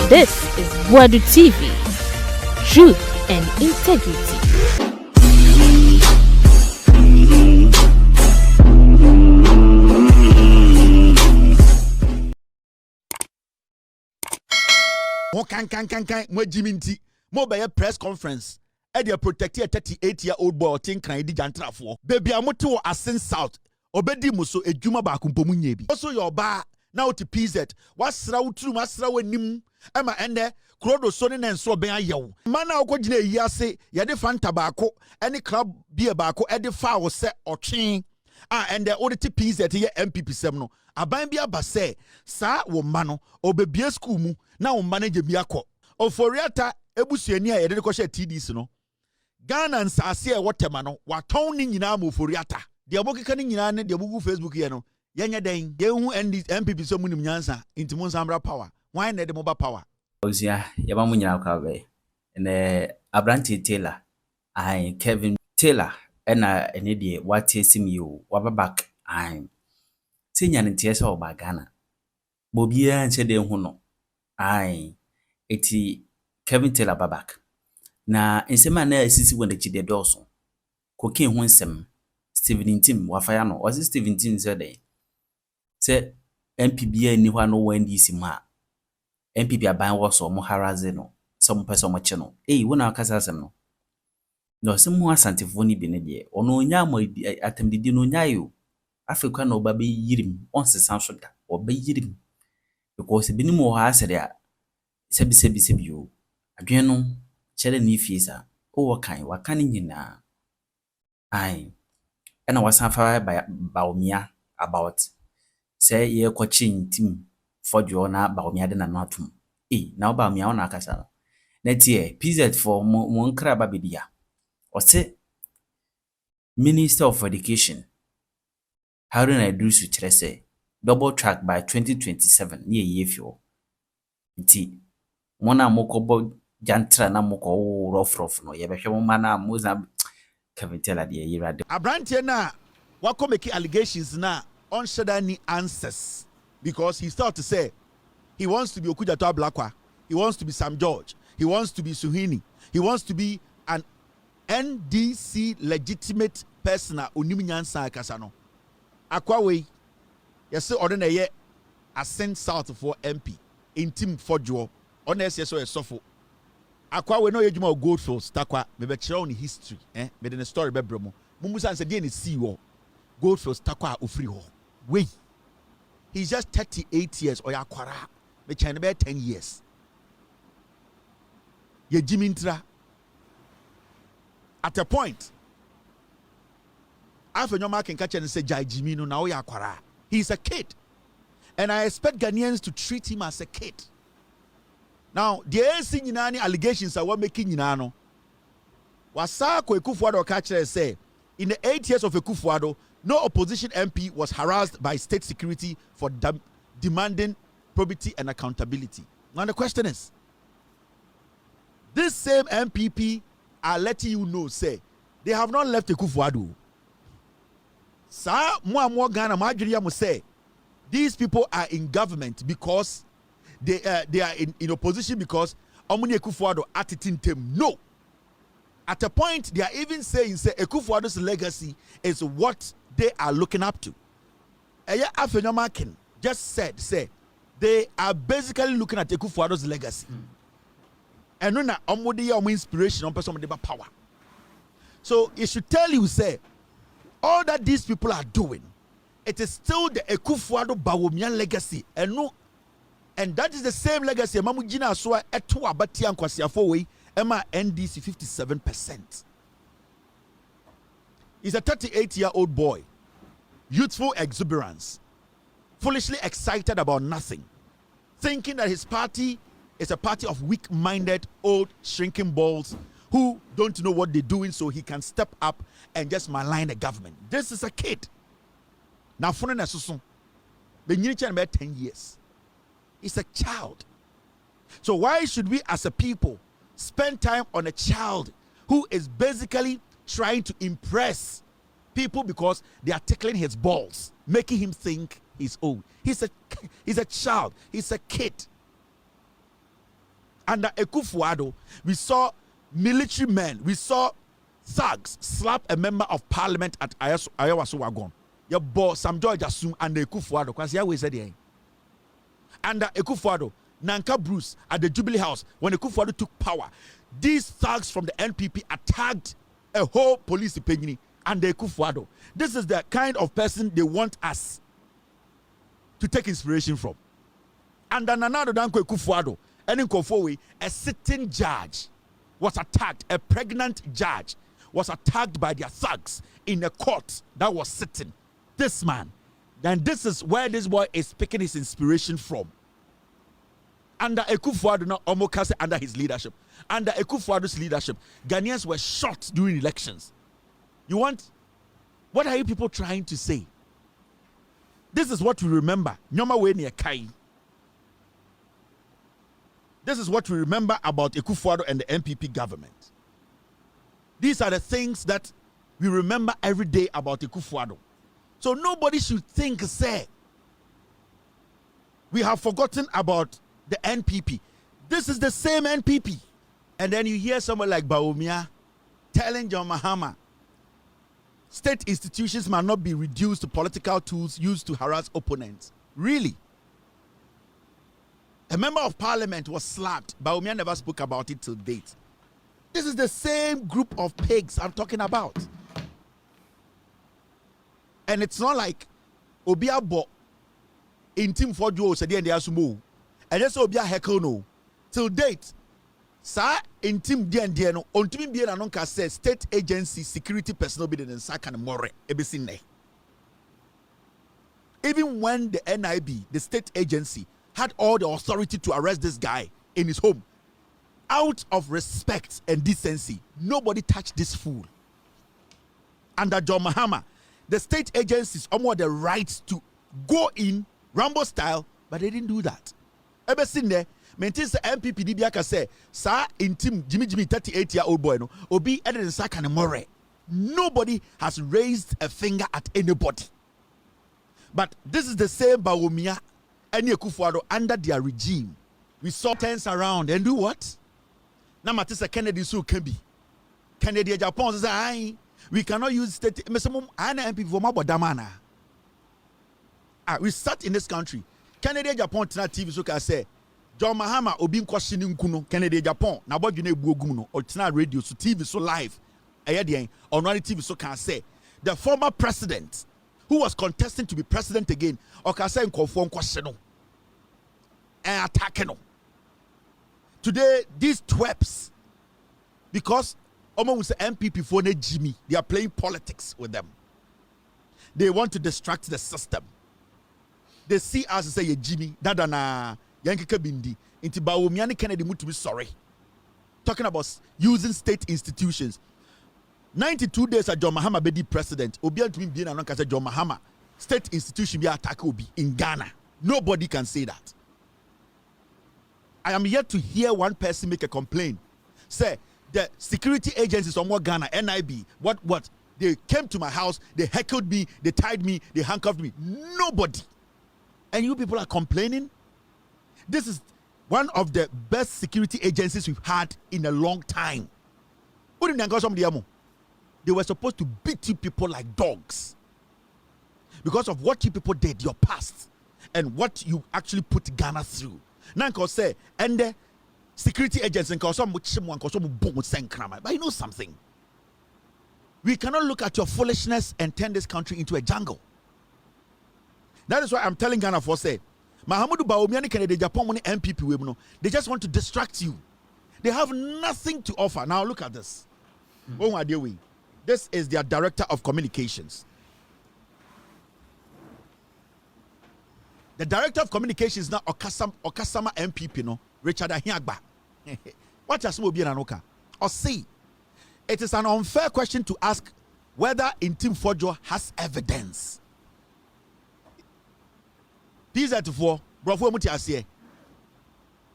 This is Wadu TV. Truth and integrity. Mo jiminti mo be press conference e dey protect a 38-year-old boy tin kan di jantrafo baby amote wo Asin South obedi muso edwuma ba kompomu nya bi also your ba na oti PZ wasra wuturu masra wanim ema ende krodo so ne nso ben ayew mana okogina yi ase ye de fanta baako ene club beer baako e de fa wo se otwen ende oditi PZ ye NPP sem no aban bi aba se sa wo ma no obebie school mu na wo manage bi akọ oforiata ebusuani a ye de ko hye TDC no Ghana nsase e wotema no waton ni nyina ma oforiata de abokeka ni nyina ne de bugu Facebook ye no yenye den ye hu NPP so munim nyansa intimo nsambra power why na de moba power ozia ye ba munyina kwa be ne Abranti Taylor Kevin Taylor ena ene de wate simiyo wababak tinya ntie se oba Ghana bobia nche de hu no eti Kevin Taylor babak na nsema na asisi wonde chide doso koke hu nsem Steven Ntim wafaya no ozi Steven Ntim se NPP ni hwa no NDC ma NPP aban wo so mo haraze no so mo pese mo che no wona akasa asem no no se mo asantifo ni bi ne de ono nya mo atamdidi no nya yo Africa na oba be yirim onsesa so da oba yirim because bi ni mo ha asere a sebi o adwen no chere ni fiesa o wakan nyina ena wasanfa Bawumia about say ye kwachi Ntim Fordjour na Bawumia de na no atum na Bawumia ona akasa na tie PZ for mo nkra babedia o se Minister of Education Haruna Idrisu kire say double track by 2027 ne yefio nti mona mokobo jantra na moko rough no ye behwe mo mana moza Kevin Taylor de yirade Abranti na wako make allegations na on any answers because he started to say he wants to be Okujato Ablakwa, he wants to be Sam George, he wants to be Suhini, he wants to be an NDC legitimate person onim nyansa akasa no akwa we yesi ode na ye Asin South for MP Ntim Fordjour on SSO esofo akwa we no yedwuma Goldfields takwa me be kire on history me de story bebre mo mumusa nse de ne see wo Goldfields takwa ofri ho we he's just 38 years or yakwara me chine be 10 years ye jimintra at a point Afenyo can catch and say Jai Jimmy no now yakwara he's a kid and I expect Ghanaians to treat him as a kid. Now, the AC Ninani allegations are what making Ninano. Wasako Ekufuado catcher say in the 8 years of Ekufuado, no opposition MP was harassed by state security for demanding probity and accountability. Now the question is, this same MPP are letting you know, say, they have not left Ekufuado. Sa mo Ghana Majuriya must say, these people are in government because they are in opposition because Omuni Ekufuado at Ntim. No. At a point, they are even saying, say, Ekufuado's legacy is what they are looking up to. Afenyo just said, say, they are basically looking at Ekufuado's legacy. And no na omudi ya inspiration on person with power. So it should tell you, say, all that these people are doing, it is still the Ekufuado Bawumia legacy. And no. And that is the same legacy. Mamujina Aswa etu abati ankwasiafo we ema NDC 57%. He's a 38-year-old boy, youthful exuberance, foolishly excited about nothing, thinking that his party is a party of weak-minded, old, shrinking balls who don't know what they're doing, so he can step up and just malign the government. This is a kid. Now, for an assassin, the new about 10 years. It's a child. So why should we as a people spend time on a child who is basically trying to impress people because they are tickling his balls, making him think he's old? He's a child. He's a kid. Under Akufo-Addo, we saw military men, we saw thugs slap a member of parliament at Ayawaso Wagon. Your boss, Sam George Assume, and the Akufo-Addo, because he always said, under Akufo-Addo, Nanka Bruce at the Jubilee House, when Akufo-Addo took power, these thugs from the NPP attacked a whole police opinion and the Akufo-Addo. This is the kind of person they want us to take inspiration from. And then another Danko Akufo-Addo, and in Kofowe, a sitting judge was attacked, a pregnant judge was attacked by their thugs in a court that was sitting. This man, then this is where this boy is picking his inspiration from. Under Akufo-Addo, not Omokase, under his leadership. Under Akufo-Addo's leadership, Ghanaians were shot during elections. You want? What are you people trying to say? This is what we remember. Nyoma we near Kai. This is what we remember about Akufo-Addo and the NPP government. These are the things that we remember every day about Akufo-Addo. So nobody should think, say, we have forgotten about the NPP. This is the same NPP. And then you hear someone like Bawumia telling John Mahama, state institutions must not be reduced to political tools used to harass opponents. Really? A member of parliament was slapped. Bawumia never spoke about it till date. This is the same group of pigs I'm talking about. And it's not like Obiabo Ntim Fordjour said the Asumo. And just Obia Hekel no. Till date, Sa Ntim Dian no, Ontimi Bien Anonka says state agency security personnel be in Sakan More Ebisine. Even when the NIB, the state agency, had all the authority to arrest this guy in his home, out of respect and decency, nobody touched this fool. Under John Mahama, the state agencies almost the right to go in Rambo style, but they didn't do that. Ever seen there? Maintains the NPP DBA say, Sir Ntim Jimmy 38-year-old boy no Obi Eden Sakane More. Nobody has raised a finger at anybody. But this is the same Bawumia and Akufo-Addo under their regime. We saw turns around and do what? Now Matisa Kennedy so can be. Kennedy Japan says, "Aye, we cannot use state." We sat in this country. Kennedy Japan tina TV so can say, John Mahama obi questioning kuno Kennedy Japan. Na bodu na ebuogu no or tina radio so TV so live. Ayedien on TV so can say the former president who was contesting to be president again or can say in question and attacking. Today, these twerps, because almost the NPP for Jimmy, they are playing politics with them. They want to distract the system. They see us and say, Jimmy, Dadana, Yankee Kabindi, into Bawumia Kennedy to be sorry. Talking about using state institutions. 92 days at John Mahama be the president. Obian to me being an uncle John Mahama. State institution be attack Obi in Ghana. Nobody can say that. I am yet to hear one person make a complaint. Say the security agencies on what Ghana, NIB, what? They came to my house, they heckled me, they tied me, they handcuffed me. Nobody. And you people are complaining? This is one of the best security agencies we've had in a long time. They were supposed to beat you people like dogs. Because of what you people did, your past, and what you actually put Ghana through. Now, say, and the security agents and but you know something. We cannot look at your foolishness and turn this country into a jungle. That is why I'm telling Ghana for say, Mahamudu Bawumia Kennedy Japan money NPP they just want to distract you. They have nothing to offer. Now look at this. This is their director of communications. The director of communications now Okasama MPP no Richard Ahiagba. What has Mobi Anoka? Or see, it is an unfair question to ask whether Ntim Fordjour has evidence. These are for Bravo Muti Asie.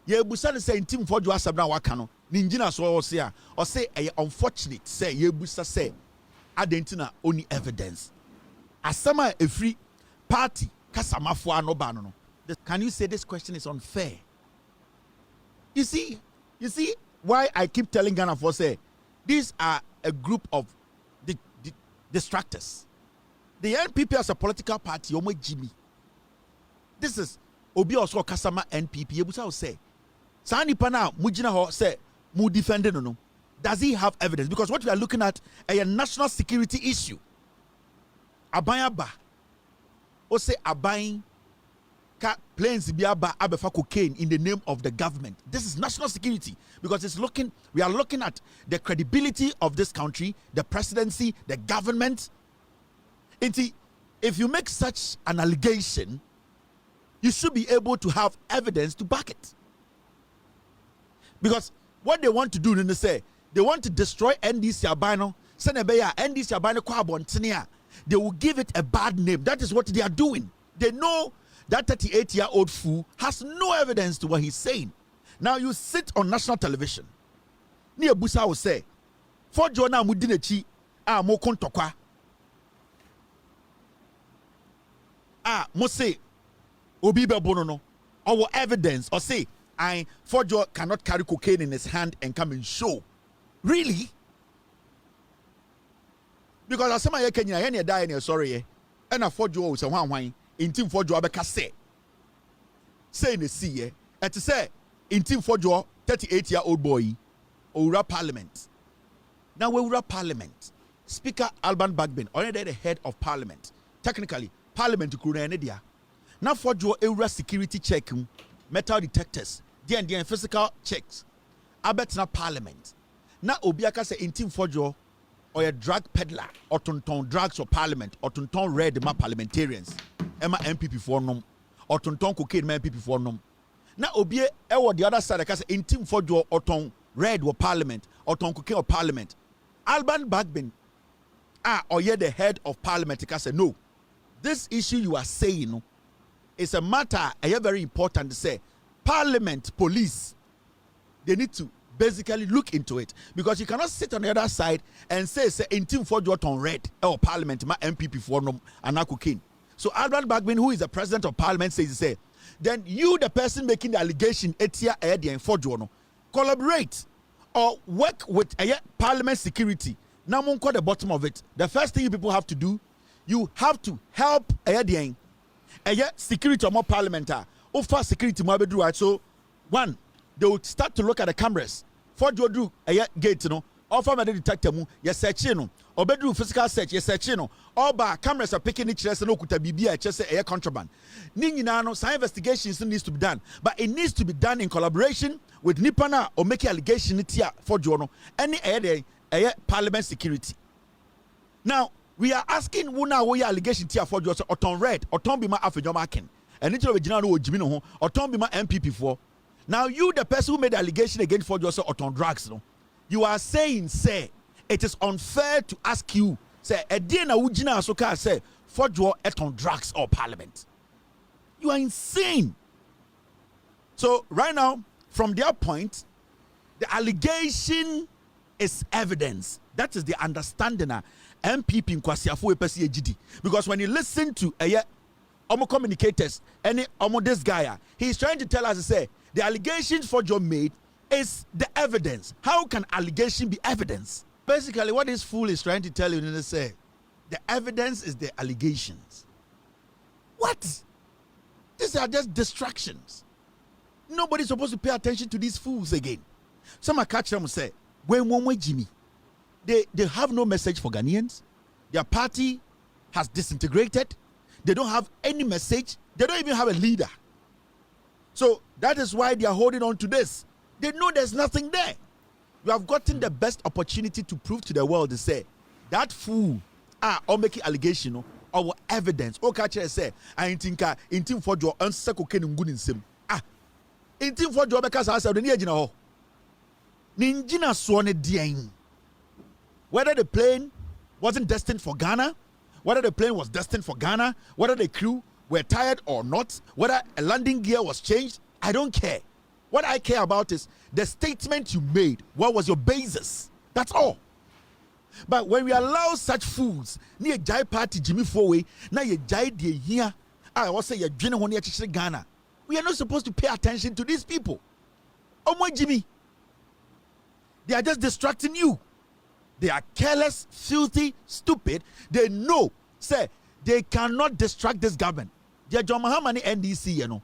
Ye busa say Ntim Fordjour asabna wakano. Ninjina so or say unfortunate say ye busa say adentina only evidence. Asama a free party. Can you say this question is unfair? You see, You see why I keep telling Ghana for say these are a group of the distractors. The NPP as a political party, Omo Jimmy. This is Obi also Kasama NPP. Ebusa will say, Sani Pana Mujina ho say mu defending no. Does he have evidence? Because what we are looking at a national security issue. Abayaba. O say abaying ka planes biaba abefa cocaine in the name of the government. This is national security because we are looking at the credibility of this country, the presidency, the government. If you make such an allegation, you should be able to have evidence to back it. Because what they want to do, they want to destroy NDC Abano, Senebeya, NDC Abano Kwabon, they will give it a bad name. That is what they are doing. They know that 38-year-old fool has no evidence to what he's saying. Now you sit on national television. Near Busa will say, Fordjour na mudinechi mo kontokwa. Mo say Obi Bebono no. Our evidence or say Fordjour cannot carry cocaine in his hand and come and show. Really? Because as some of Kenya any die any sorry and a Fordjour was a one Ntim Fordjour abeka say in the sea and to say Ntim Fordjour 38-year-old boy or parliament. Now we're parliament. Speaker Alban Bagbin already the head of parliament. Technically, parliament kuna dia. Now Fordjour ewura security check metal detectors, the physical checks. Abetna parliament. Now Obiaka say Ntim Fordjour or a drug peddler or tonton drugs for parliament or tonton red ma parliamentarians. Emma NPP for nom or tonton cocaine ma NPP for nom. Now Obie ewo the other side I say Ntim Fordjour or ton red or parliament or ton cocaine or parliament. Alban Bagbin or ye the head of parliament I say no. This issue you are saying is a matter very important to say. Parliament, police, they need to basically look into it because you cannot sit on the other side and say Ntim Fordjour on red or parliament my MPP for no and cocaine. So Alban Bagbin, who is the president of parliament, says then you the person making the allegation Etia Edi and Fordjour no collaborate or work with parliament security. Now monko the bottom of it. The first thing you people have to do, you have to help security or more parliamentar. Offer security more do right. So one, they would start to look at the cameras. Fordjour do gate no. Offer me the detector mu ye search no. Obedu physical search ye search no. All bar cameras are picking it chese no kuta bibia chese contraband. Ni nyina no some investigations needs to be done, but it needs to be done in collaboration with Nipana or make allegation tia Fordjour no. Any parliament security. Now we are asking wuna wo allegation tia Fordjour so oton red oton bima Afenyo marking. And it's original no Jimino ho or Tom Bima MPP for. Now you the person who made the allegation against Fordjour or on drugs no. You are saying say it is unfair to ask you say a day na ujina asoka say Fordjour on drugs or parliament. You are insane. So right now from their point the allegation is evidence. That is the understanding MPP in Kwasiafo epesi ejidi because when you listen to communicators, this guy, he's trying to tell us to say the allegations Fordjour made is the evidence. How can allegation be evidence? Basically, what this fool is trying to tell you is say the evidence is the allegations. What? These are just distractions. Nobody's supposed to pay attention to these fools again. Some are catch them say, when one way Jimmy, they have no message for Ghanaians. Their party has disintegrated. They don't have any message. They don't even have a leader. So that is why they are holding on to this. They know there's nothing there. You have gotten the best opportunity to prove to the world to say that fool or making allegation or evidence. Okatakyie say, I think Ntim Fordjour answer cocaine nguni nsem. Ntim Fordjour because I said the near ho. Ninjina swane dieng. Whether the plane wasn't destined for Ghana, whether the plane was destined for Ghana, whether the crew were tired or not, whether a landing gear was changed, I don't care. What I care about is the statement you made. What was your basis? That's all. But when we allow such fools, near Jai Party Jimmy Fowe, now you Jai de here, I was say you're Ghana. We are not supposed to pay attention to these people. Oh my Jimmy, They are just distracting you. They are careless, filthy, stupid. They know, say, they cannot distract this government. They John Mahamani NDC, you know.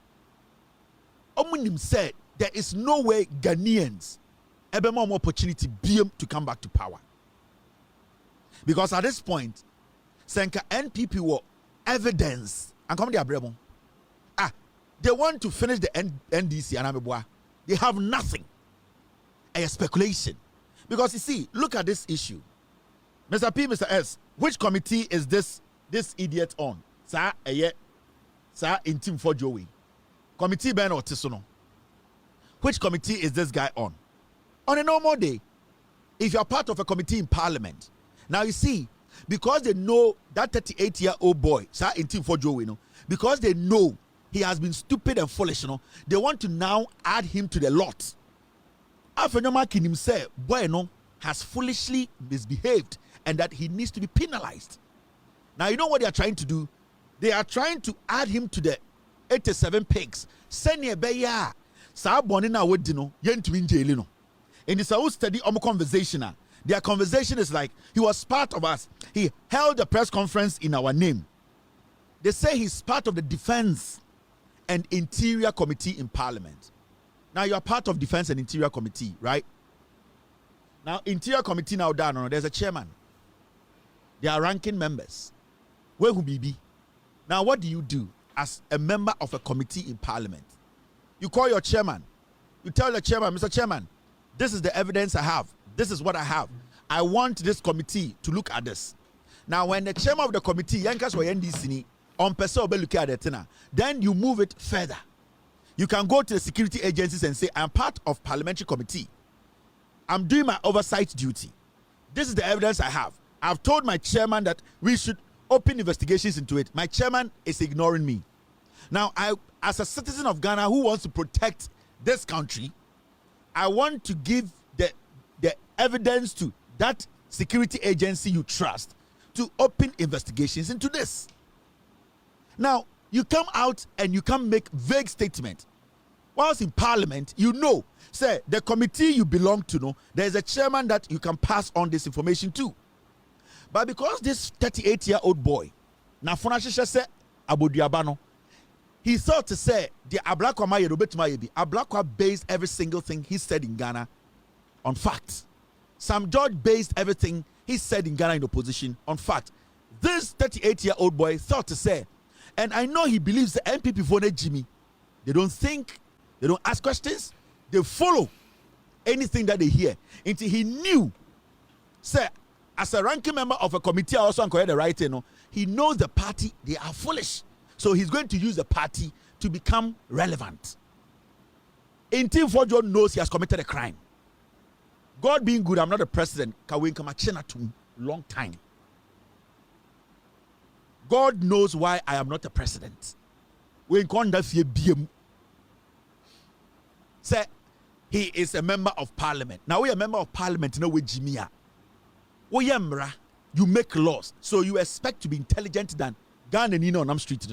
Omunim said there is no way Ghanaians ever more opportunity to come back to power. Because at this point, Senka NPP were evidence and come the Abremo. They want to finish the NDC and Ameboa. They have nothing. A speculation. Because you see, look at this issue. Mr. P, Mr. S, which committee is this idiot on? Sir, Sir, Ntim Fordjour. Committee Ben or Tisono. Which committee is this guy on? On a normal day, if you're part of a committee in Parliament, now you see, because they know that 38-year-old boy, Sir Ntim Fordjour, you know, because they know he has been stupid and foolish, you know, they want to now add him to the lot. Afenyo can himself, boy, no, has foolishly misbehaved and that he needs to be penalized. Now, you know what they are trying to do? They are trying to add him to the 87 pigs. Send ye beya. Sa bonina wedino, yen to jail. In this whole study, conversation. Their conversation is like he was part of us. He held a press conference in our name. They say he's part of the Defense and Interior Committee in Parliament. Now you are part of Defense and Interior Committee, right? Now Interior Committee now done. There's a chairman. There are ranking members. Where will be? Now what do you do as a member of a committee in Parliament? You call your chairman. You tell the chairman, Mr. Chairman, this is the evidence I have. This is what I have. I want this committee to look at this. Now when the chairman of the committee, Yankas or NDC, on person will look at it, then you move it further. You can go to the security agencies and say, I'm part of Parliamentary Committee. I'm doing my oversight duty. This is the evidence I have. I've told my chairman that we should open investigations into it. My chairman is ignoring me. Now, as a citizen of Ghana who wants to protect this country, I want to give the evidence to that security agency you trust to open investigations into this. Now, you come out and you can make vague statement. Whilst in Parliament, you know, say the committee you belong to, know there's a chairman that you can pass on this information to. But because this 38-year-old boy, Nafonashisha said Abudiabano, he thought to say the Ablakwa Mayebi, Ablakwa based every single thing he said in Ghana on facts. Sam George based everything he said in Ghana in opposition on fact. This 38-year-old boy thought to say, and I know he believes the NPP voted Jimmy. They don't think, they don't ask questions, they follow anything that they hear. Until he knew, say, as a ranking member of a committee, I also inquired the right, you know, he knows the party, they are foolish. So he's going to use the party to become relevant. Ntim Fordjour knows he has committed a crime. God being good, I'm not a president. Long time. God knows why I am not a president. Say he is a member of parliament. Now we are a member of parliament, you know, with Jimia. You make laws, so you expect to be intelligent than Ghana Nino on Street.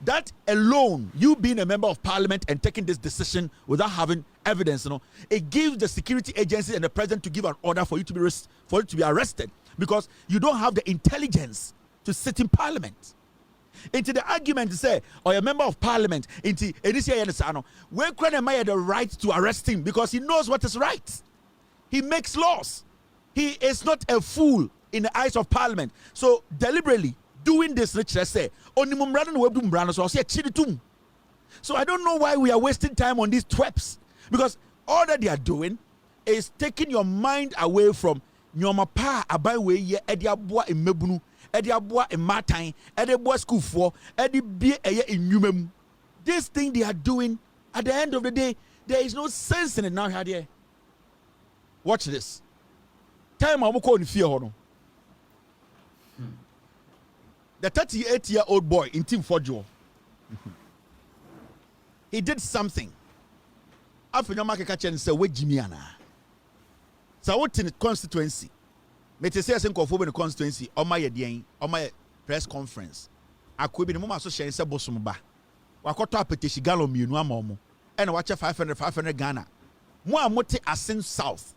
That alone, you being a member of parliament and taking this decision without having evidence, you know, it gives the security agency and the president to give an order for you to be arrested because you don't have the intelligence to sit in parliament. Into the argument to say, or a member of parliament, into where can I have the right to arrest him because he knows what is right. He makes laws. He is not a fool in the eyes of parliament. So deliberately doing this, let's say, so I don't know why we are wasting time on these twerps because all that they are doing is taking your mind away from nyoma abai we ediabua emebunu ediabua ematan ediabua school for edibie eye enwumam. This thing they are doing, at the end of the day, there is no sense in it now. Here, watch this. Time I'm calling fear hono. The 38-year-old boy in Ntim Fordjour, he did something. Afenyo makeka say we Jimiana. So what in the constituency? Mete say asen kofo be the constituency o my den o my press conference. Akobi ne mama so hyen say bosom ba. Wakoto apetishi gallon mienu ama omo. E na wache 500 Ghana. Mo amote Asin South.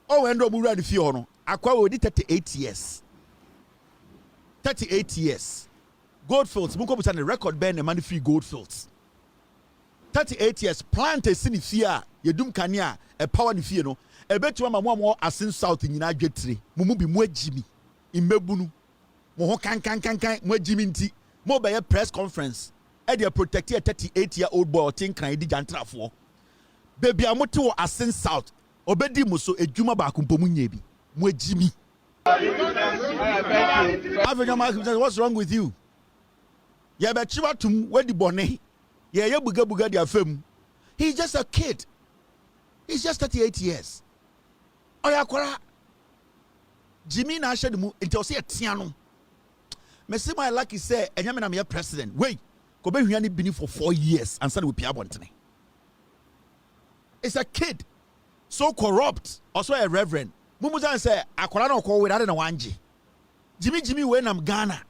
Oh, when do we fie no? Akwa we 38 years. 38 years. Goldfields, munko busa ne record ben man free goldfields. 38 years plant a sini fie yedum kania e power ni fie no. E betu ma mo asin south nyina adwetire. Mumu bi mu agimi. Immebunu. Mo ho kan mo agimi nti. Mo be press conference. E dey protect a 38-year-old boy tin kan di jantrafo. Baby amote wo asin south. Obedi muso edwuma ba akumpomu nya bi. Mo agimi. Afenyo, what's wrong with you? Yeah, but Chivatum, where the bonnet? Yeah, you buga their film. He's just a kid. He's just 38 years. Oh, yeah, Kora. Jimmy Nasha the until say a tiano. Messi, my lucky say, and I'm your president. Wait, Kobe Huyani been for 4 years and started with Pierre Bontene. It's a kid. So corrupt. Also a reverend. Mumuzan say, Akora no call without an wanji. Jimmy, when I'm Ghana.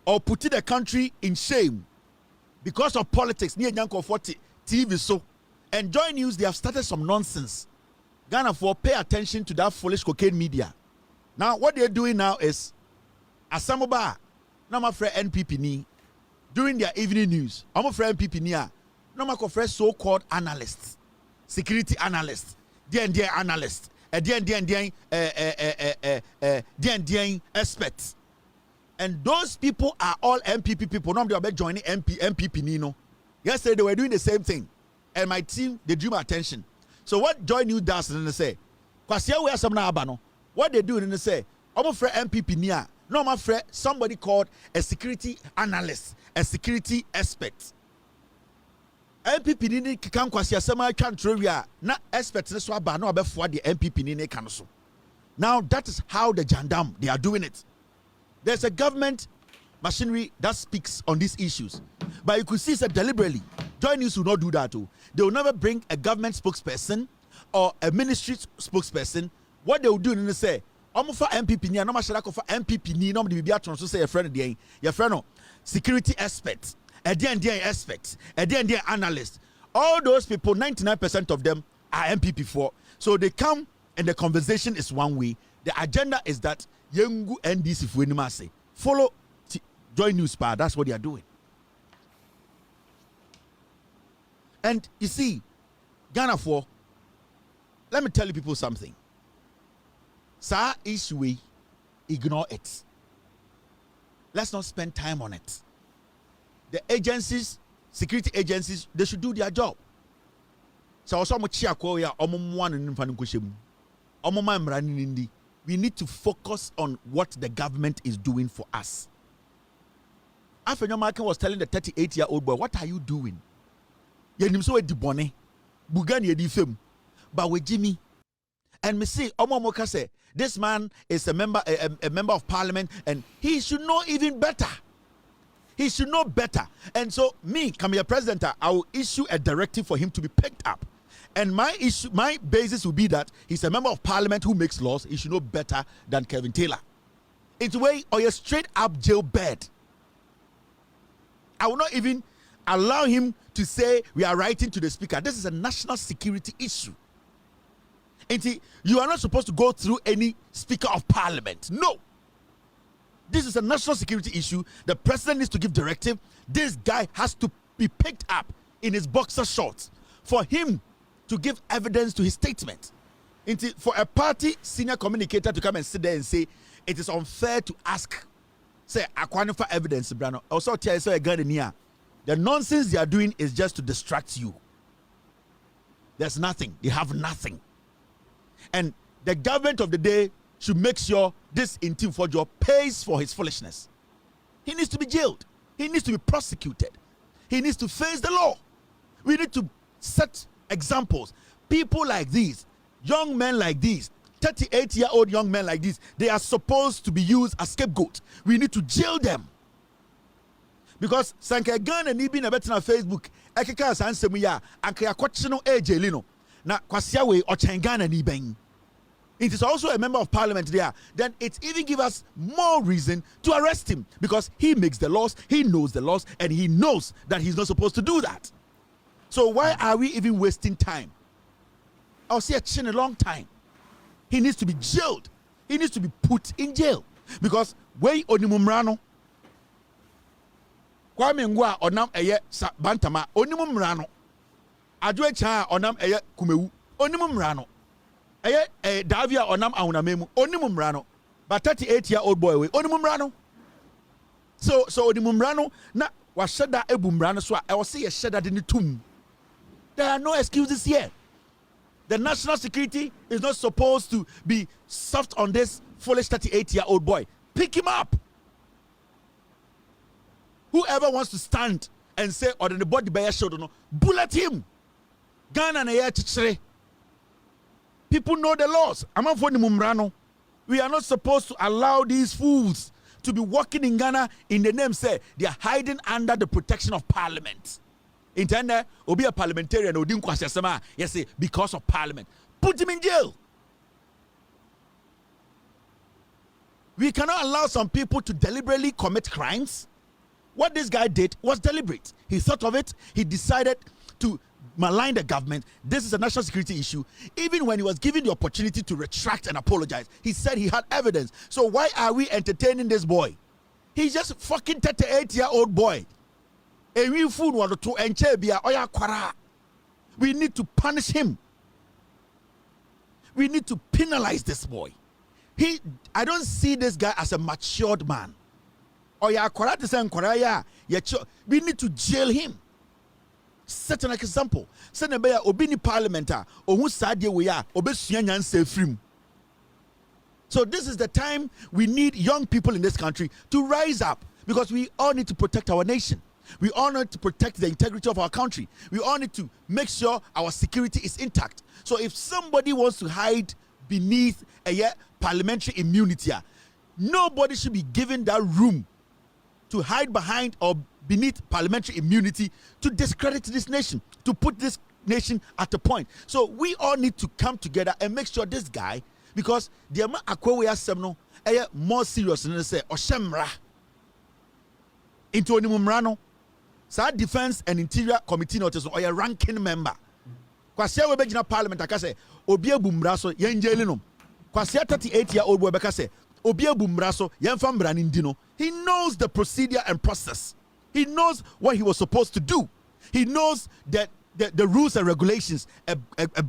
Or putting the country in shame because of politics near Yanko 40 TV so enjoy news they have started some nonsense. Ghana for pay attention to that foolish cocaine media. Now what they're doing now is Asamoba no my friend NPP ni during their evening news. I'm a friend NPP ni no my friend so-called analysts, security analysts, DND analysts, DND experts. And those people are all NPP people. Now they are joining NPP Nino. Yesterday they were doing the same thing. And my team, they drew my attention. So what Joy New does, and they say, because here we are some now, what they do, and they say, I'm afraid NPP Nia. No, I'm afraid somebody called a security analyst, a security expert. NPP Nini can kwasi asema chantrovia na experts ne so aba na obefo the NPP Nini can so. Now that is how the Jandam they are doing it. There's a government machinery that speaks on these issues. But you could see that deliberately, Joy News will not do that too. They will never bring a government spokesperson or a ministry spokesperson. What they will do is say, I'm for MPP, I'm not sure for MPP, nobody will be able to say your friend, security experts, a DND experts, a DND analyst. All those people, 99% of them are MPP for. So they come and the conversation is one way. The agenda is that Yengu NDC for Nimase. Follow Joy News Power. That's what they are doing. And you see, Ghana for, let me tell you people something. Sa issue, ignore it. Let's not spend time on it. The agencies, security agencies, they should do their job. So also we need to focus on what the government is doing for us. Afenyo was telling the 38-year-old boy, what are you doing? Yenim so edibone. Bugani edifem. But with Jimmy. And me say, Omomoka say, this man is a member of parliament and he should know even better. He should know better. And so me, come here, president, I will issue a directive for him to be picked up. And my basis will be that he's a member of parliament who makes laws. He should know better than Kevin Taylor. It's way or a straight up jail bed. I will not even allow him to say we are writing to the speaker. This is a national security issue. And you are not supposed to go through any speaker of parliament. No. This is a national security issue. The president needs to give directive. This guy has to be picked up in his boxer shorts for him to give evidence to his statement. For a party senior communicator to come and sit there and say it is unfair to ask, say, Akwane for evidence, Brano. Also, tell you again here, the nonsense they are doing is just to distract you. There's nothing. They have nothing. And the government of the day should make sure this Ntim Fordjour pays for his foolishness. He needs to be jailed. He needs to be prosecuted. He needs to face the law. We need to set examples. People like these, young men like these, 38-year-old young men like this, they are supposed to be used as scapegoats. We need to jail them. Because Sanka Ghana ni bi na betina Facebook, ekeka sansemu ya, anka yakwachi no ejelino. Na kwasia we Ghana ni ben. It is also a member of parliament there. Then it even gives us more reason to arrest him because he makes the laws, he knows the laws, and he knows that he's not supposed to do that. So why are we even wasting time? I'll see a chin a long time. he needs to be jailed. He needs to be put in jail. Because way onimumrano Kwame Ngwa onam eye bantama onimumrano Adwe cha onam eye kumewu onimumrano eye Davia onam ahunamemu onimumrano but 38-year-old boy we onimumrano so onimumrano na washada ebumrano so I will say shada de nitum. There are no excuses here. The national security is not supposed to be soft on this foolish 38-year-old boy. Pick him up. Whoever wants to stand and say, or the body by shoulder, no, bullet him. Ghana na ya chichire. People know the laws. We are not supposed to allow these fools to be walking in Ghana in the name, say, they are hiding under the protection of parliament. Intender, or be a parliamentarian, or yes, because of parliament. Put him in jail. We cannot allow some people to deliberately commit crimes. What this guy did was deliberate. He thought of it. He decided to malign the government. This is a national security issue. Even when he was given the opportunity to retract and apologize, he said he had evidence. So why are we entertaining this boy? He's just a fucking 38-year-old boy. We need to punish him. We need to penalize this boy. I don't see this guy as a matured man. We need to jail him. Set an example. Send a bear obini parliamentar or who sadie we are obesuanyan say free. So this is the time we need young people in this country to rise up, because we all need to protect our nation. We all need to protect the integrity of our country. We all need to make sure our security is intact. So if somebody wants to hide beneath a parliamentary immunity, nobody should be given that room to hide behind or beneath parliamentary immunity to discredit this nation, to put this nation at a point. So we all need to come together and make sure this guy, because the amount akwewe asemno more serious than say oshemra into onimumrano. Sa Defense and Interior Committee notice or a ranking member. Kwasia we begina parliament akase obi ebumraso yenjeli no. Kwasia 38-year-old boy bekase obi ebumraso yenfa mbra ndino. He knows the procedure and process. He knows what he was supposed to do. He knows that the rules and regulations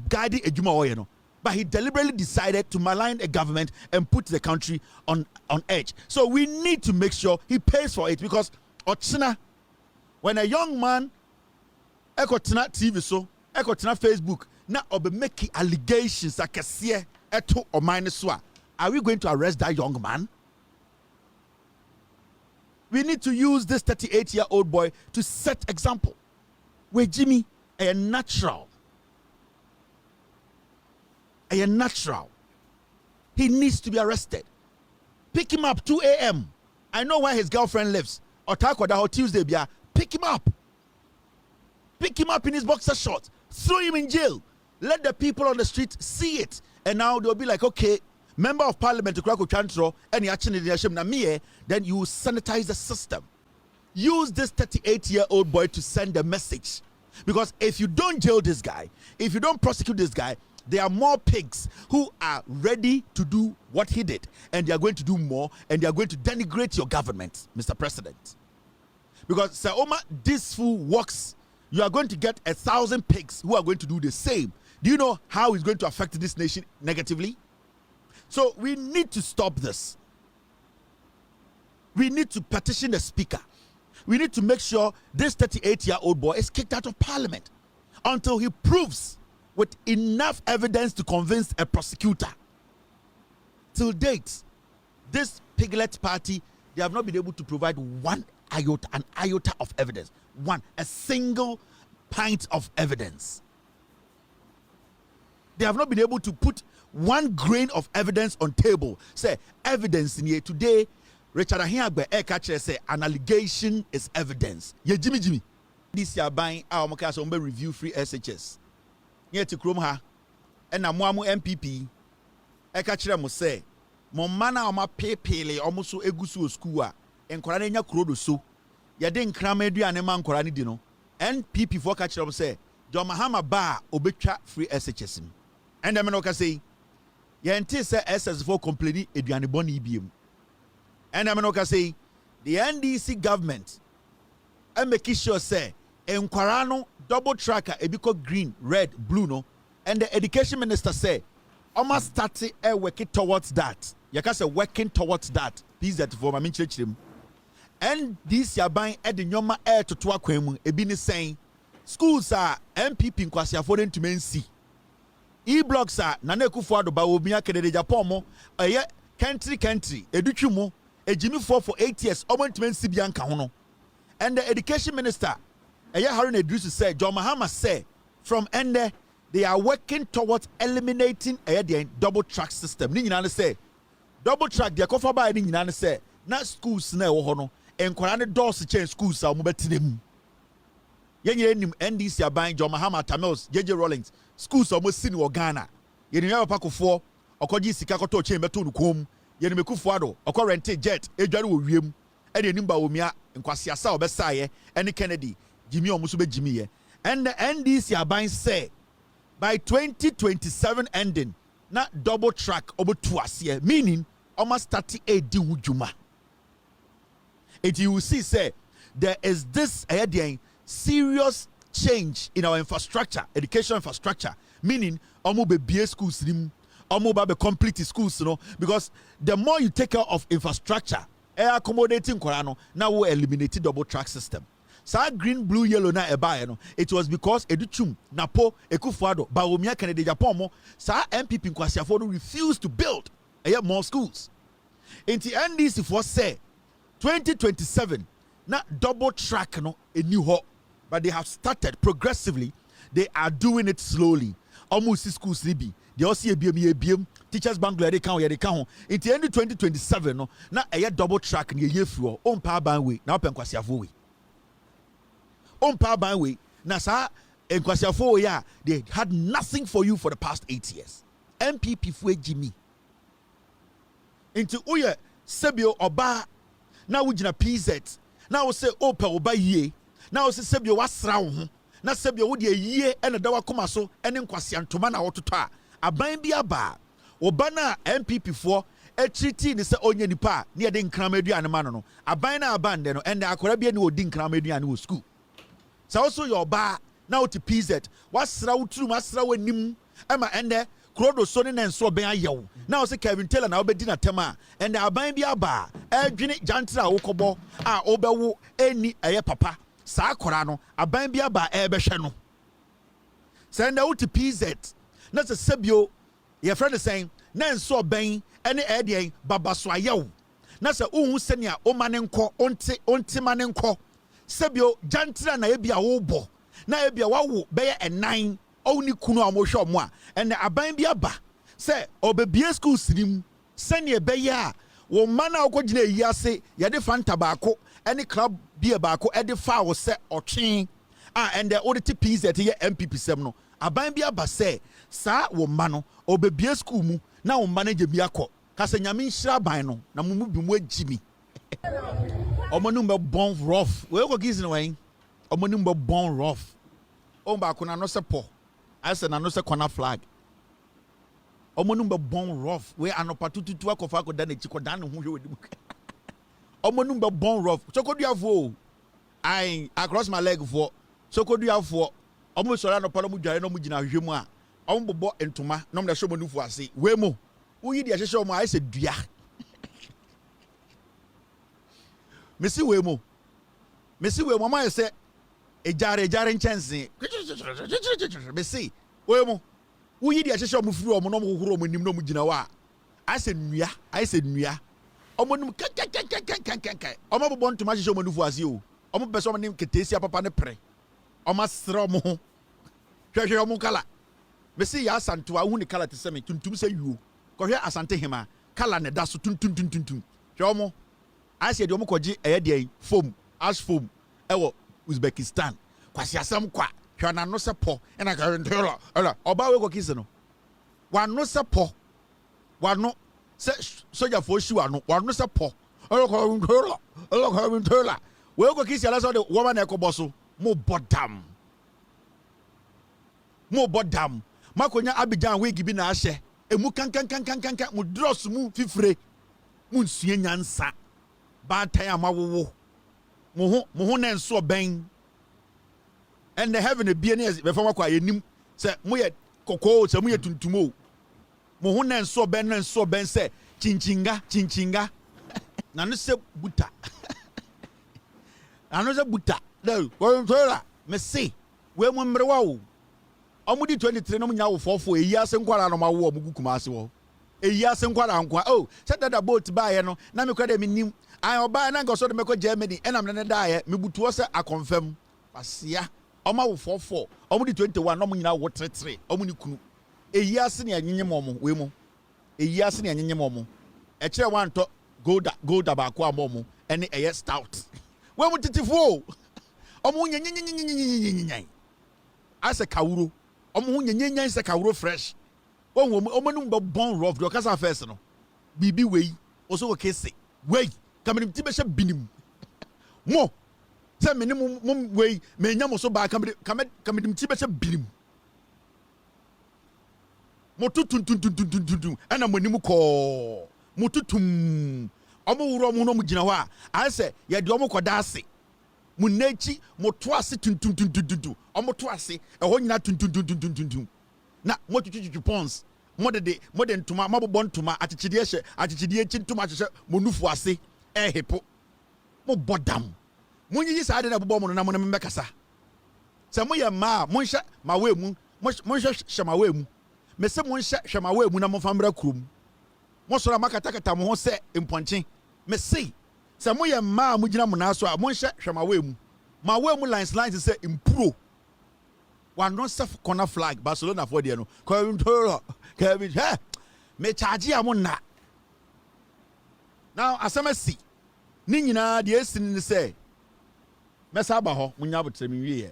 guiding ejuma oyeno. But he deliberately decided to malign a government and put the country on edge. So we need to make sure he pays for it, because Ochina, when a young man ekotena TV so ekotena Facebook na obe make allegations akese eto or minus one, are we going to arrest that young man? We need to use this 38-year-old boy to set example. Where Jimmy a natural. He needs to be arrested. Pick him up 2 a.m. I know where his girlfriend lives. Or Tuesday, pick him up. Pick him up in his boxer shorts. Throw him in jail. Let the people on the street see it. And now they'll be like, okay, member of parliament to crack any action in the then you sanitize the system. Use this 38-year-old boy to send a message. Because if you don't jail this guy, if you don't prosecute this guy, there are more pigs who are ready to do what he did, and they are going to do more, and they are going to denigrate your government, Mr. President. Because Saoma, this fool works, you are going to get 1,000 pigs who are going to do the same. Do you know how it's going to affect this nation negatively? So we need to stop this. We need to petition the speaker. We need to make sure this 38-year-old boy is kicked out of parliament until he proves with enough evidence to convince a prosecutor. Till date, this piglet party, they have not been able to provide an iota of evidence. A single pint of evidence. They have not been able to put one grain of evidence on table. Say, evidence in here today, Richard Ahiagbe Ekache say, an allegation is evidence. Ye Jimmy. This year buying our Mokasa review free SHS. Yet to Chrome ha, and a Muamu NPP. Ekachira mo say, Momana oma pele almost so egusu school, and Koranenya Krodo so. Yadin Kramedu and Eman Korani dino. NPP for Kachira say, John Mahama Bar Obecha free SHS. And the Menoka say, yɛnte sɛ SS4 complain aduane bɔne biem. And I'm not say the NDC government and make sure say Enquarano double tracker ebiko green, red, blue no, and the education minister say almost started working towards that. You can say working towards that. This that for my church him. And this ya buying at the nyoma air to twakwemu ebini saying schools are NPP nkwasi affording to men see. E-blocks are naneku fuado Bawumia Kennedy Japomo country educhumo Jimmy for 8 years almost men see bianca hono. And the education minister Harun Idris said John Mahama said from end they are working towards eliminating a double track system. Ni nyina say double track they kofa ba ni nyina say na schools na wo hono enkwara ne doors change schools a mo betinem. Yenye nim NDC aban John Mahama Tamils JJ Rawlings schools almost seen wo Ghana. Yeni ya pakofo okoji sika koto chain beto no kom. Yeni mekufo ado okọ rent jet edware wo wiem. Ede nim Bawumia nkwasi asa obesaye ene Kennedy Jimmy omuso be Jimmy ye. And the NDC aban say by 2027 ending na double track obotu ase meaning almost 38 di wujuma. And you will see say there is this serious change in our infrastructure, education infrastructure, meaning omo be BA schools rim, omo be complete schools, you know, because the more you take care of infrastructure, accommodating Korano, now we eliminate double track system. Sa green, blue, yellow na eba no. It was because Educhum, Napo, Ekufuado, Bawumia Kennedy Japomo, sa NPP Nkwasiafo refused to build more schools. In the NDC for say 2027, na double track no a new ho, but they have started progressively. They are doing it slowly. Almost schools libi. They also BM teachers Bangladesh they count. In the end of 2027 no, na a double track near year through on power bandway. Now Penkwasiafo we. On power bandway. Na sa Nkwasiafo ya they had nothing for you for the past 8 years. NPP fue Jimmy. Into uye sebio oba na wujina PZ. Now say opa oba ye. Now say sebio wasra wo. Na sebio wo de ye ene da wakoma so ene nkwasiantoma na wotota. Aban bi aba. Oba na NPP for etriti ni se onye nipa ne de nkrama aduane ma no. Aban na aban de no ene akora bia ne odi nkrama aduane wo school. Sa also your ba na wo ti PZ. Wasra wo turu wasra wo nim. Ema ende Krodo so ne nso ben ayew. Na o se Kevin Taylor na obedi na tema and the aban bi aba edwene jantra wokobo a obewo eni eye papa saa akora no aban bi aba ebehwe no send out to PZ na se sebio your friend is saying na nso ben ene edien baba so ayew na se ohun senia o manenko onti manenko sebio jantra na ebia wo bo na ebia wawo beye enan oni kunu amohwe omo a ene aban bi aba se obebie school sirim sene beye a wo mana okogina yi ase ye de fanta baako ene club bia baako e de fa wo se otwen a and the audit PZ ye NPP sem no aban bi aba se sa wo ma no obebie school mu na wo manage bi akọ ka se nyame nhira ban no na mu bi mu agimi omonum be bon rough we go giz no wen omonum be bon rough o ba ko na no se po I said, I know say corner flag. Omonum be bon rough. We anopa tutu akofa ko dan echiko dan ho hwe wedi. Omonum be bon rough. So ko duafo. I across my leg for. So ko duafo. Omo sora no palo mu dware no mu gina hwe mu a. Omo bobo entoma. No me show monufu ase. We mo. Uyi de ahye omo I said dua. Mesi we mo. Mesi we mo ma say ejare nchense be see we mo wo yi de ahyehyɛ omo firi omo no mo hohoro omo nim no mo gina wa I said nua omo nim kankan omo bobo ntoma ahyehyɛ omo nufu ase o omo pese omo nim ketesia papa ne pre omo sere omo ho hwehwe omo kala be see ya asanto a hu ni kala te se me tuntum se yuo ko hwe asante hema kala ne da so tuntum hwe omo I said omo koji eye de foam ash foam ewo Uzbekistan kwasi asam kwa hwana no se po ena ka ntola oba we ko kisi no wano se po wano se soja fo shi wano se po ntola we ko kisi ala so de woman e ko boso mo bodam makonya Abidjan we gibi na ahye emu kankankankankanka mu dross mu fifre mu nsue nyansa ba tan amawowo mo ho na nso ben and the heaven be ne be fam akwa yenim se mo ye kokoo se mo ye tuntumo mo ho na nso ben se chinchinga na no se buta ano se buta no ko me say we mo mrewa o omudi 23 no nya wo fofo eyi ase nkwara no mawo omugu kumase wo eyi ase nkwara nkwa oh se dada boat baaye no na me kwada me nim an oba na ngoso de meko Germany enam ne daaye me butuo se akonfam pasia oma wo fofo omudi 21 no mo nyina wo tretre omuni kunu eyi ase ne anyenyem omo we mo eyi ase ne anyenyem omo e kire wanto golda ba ko amomo ene eye stout we mo titifo omo nyenyenyenyenyenyenyenyen ase kawuro omo nyenyenyen se kawuro fresh omo num be bon rough do kasa first no bibi wei oso ko kese wei kamenim ti be hye binim mo se menim mum wei me nya mo so ba kamenim ti be hye binim mo tutun ana monim ko mo tutum omo wuro mo no mo gina ho a ase ye de omo koda ase mo nachi mo to ase tuntuntuntuntu omo to ase ho nyina tuntuntuntuntu na mo tututu pons mo de ntuma mabobɔ ntuma achichide echi ntuma hyehyɛ mo nufu ase hepo mo bodam mo nyi sa de na bobɔ mo na mo me kasa sɛ mo ye ma mo hye mawe mu mo hye mawe mu me se mo hye hwemawe mu na mo famra krom mo sora makatakata mo ho sɛ mponche me se sɛ mo ye ma mo gina mo na so a mo hye hwemawe mu lines sɛ impro one non self corner flag Barcelona for the no Kevin hey me charge am na now asemasi ni nyina de esin ni say mesa ba ho munya botrem wie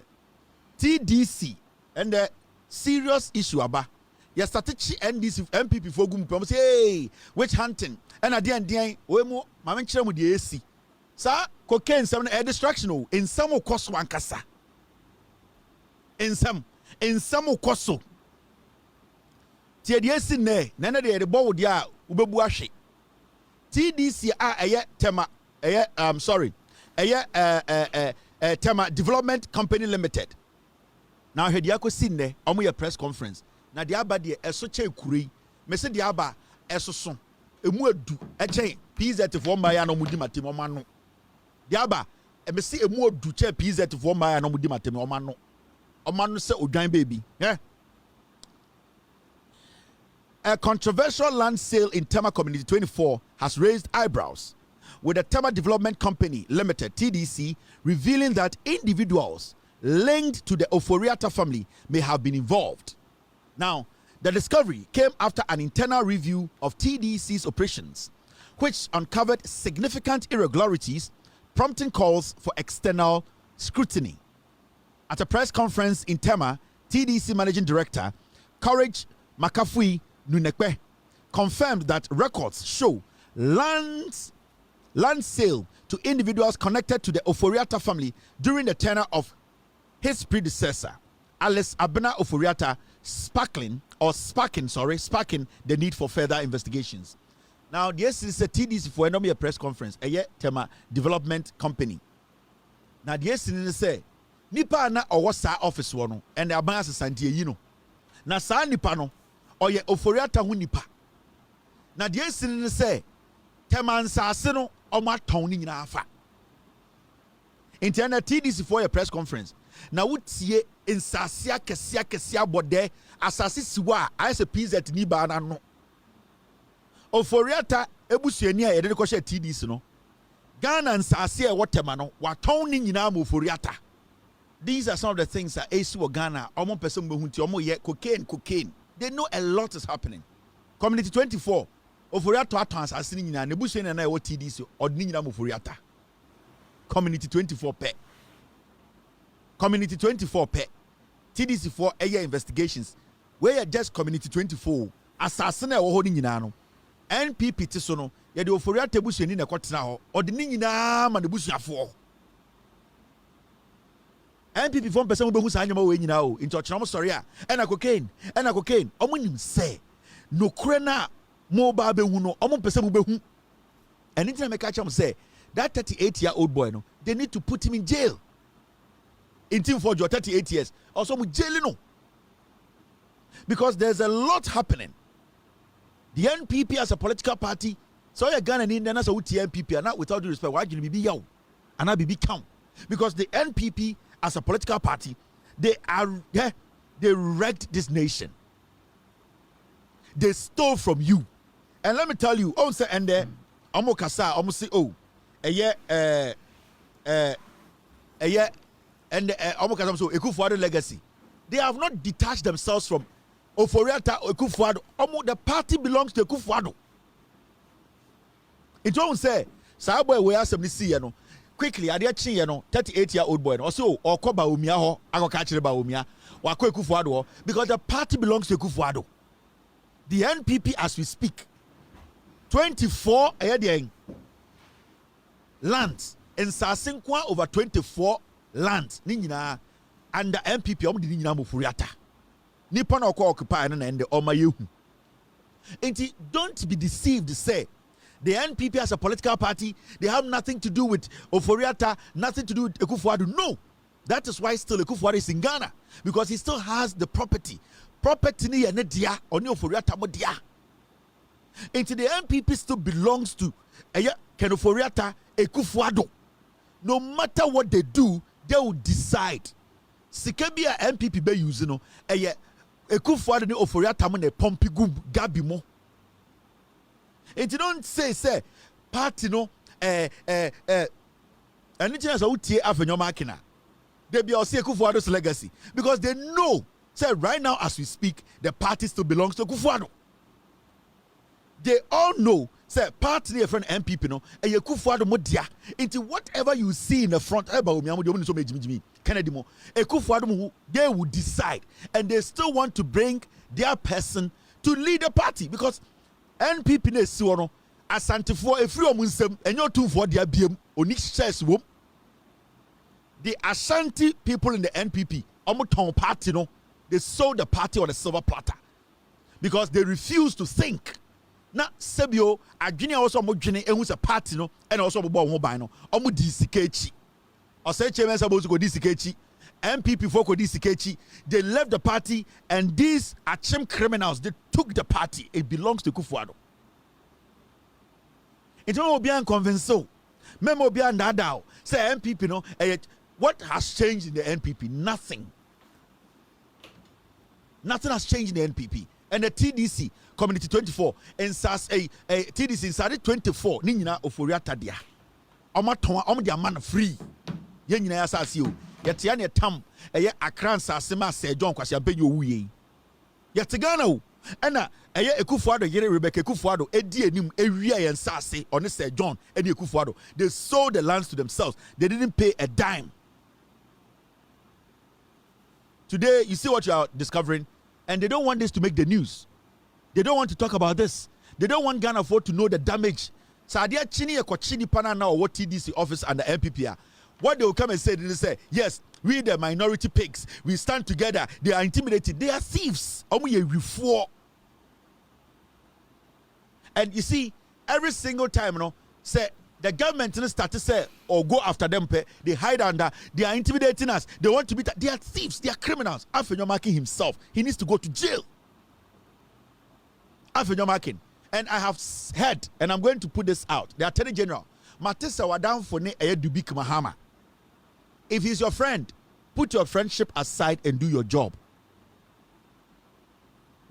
TDC and the serious issue aba ya strategy NDC NPP for gum pom say hey witch hunting and adian we mu ma me kire mu de esi sa cocaine some a distraction o in some cost one kasa in some koso tie de esi ne na de de bow dia ubebu ahwe TDC a tema tema development company limited now he dia ko si ne omo ye press conference na dia aba de eso che kurei me se dia aba eso so emu adu echen PZ for mba ya no mudi matem oma no dia aba me se emu adu che PZ for mba ya no mudi matem oma no se odwan baby yeah. A controversial land sale in Tema Community 24 has raised eyebrows, with the Tema Development Company Limited (TDC) revealing that individuals linked to the Oforiatta family may have been involved. Now, the discovery came after an internal review of TDC's operations, which uncovered significant irregularities, prompting calls for external scrutiny. At a press conference in Tema, TDC Managing Director Courage Makafui Nunekwe confirmed that records show land sale to individuals connected to the Oforiatta family during the tenure of his predecessor, Alice Abena Oforiatta, sparking the need for further investigations. Now, this is a TDC for a press conference, a Tema Development Company. Now, this is a nipa na owosa office wo no and the aban asante yi no na sa nipa no oye Oforiatta hu nipa na de esin ne se Tema nsase no omaton ni nyina afa internet TDC for a press conference na wutie nsase akese abode asase siwa ayese PZ ni ba na no Oforiatta ebusuani a yede ko hye TDC no Ghana nsase e wotema no waton ni nyina ma Oforiatta. These are some of the things that AC or Ghana, almost person cocaine. They know a lot is happening. Community 24, Oforiatta attans are sitting in a nebusian and I what TDC or Nina Oforiatta. Community 24 pet. Community 24 pet. TDC for a year investigations. Where just Community 24 assassin or holding in ano. NPP Tisono, ya the Oforiatta busian in a quarter or the Nina and the busia for. NPP form person who say anyama we nyina o into ochina mo story a na cocaine omo nim say no krena mobile be no omo pese mu behu. Anything I make catch him say that 38-year-old boy no, they need to put him in jail. Ntim Fordjour 38 years. Also mu jail no. Because there's a lot happening. The NPP as a political party, so you're Ghana in there as a NPP, and not without due respect, why you be yaw and I be count? Because the NPP as a political party, they wrecked this nation. They stole from you. And let me tell you, also and there, Omo Kasa, Omo say, oh, and Omo Kasa so Ekufuado legacy. They have not detached themselves from Oforiata Ekufuado. Omo, the party belongs to Ekufuado. It won't say, Sabo we are some see, you know. Quickly, I did you know, 38-year-old boy. Also, or ko Bawumia ho, Okatakyie Bawumia, wako Ekufuado, because the party belongs to Ekufuado. The NPP, as we speak, 24 lands in Sasinkwa over 24 lands. Nina and the NPP om di nina mufuriata. Nippon oko occupy and the omayu. And don't be deceived. Say the NPP as a political party, they have nothing to do with Oforiata, nothing to do with Ekufuado. No, that is why still Ekufuado is in Ghana, because he still has the property. Property ni ene dia oni Oforiata mo dia. Into the NPP still belongs to Oforiata Ekufuado. No matter what they do, they will decide. Sikebia NPP be using no Ekufuado ni Oforiata mo ne pompi gum gabi mo. And you don't say party no anything as a utie Afenyo makina. They be also Ekufuado's legacy because they know say right now as we speak the party still belongs to Ekufuado. They all know say party a friend NPP no Ekufuado mo dia. Into whatever you see in the front Bawumia mo de so me Kennedy mo Ekufuado mo they will decide and they still want to bring their person to lead the party because NPP ne si wono Ashantis efri omunsem enyo tumfo dia biem oni shares wom. The Ashanti people in the NPP omoton party no, they sold the party on a silver platter because they refuse to think. Na sebio adwene also omodwene ehun se party no and also obo ho ban no omo di sikechi ose chairman suppose go di sikechi NPP for go di sikechi. They left the party and these achim criminals they took the party. It belongs to Ekufuado. It will be unconvinced. Memo be andadao. Say NPP no. What has changed in the NPP? Nothing. Nothing has changed in the NPP. And the TDC Community 24 and SAS TDC inside 24. Nina Oforiata dia. Oma dia man free. Yenina yasasio. Yetiane ne tam Akran sasema se John kwasi abenyo wuye. Yete Ghana o. Ena Ekufuado yere Rebecca Ekufuado edi enim ewia yen sase on se John edi Ekufuado. They sold the lands to themselves. They didn't pay a dime. Today you see what you are discovering and they don't want this to make the news. They don't want to talk about this. They don't want Ghana to know the damage. Sadia chini ekochini pana now what TDC office and the NPP. What they will come and say, they say, yes, we the minority pigs, we stand together. They are intimidated. They are thieves. And you see, every single time, say the government start to say or go after them, they hide under. They are intimidating us. They want to be. They are thieves. They are criminals. Afenyo marking himself. He needs to go to jail. Afenyo marking. And I have heard, and I'm going to put this out. The Attorney General, Matisa Wadam for ne Dubik Mahama. If he's your friend, put your friendship aside and do your job.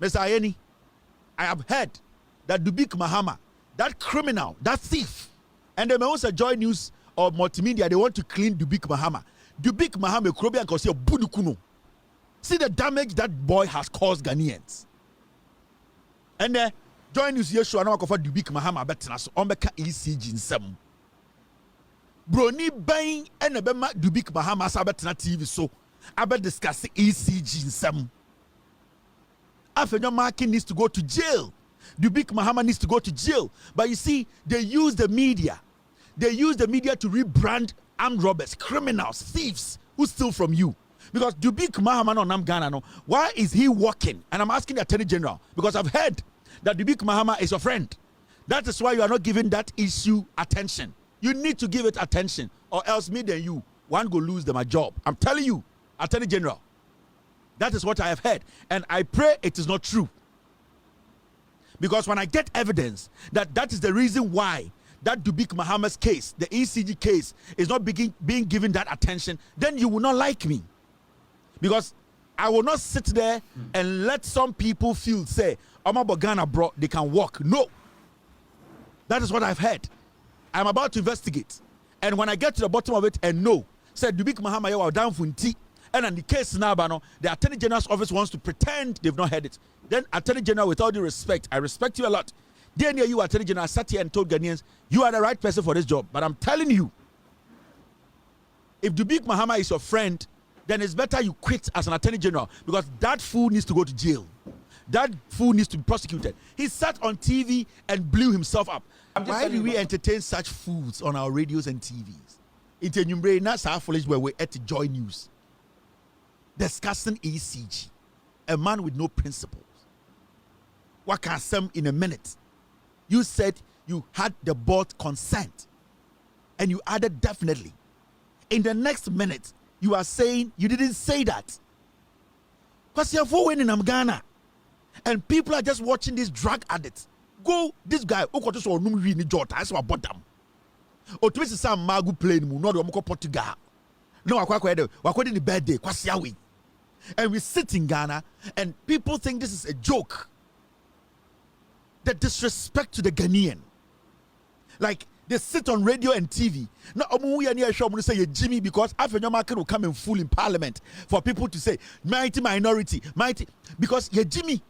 Mr. Ayeni, I have heard that Dubik Mahama, that criminal, that thief, and they may also join news or multimedia, they want to clean Dubik Mahama. Dubik Mahama, Krobian Kosi, Budukuno. See the damage that boy has caused Ghanaians. And join news, Yeshua, no for Dubik Mahama, Betnas, Ombeka ECG in some. Brony bang and a bema Dubik Mahama Sabatna TV so I bet discuss ECG in some. Afenyo Markin needs to go to jail. Dubik Mahama needs to go to jail. But you see, they use the media. They use the media to rebrand armed robbers, criminals, thieves who steal from you. Because Dubik Mahama no Nam Ghana no, why is he walking? And I'm asking the Attorney General because I've heard that Dubik Mahama is your friend. That is why you are not giving that issue attention. You need to give it attention, or else me and you, one go lose them a job. I'm telling you, Attorney General. That is what I have heard. And I pray it is not true. Because when I get evidence that is the reason why that Dubik Mahama's case, the ECG case, is not being given that attention, then you will not like me. Because I will not sit there and let some people feel, say, Oma Bogana bro, they can walk. No. That is what I've heard. I'm about to investigate. And when I get to the bottom of it and know, said Dubik Mahama yawa down funti, and on the case now, the Attorney General's office wants to pretend they've not heard it. Then Attorney General, with all due respect, I respect you a lot. Then you, Attorney General, sat here and told Ghanaians, you are the right person for this job. But I'm telling you, if Dubik Mahama is your friend, then it's better you quit as an Attorney General, because that fool needs to go to jail. That fool needs to be prosecuted. He sat on TV and blew himself up. Why do we entertain such fools on our radios and TVs? It's a number not our foolish where we're at the Joy News discussing ECG, a man with no principles. What can some in a minute? You said you had the board consent, and you added definitely. In the next minute, you are saying you didn't say that. Because you're following in Ghana, and people are just watching this drug addict. Go, this guy, who got us all no really jota, I saw about them. Or to visit some Magu plane, no, the Portugal. No, I quite the bad day, Kwasiawi. And we sit in Ghana, and people think this is a joke. The disrespect to the Ghanaian. Like, they sit on radio and TV. Now, we are near show to say Jimmy, because Afenyo market will come in full in Parliament for people to say mighty minority, mighty, because you're Jimmy.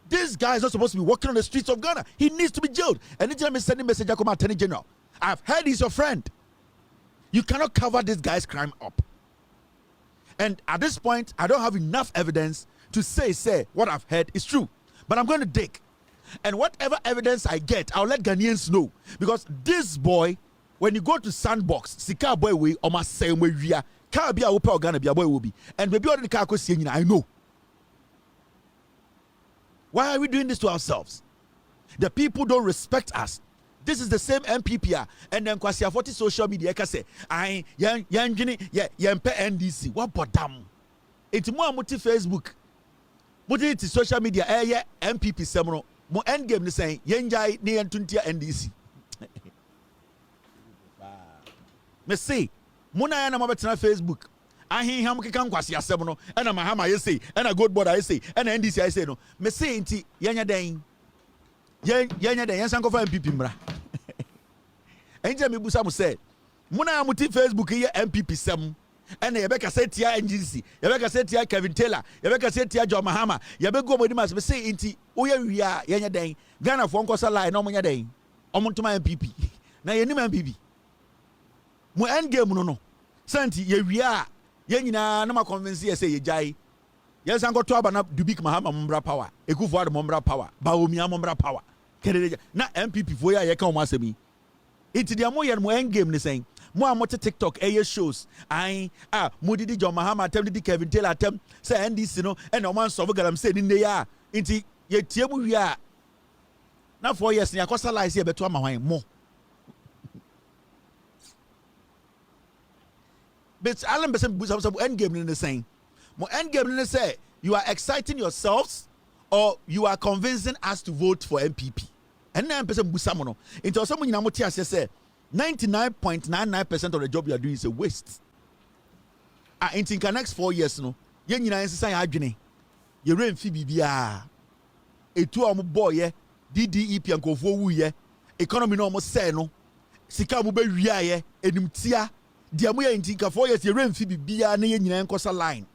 This guy is not supposed to be walking on the streets of Ghana. He needs to be jailed. And anytime he's sending message, I come Attorney General. I've heard he's your friend. You cannot cover this guy's crime up. And at this point, I don't have enough evidence to say what I've heard is true. But I'm going to dig. And whatever evidence I get, I'll let Ghanaians know. Because this boy, when you go to Sandbox, Sika boy we almost say we are car be a whoop Ghana be a boy will be. And maybe all the car I know. Why are we doing this to ourselves? The people don't respect us. This is the same NPP, and then Kwasia 40 social media can say, I yan NDC. What but damn? It's more multi Facebook. But it's social media, NPP semono. Mo endgame ni saying, Yenjai ni Tuntia NDC. Me say, Muna yana mabetana Facebook. I hear him can Kwasia semono, and a Mahama I say, and a good board I say, and NDC I say no. Me say inti Yanya Dane. Yanya Dane, Yansanko for NPP mra. Angel Mibusamu said, Muna muti Facebook here NPP sem. And Yabeka said Tia NGC, Yabeka said Tia Kevin Taylor, Yabeka said Tia John Mahama, Yabeko Modimas, me say inti, Oya we are Yanya Dane, Ghana for Uncle Salah, no Manya Dane, Omontuma MPP. Now you name MPP. Mo endgame no. Santi, ye we are Yanina, no more convince ye say ye jai. Yes, I'm going to have Dubik Mahama Mumbra power, Ekufuad Mumbra power, Bawumia Mumbra power. Na MPP for ya come once me. It's the Amoyan mo endgame ni saying. Mo amote TikTok shows. Mudidi John Mahama attempt Kevin Taylor attempt say NDC no and no man so galam say in the ya. Inti ye tiemu we are. Now 4 years ni akosa lies here beto ama hwan mo. But Alan Besem endgame ni saying. Mo endgame ni say you are exciting yourselves or you are convincing us to vote for MPP. And then person busamo no. Into someone you know say 99.99% of the job you are doing is a waste. In the next 4 years, no, you know, you run Phoebe, a 2 boy, DDEP and Kofu, economy no almost say no, Sikamu be ria, Edimtia, Diamuya in Tinka 4 years, you run Phoebe, near Kosa line.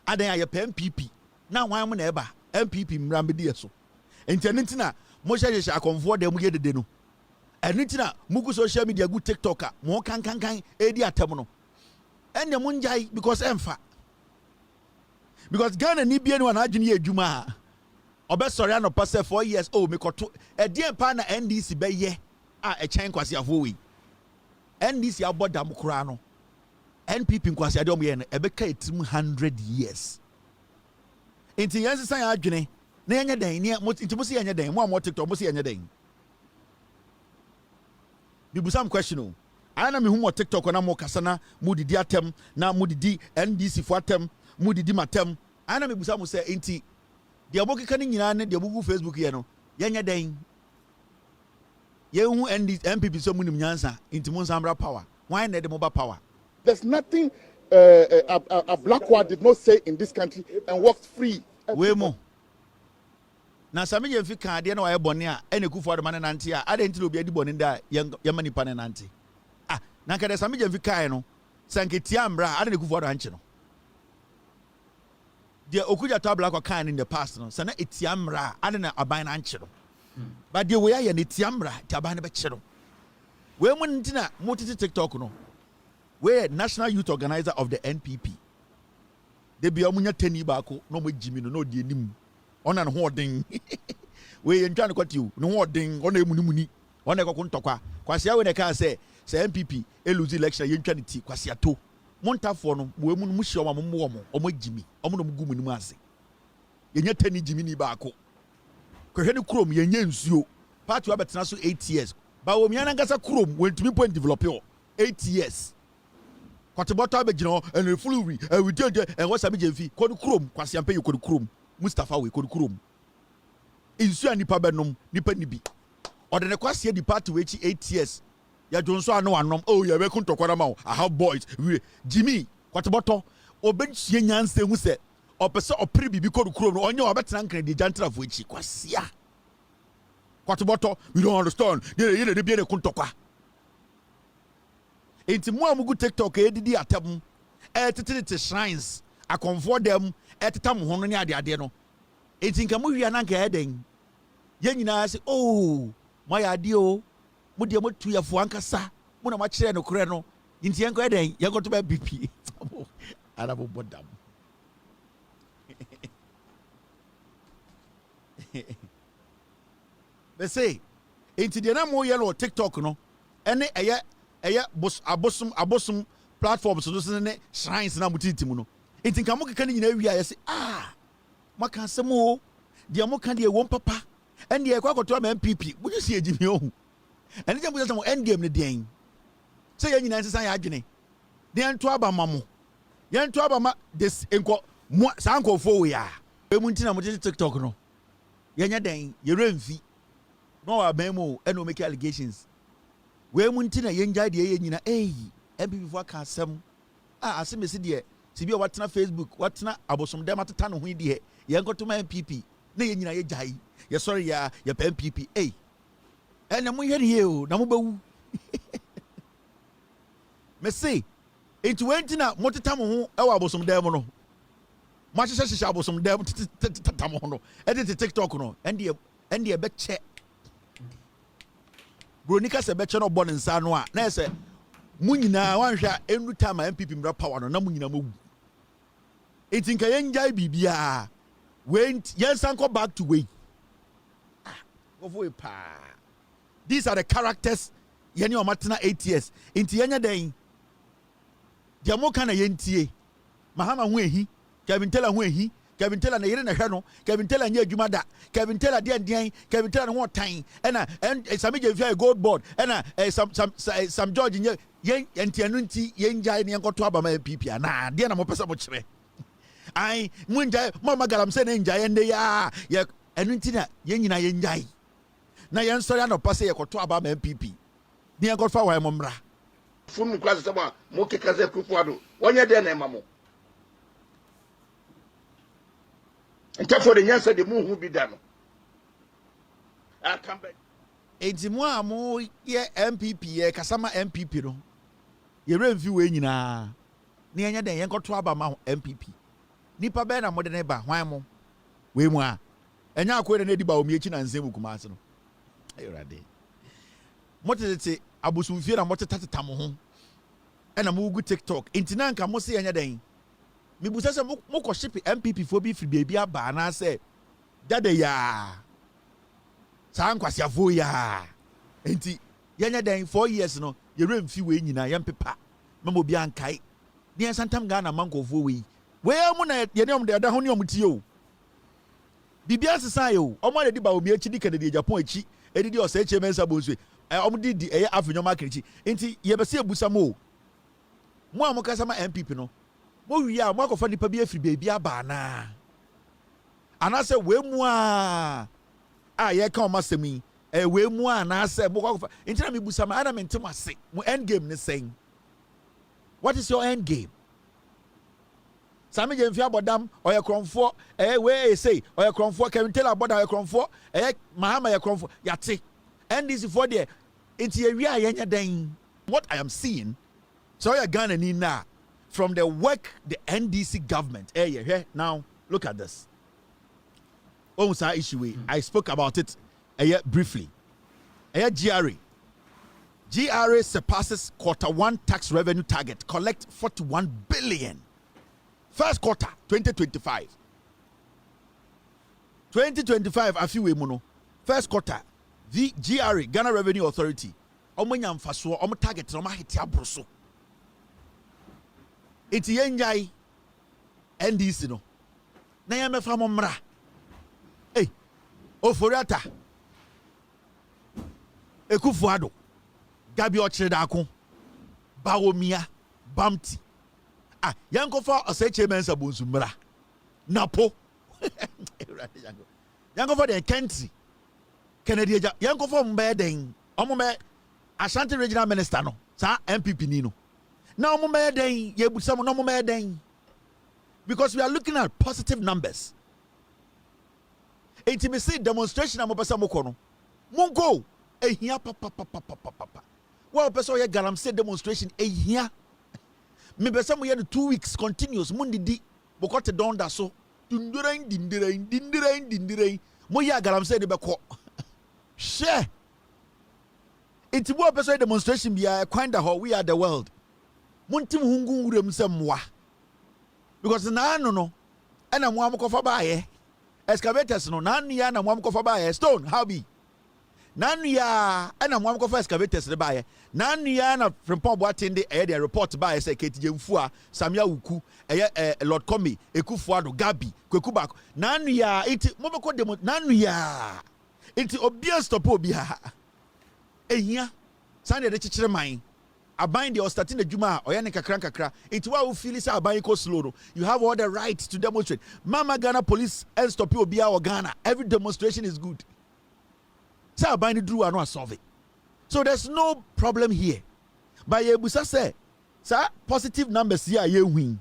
And then I pay MPP. Now I'm an ever MPP Mrambidiaso. And Tenetina, Mosha shall convert them get the deno. And nitina mugu social media good TikToker mo kan edi atamono and the munjai because emfa because Ghana ni bi enu na adwene adwuma obe sorry an opase 4 years me koto e die pa na NDC be ye e chen kwase afo NDC abodam kura no NPP kwase adom ye no e be ka etim 100 years enti yansi san adwene na yɛnyɛ dɛn ne nti mo si yɛnyɛ dɛn mo a mo TikTok mo si yɛnyɛ dɛn bibusam question o ana me hu mo TikTok na mo kasa na mo didi atem na mo didi NDC fo atem mo didi matem ana me busam mo sɛ enti de abo keka ne nyina ne de abo gu Facebook ye no yɛnyɛ dɛn yɛhu NPP so munim nyansa enti mo nsambra power why na de mo ba power. There's nothing a black one did not say in this country and walked free. We mo na sami je fi kan de na wayɛ bɔne a ɛna kufu adama ne nante a ade nti obi adi bɔne da yɛma nipa ne nante na ka de sami je fi kan no sanketia mbra ade ne kufu adama anche no de okuja to black kan in the past no sana etia mbra ade na aban na anche no but de we ya ne etia mbra ti aban ne be che no we mu ntina mo titi TikTok no we national youth organizer of the NPP de bia omunya tani baako no mo jimi no de anim ona ne ho den we yentwa ne kwati ne ho den ona emunimuni ona ekoko ntokwa kwase awe ne ka se NPP lose election yentwa ne ti kwase ato montafo no we mu mu hye omo jimi omo no mu gu munimu ase yenya tani jimi ni baako kwehwe ne krom yenya nsuo party wa betena so 8 years Bawumia na ngasa krom wentumi point develop 8 years kwatebota abegina and refuluri we did and what sabi jefi ko krom kwase ampe yiko krom Mustafa we ko krom insu anipa benom nipa nibi ode ne kwase di party we 8 years ya jonso anu anom oh ya be kuntokwara ma I have boys we Jimmy kwateboto obenchie nyanse hu se opese opre bibi ko krom no onye obetena nkran di jantra fo echi kwase a kwateboto we don't understand ye de bia de kuntokwa enti mo amugu TikTok edidi atam tete shrines akonfo dem tetam ho no ne ade no enti nka mo hwia na nka eden ye nyina se oh mo ya ade o mo de mo tuyafo ankasa mo na ma kire no kure no enti enko eden ye goto ba BP arabo bodam be say enti de na mo ye no TikTok no ene eye abosom platforms so ne shrines na mutitimu no enti nka mo keka ne nyina wi aye se maka asemo de mo ka de won papa ende e kwakoto ma MPP buju si ejimi ohu ene je buju se endgame ne den se ye nyina nsesan ya adwene de ento aba mamo ye ento aba ma des enko sanko fo we ya e mu ntina mo TikTok no ye nya den ye remfi no abemo eno make allegations we mu ntina yenja de ye nyina MPP fo aka asem asemesi de sibi watena Facebook watena abosom dem ateta no ho de ye nkoto ma MPP na ye nyina ye jai ye sorry ya ye MPP ene mo hwere ye o na mo bawu me say enti we ntina mo teta mo ho e wa abosom dem no mo hyehyɛ abosom dem teta mo ho no edit TikTok no ende e be che Bronika se beche no bɔ ne nsa no a na ɛsɛ mu nyinaa wanhwɛ enu time MPP mra power no na mu nyinaa mawu enti nka yenjai bibia went yensan go back to way these are the characters yeni o matena 8 years enti yenya den dia mo kana yentie mahama ho ehi Kevin Taylor ho ehi Kevin Taylor na yere na hwɛ no Kevin Taylor nya adwuma da Kevin Taylor de Kevin Taylor no tan and some je gold board some George nya yen entianu nti yenjai ne nkoto aba ma MPP na de na mo pesa mo kyerɛ ai mu njai mama galam se ne njai ende ya enu nti na yen nyina yenjai na yen sori na pase yekoto aba ma MPP ne nkoto fa wa mo mra funu class se mo kekaze kufuado wonye de na emamo ntafo de nyansa de mu hu bi da no akambe enti mo amo ye MPP ye kasama MPP no ye remfi we nyina ne enya den yen koto aba ma MPP nipa be na mo de ne ba hwan mo we mu a enya akore na di Bawumia chi na nsem kumase no ayurade mo tete abosumfie na mo teta mo ho ena mo gu TikTok enti na nka mo se enya den mi busa se mo ko ship MPP fo bi free baby aba na se dada ya san kwasiafo ya enti yenya den 4 years no ye remfi we nyina ye mpepa mamo bi ankai ne santam ga na mankofo we mu na ye ne om de da ho ne om tie o Bibia sesa yo. Omo de di Bawumia chi di Kennedy Japan chi. Edi di ose eche mensa bonsu. Omo di Afenyo market chi. Enti ye be se ebusa mo. Mo amokasa ma NPP no. Mo wi a mo akofa nipa bi afiri baby aba na. Anase we mu a ye ka o masemi. We mu a na se mo akofa. Enti na me busa ma ana me ntem ase. Mo end game ne sen. What is your end game? Sami Jemfi abodam oye kronfo we say oye kronfo Kevin Taylor aboda oye kronfo Mahama ye kronfo yate NDC for there enti ye wi ayenya den. What I am seeing so you Ghana ni na from the work the NDC government now look at this. Sa issue I spoke about it briefly. GRA surpasses Q1 tax revenue target, collect 41 billion. First quarter 2025. 2025 afiwe muno. First quarter the GRA Ghana Revenue Authority omonya mfaso omo target no ma hiti abroso. Iti yenjai NDC no. Na ya mefa mo mra. Oforiata. Ekufuado. Gabi Ochredako. Bawumia. Bamti. Yankofa oseche mensa bonzumra. Napo. Yankofa de country. Kennedy Yankofa mbeden. Omome Ashantis regional minister no. Sa NPP ni no. Now mbeden yebusam no mbeden. Because we are looking at positive numbers. Intimacy demonstration amopesa mokono. Mungo ehia papa. Well person ye galamse demonstration ehia. Me pesa mo ye 2 weeks continuous mundi di bokote don da so. Dindirain. Mo ye galamse de beko. Share. Intibo person demonstration bia kwanda ho we are the world. Muntim hungu wurem semwa. Because na no ena mo amokofa ba ye. Excavators no nanu ya na mwam kofa ba stone how be nanu ya na mwam kofa excavators de ba ye nanu ya na frempon boatende the report ba ye say ketije mfua samia wuku Lord Komi ekufuado Gabi kweku ba nanu ya iti mobeko demo nanu ya iti obia stop obia ehia sande de chichire man aban de starting the juma oya ne kakra it wa feel say aban ko slow no you have all the right to demonstrate. Mama Ghana police and stop you obi or Ghana every demonstration is good say aban do anu solve it, so there's no problem here. But ye busa say sir positive numbers here ye win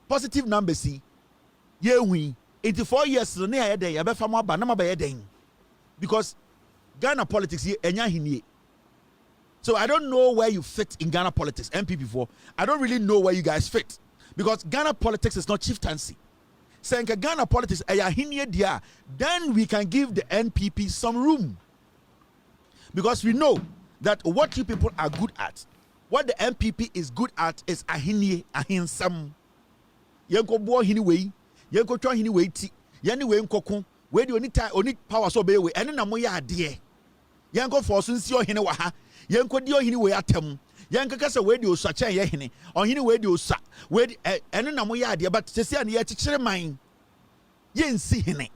positive numbers ye win 84 years no na ye den ye be fam aba na ma ba ye den because Ghana politics here enya hinie. So I don't know where you fit in Ghana politics, NPP for. I don't really know where you guys fit. Because Ghana politics is not chieftaincy. Saying Ghana politics, then we can give the NPP some room. Because we know that what you people are good at, what the NPP is good at is ahinie, ahinsam. Yenko bo hiniwei, yenko chwa hiniwei ti, yani we nkoko, we di oni power so be we, ene na mo ya ade. Yenko force nsi ohine wa ha. Yenko di ohini we atem yenka kase we di osa chen ye hene ohini we di osa we eno na mo ya ade but sese an ye chichire man ye nsi hene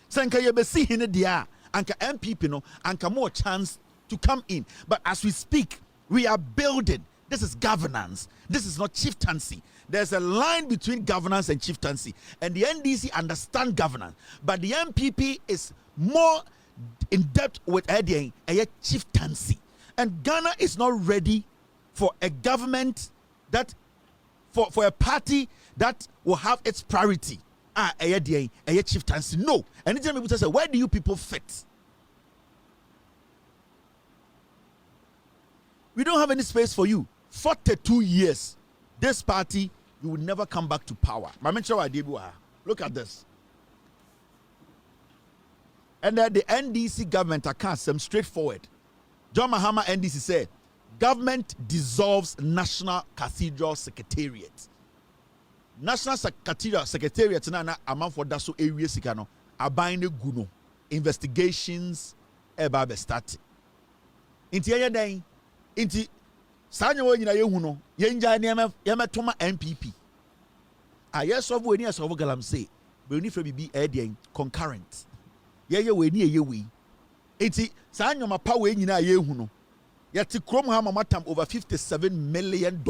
senka ye be si hene dia anka NPP no anka more chance to come in. But as we speak we are building. This is governance, this is not chieftaincy. There's a line between governance and chieftaincy, and the NDC understand governance, but the NPP is more in depth with a chieftaincy, and Ghana is not ready for a government that for a party that will have its priority a chieftaincy. No. Anytime people say where do you people fit, we don't have any space for you. 42 years this party, you will never come back to power. Look at this. And then the NDC government accounts them straightforward. John Mahama NDC said, government dissolves National Cathedral Secretariat. National Cathedral Secretariat na amount for daso area sikano abaine guno investigations eba be start. Inti yen den inti sanya wo nyina yehu no yenja ne yemetoma NPP. Yes of we ni aso galam say Bruni Frebi be adding concurrent. Yeah, we near ye we. Eti Sanyo Mapa we na ye huno. Yati Chrome Hamatam over $57 million.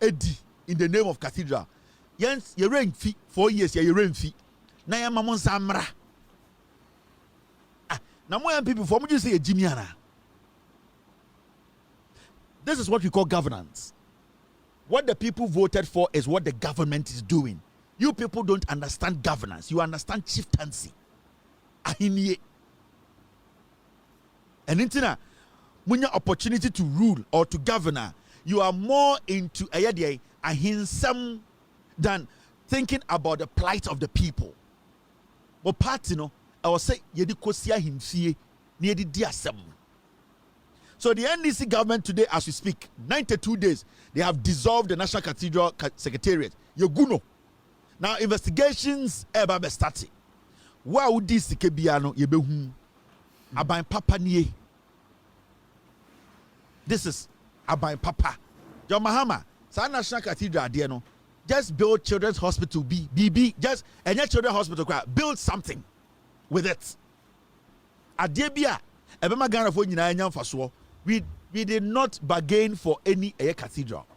Eddie in the name of cathedral. Yes, you rain fee 4 years, you rain fee. Na ya mamon samra. Now more people for me you say a Jimiana. This is what we call governance. What the people voted for is what the government is doing. You people don't understand governance. You understand chieftaincy. Ahinie. And intina, when your opportunity to rule or to govern, you are more into ahinsam than thinking about the plight of the people. But party no, I will say yedi kosia himfie ni yedi diasem. So the NDC government today, as we speak, 92 days, they have dissolved the National Cathedral Secretariat. Yoguno. Now investigations eba be starting. Wa udi sikebiano yebehu. Aban papa niye. This is Aban Papa. John Mahama, Sa National Cathedral there no. Just build children's hospital BB. Just any children's hospital build something with it. Adebia, ebema Ghana for nyina enya mfaso. We did not bargain for any cathedral.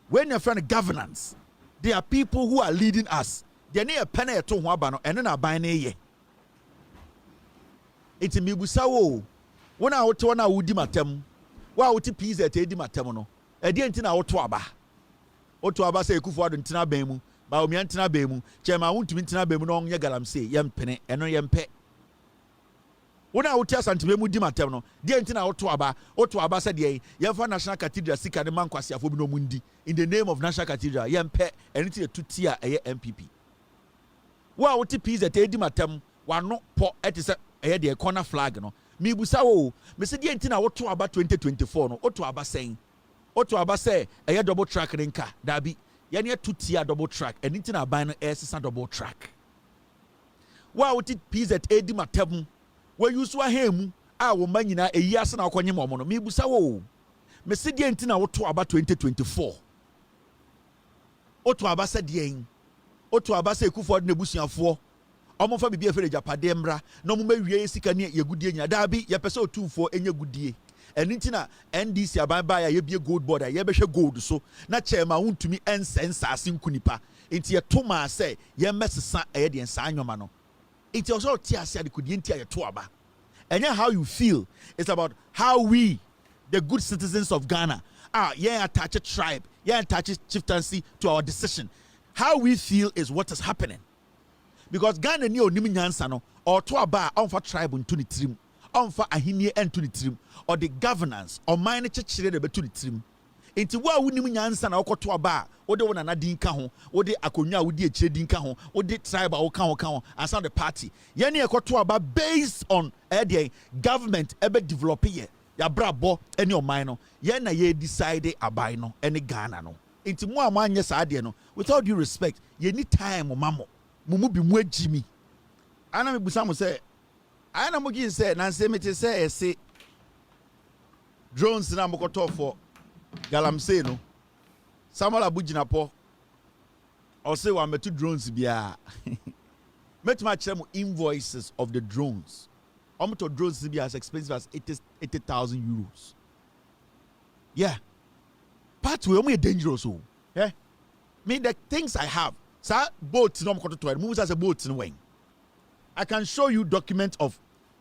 When you're friend governance, there are people who are leading us. They need a penny to wabano and then a buying ye. It's a mibusawo. When I want to udi matem, wa uti peas at edi matemono. A dear tina otuaba. Otuaba say Kufuad and Tina Bemu, Bawumia Tina Bemu, Chema won't win Tina Bemu on Yagalam say, yam penny, and no yam pet. When I would tell Santibemu di matemno, dear tina otuaba said ye, Yafa National Cathedral, Sika de Manquasia Fubino Mundi, in the name of National Cathedral, yam pet, and it's a 2-tier NPP. Wa uti peas at edi matem, one no po at the corner flag no. Mi busawo, me se dear tina otuaba 2024 no, otuaba saying. Otuaba say a double track in car, Dabi, Yania 2-tier double track, and it's a binary S double track. Why would it peace at Eddie Matem? Where you saw him, I will manina a years and I'll call him on me busawo. Messidia Antina Otuaba 2024. Otuaba said yen. Otuaba say Kuford Nebusian 4. Omofa bibi afere japadembra, no mo mawie sika ne ye gudie nya dabi ye pese 24 enye gudie. And intina NDC ababa ya be gold border ye be gold so na chairman wuntumi ensense asin kunipa inti ye toma say ye mesesa e de ensa anwoma no inti also ti ase ade kudie inti ye to aba enya how you feel. It's about how we the good citizens of Ghana ye attach a tribe, ye attach chieftaincy to our decision. How we feel is what is happening, because Ghana ni onim nyansa no or to aba on for tribe unto ni trim on for ahinie and to the trim, or the governance or mine church to the trim. Into what we need answer now to a bar, or the one another dinka, or the akonya would be a chedinka, or the tribe or count, and some the party. Yanni a to a bar based on a government ever develop ye, ya brabo, and your minor, yana ye decide a bino, and a Ghana no. Into more man, yes, I no. With all due respect, ye need time, mammo, mumu be more Jimmy. Anna Busamo say, I am going to say, Nancy, me to say, drones na mokoto for galamsey no. Samuel Abujinapo, or say one met 2 drones biya. Met much invoices of the drones. To drones be as expensive as 80,000 euros. Yeah, part we only dangerous. Yeah, me the things I have. Sir, boats no mokoto to moves as a boat in wing. I can show you document of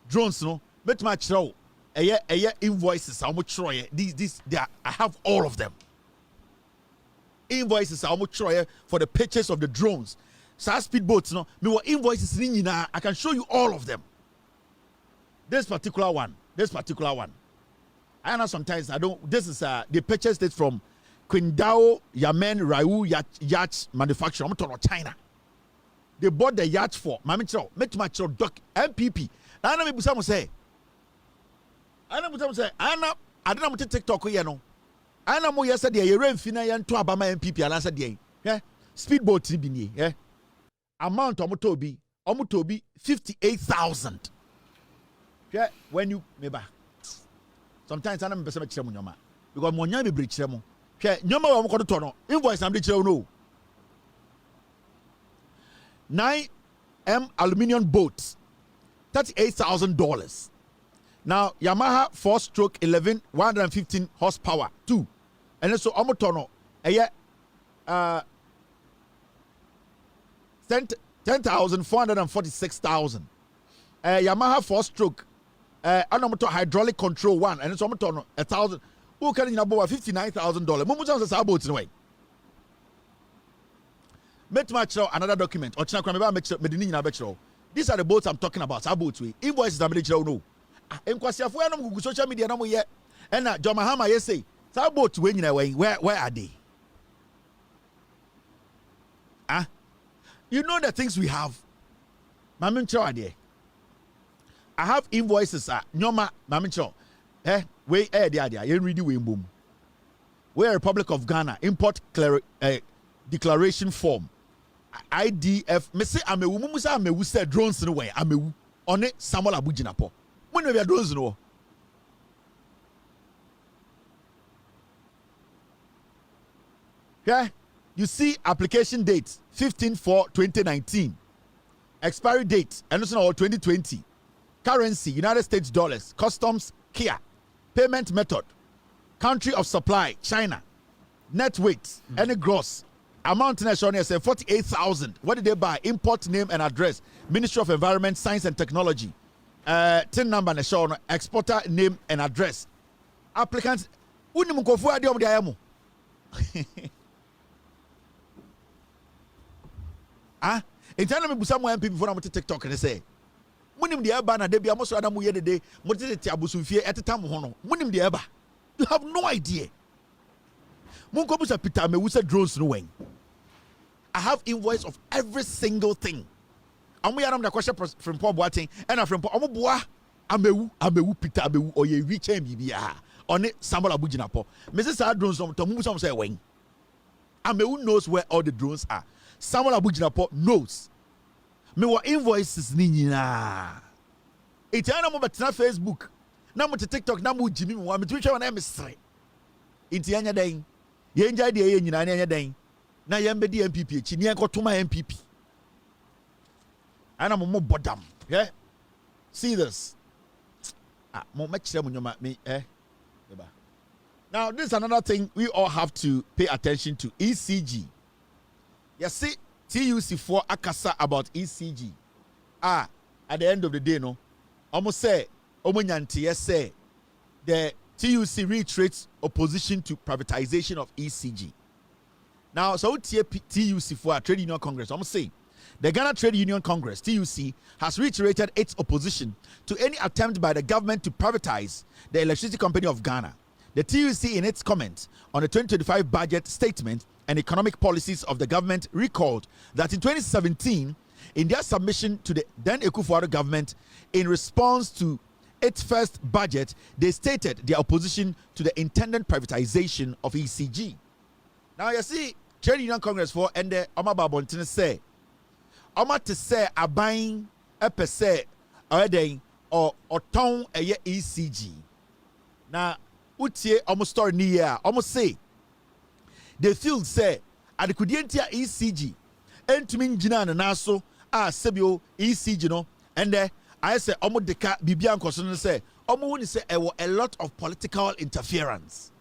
drones, no. But much show a invoices. How much Troy? These they are, I have all of them. Invoices. How much Troy for the pictures of the drones? So speedboats, no. Me what invoices in I can show you all of them. This particular one. I know sometimes I don't. This is they purchased it from Qingdao Yamen Raiwu Yacht Manufacturer. I'm talking about China. They bought the yacht for Mami Chow, met my chow doc NPP. I know me Busamo say. I don't know to TikTok you know. I know more yesterday you ran fina yan to Abama NPP and answer day. Yeah. Speedboat ni yeah. Amount omutobi 58,000. Yeah, when you maybe sometimes I don't be chiremo nyoma because mo nya be chiremo. Yeah, nyoma wa mo ko to no. Invoice am de chiremo no. 9M aluminium boat, $38,000. Now Yamaha 4-stroke 11 115 horsepower 2, and so omotono 10,446,000. Yamaha 4-stroke anomoto hydraulic control 1, and so omotono 1,000. Who can you about $59,000? Mumu sounds as about anyway. Met match another document. Or China Krameba Medini Nabetro. These are the boats I'm talking about. About we invoices I'm no. Enkwasiafo ya no social media no ye. And John Mahama ye say, boat when you where are they? You know the things we have. Mamincho ade. I have invoices nyoma mamincho. We there. You read we boom. We're Republic of Ghana import declaration form. IDF. Me say amewu mumu say amewu say drones no way. Amewu on it Samuel Abujinapo. When we are drones no. Yeah, you see application date 15/4/2019, expiry date and also 2020, currency United States dollars, customs Kia, payment method, country of supply China, net weight any gross amount national say 48,000. What did they buy? Import name and address, Ministry of Environment, Science and Technology, tin number national, exporter name and address, applicant unimukofu adiom diamu. In time me busa mo NPP for am TikTok and say munim de eba na de bia mo so adamu ye de mo tete abusumfie eteta mo ho no munim de eba. You have no idea. Munko busa Peter me wusa drones no wen. I have invoice of every single thing. Amu yaram da kwahye from Paul Boating and from Paul omoboa amewu Peter amewu oye wi chen bibia on it Samuel Abujinapo. Mrs. drones no to mu say wen. Amewu knows where all the drones are. Samuel Abujinapo knows. Me wa invoices ni nyina. Eti ana mo betena Facebook, na mo TikTok, na mo jimi mo me twitwa na me sere. Eti anya dan. Ye nja de ye nyina na anya dan. Na ye mbedi NPP echi ni enkotoma NPP. Ana mo bodam. Yeah. See this. Mo mekire mo nyoma me Now this is another thing we all have to pay attention to. ECG. You see, TUC4 akasa about ECG. At the end of the day, no, almost say, Omunyanti, say, the TUC reiterates opposition to privatization of ECG. Now, so TUC4 Trade Union Congress, almost say, the Ghana Trade Union Congress, TUC, has reiterated its opposition to any attempt by the government to privatize the Electricity Company of Ghana. The TUC, in its comment on the 2025 budget statement and economic policies of the government, recalled that in 2017, in their submission to the then Akufo-Addo government in response to its first budget, they stated their opposition to the intended privatization of ECG. Now you see, Trade Union Congress for and the Omaba Bontine say, Oma to say a buying a per se or ton a year ECG. Now, Utie almost story ni year, almost say. The field say at the Kudientia ECG, Ntim Jina and Naso, Sebio ECG no, and I say almost the cat Bibian Cosson say, almost say a lot of political interference.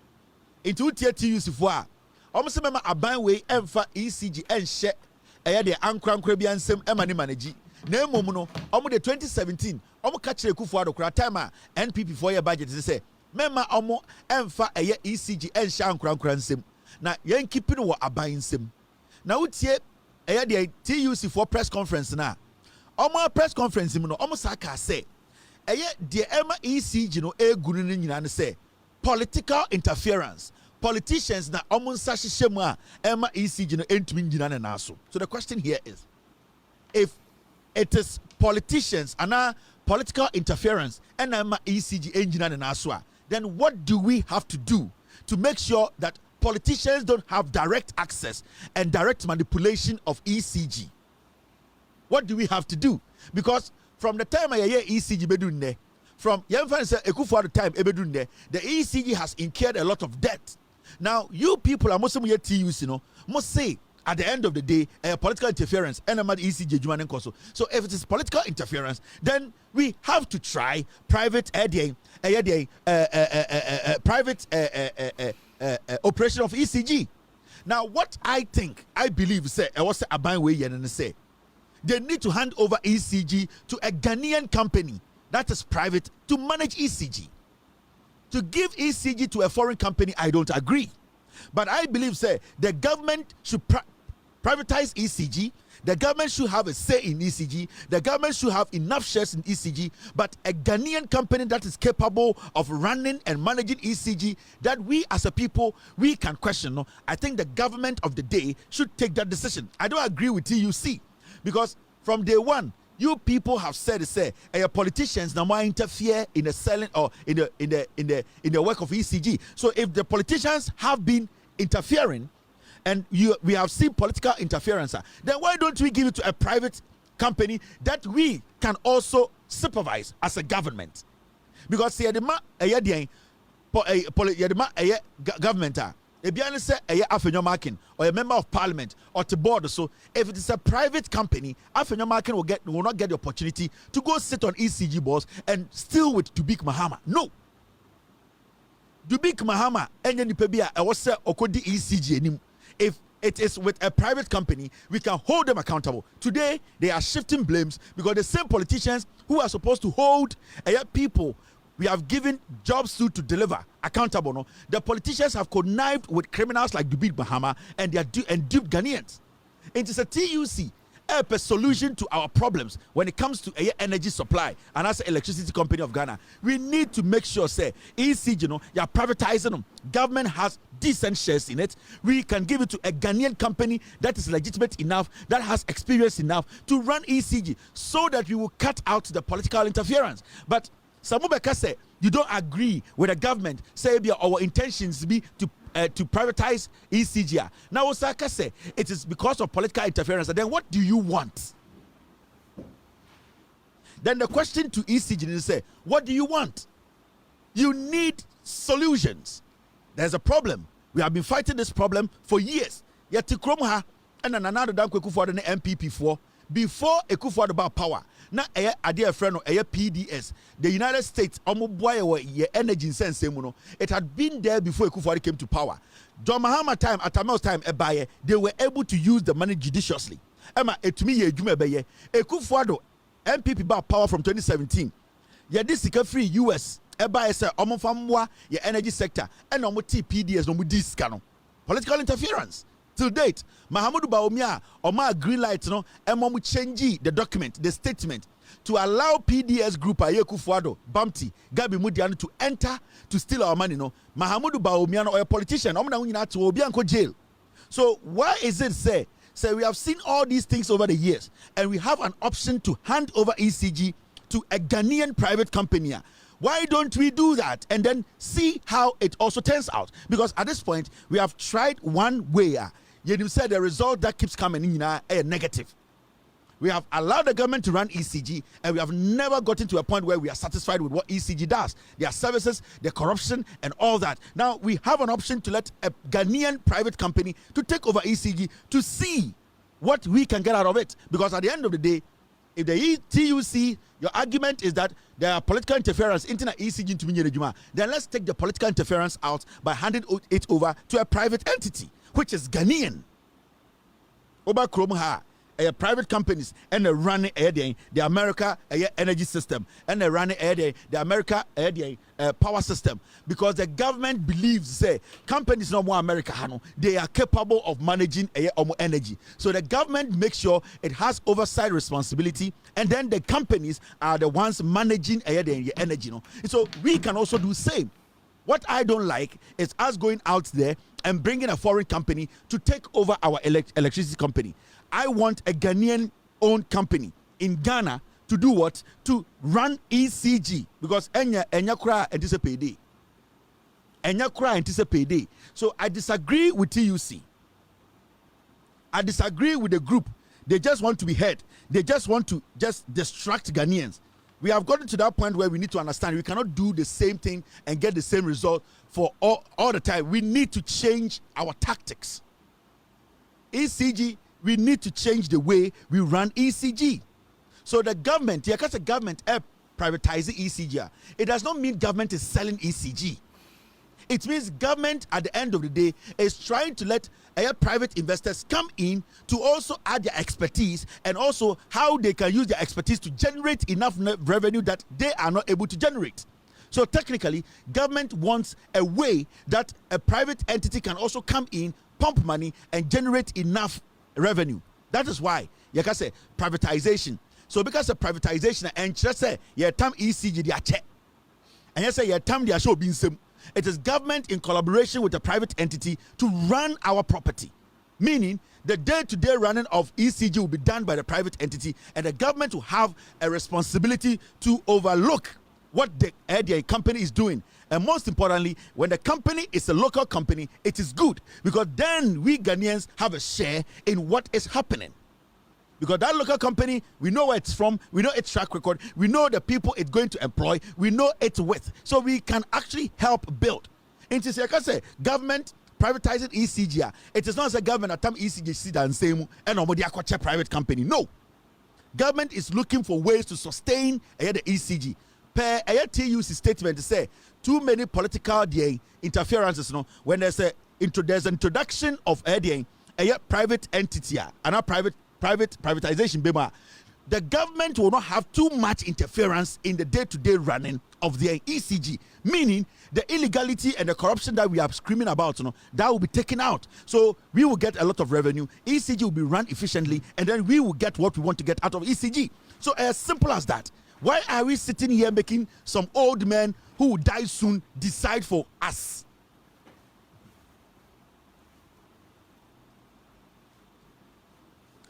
Into TUC4, almost remember a band way emfa ECG and share a the Ankran Caribbean Sem Emani Manaji. Name Mono, almost the 2017, almost catch a Kufuado Kratama, NPP for your budget, they say, Mema almost emfa a ECG and Shankran Sim. Na yen keeping wo aban sim na wotie eya de TUC4 press conference na omo press conference mu no omo saka say eya de ema ECG no egunu ni nyina ne say political interference, politicians na omo nsa hyehyem a ema ECG no entumi nyina ne na so. So the question here is, if it is politicians and political interference and ema ECG engyina ne na so, then what do we have to do to make sure that politicians don't have direct access and direct manipulation of ECG? What do we have to do? Because from the time I hear ECG bedunne, from Akufo-Addo time ebedunne, the ECG has incurred a lot of debt. Now you people are most TUC, must say at the end of the day, political interference, and ECG. So if it is political interference, then we have to try private private operation of ECG. Now, what I believe, say, I was a buying way and say, they need to hand over ECG to a Ghanaian company that is private to manage ECG. To give ECG to a foreign company, I don't agree. But I believe, say, the government should privatize ECG. The government should have a say in ECG. The government should have enough shares in ECG. But a Ghanaian company that is capable of running and managing ECG, that we as a people, we can question. No? I think the government of the day should take that decision. I don't agree with TUC because from day one, you people have said, politicians now might interfere in the selling or in the work of ECG. So if the politicians have been interfering, and we have seen political interference, then why don't we give it to a private company that we can also supervise as a government? Because government say Afenyo marking or a member of parliament or to board. So if it is a private company, Afenyo marking will not get the opportunity to go sit on ECG boards and still with Dubik Mahama. No. Dubik Mahama and Nipebia I was say Okodi ECG. If it is with a private company, we can hold them accountable. Today they are shifting blames because the same politicians who are supposed to hold people we have given jobs to deliver accountable. No, the politicians have connived with criminals like Dubik Mahama and duped Ghanaians. It is a TUC a solution to our problems when it comes to energy supply and as electricity company of Ghana. We need to make sure say ECG, you are privatizing them. Government has decent shares in it. We can give it to a Ghanaian company that is legitimate enough, that has experience enough to run ECG, so that we will cut out the political interference. But Samubeka say you don't agree with the government. Say our intentions be to privatize ECG. Now Osaka say it is because of political interference. And then what do you want? Then the question to ECG is say, what do you want? You need solutions. There's a problem. We have been fighting this problem for years. Yet Tikromha and another Dan Kwekufuado the NPP for before Ekufuado about power. Na idea friend no PDS. The United States energy sense it had been there before Ekufuado came to power. John Mahama time, Atamel's time, they were able to use the money judiciously. Emma etumi ye adwuma beye. Ekufuado NPP about power from 2017. This is free US. Eba say omofamwa ye energy sector and omo PDS no mu discano. Political interference. Till date, Mahamudu Bawumia Oma green light mu change the document, the statement to allow PDS group Ekufuado, Bamti, Gabi Mudiano to enter to steal our money. Mahamudu Bawumia or a politician, to Obianko jail. So why is it say we have seen all these things over the years and we have an option to hand over ECG to a Ghanaian private company? Why don't we do that and then see how it also turns out? Because at this point, we have tried one way. You said the result that keeps coming in is negative. We have allowed the government to run ECG and we have never gotten to a point where we are satisfied with what ECG does. Their services, their corruption and all that. Now we have an option to let a Ghanaian private company to take over ECG to see what we can get out of it. Because at the end of the day, if the TUC, your argument is that there are political interference into ECG into Minyerejuma, then let's take the political interference out by handing it over to a private entity, which is Ghanaian. Oba Kromha, private companies, and they run the America energy system, and they run the America power system, because the government believes companies no more America, they are capable of managing energy. So the government makes sure it has oversight responsibility, and then the companies are the ones managing the energy. So we can also do the same. What I don't like is us going out there and bringing a foreign company to take over our electricity company. I want a Ghanaian-owned company in Ghana to do what? To run ECG, because enya kura anticipate. Enya kura anticipate. So I disagree with TUC. I disagree with the group. They just want to be heard. They just want to distract Ghanaians. We have gotten to that point where we need to understand we cannot do the same thing and get the same result for all the time. We need to change our tactics. ECG, we need to change the way we run ECG. So the government, because the government privatizing ECG, it does not mean government is selling ECG. It means government at the end of the day is trying to let private investors come in to also add their expertise and also how they can use their expertise to generate enough revenue that they are not able to generate. So technically, government wants a way that a private entity can also come in, pump money, and generate enough revenue. That is why you can say privatization. So because of privatization, and just say tam ECG they check, and you say tam they show being some. It is government in collaboration with a private entity to run our property, meaning the day-to-day running of ECG will be done by the private entity, and the government will have a responsibility to overlook what the company is doing. And most importantly, when the company is a local company, it is good because then we Ghanaians have a share in what is happening. Because that local company, we know where it's from, we know its track record, we know the people it's going to employ, we know its width. So we can actually help build. It is like I say, government privatizing ECG. It is not a government at time ECG sit and say and nobody a private company. No. Government is looking for ways to sustain the ECG. Per TUC statement to say too many political interferences. When there's an introduction of a private entity and a privatization, the government will not have too much interference in the day-to-day running of the ECG, meaning the illegality and the corruption that we are screaming about, that will be taken out. So we will get a lot of revenue, ECG will be run efficiently, and then we will get what we want to get out of ECG. So as simple as that. Why are we sitting here making some old men who will die soon decide for us?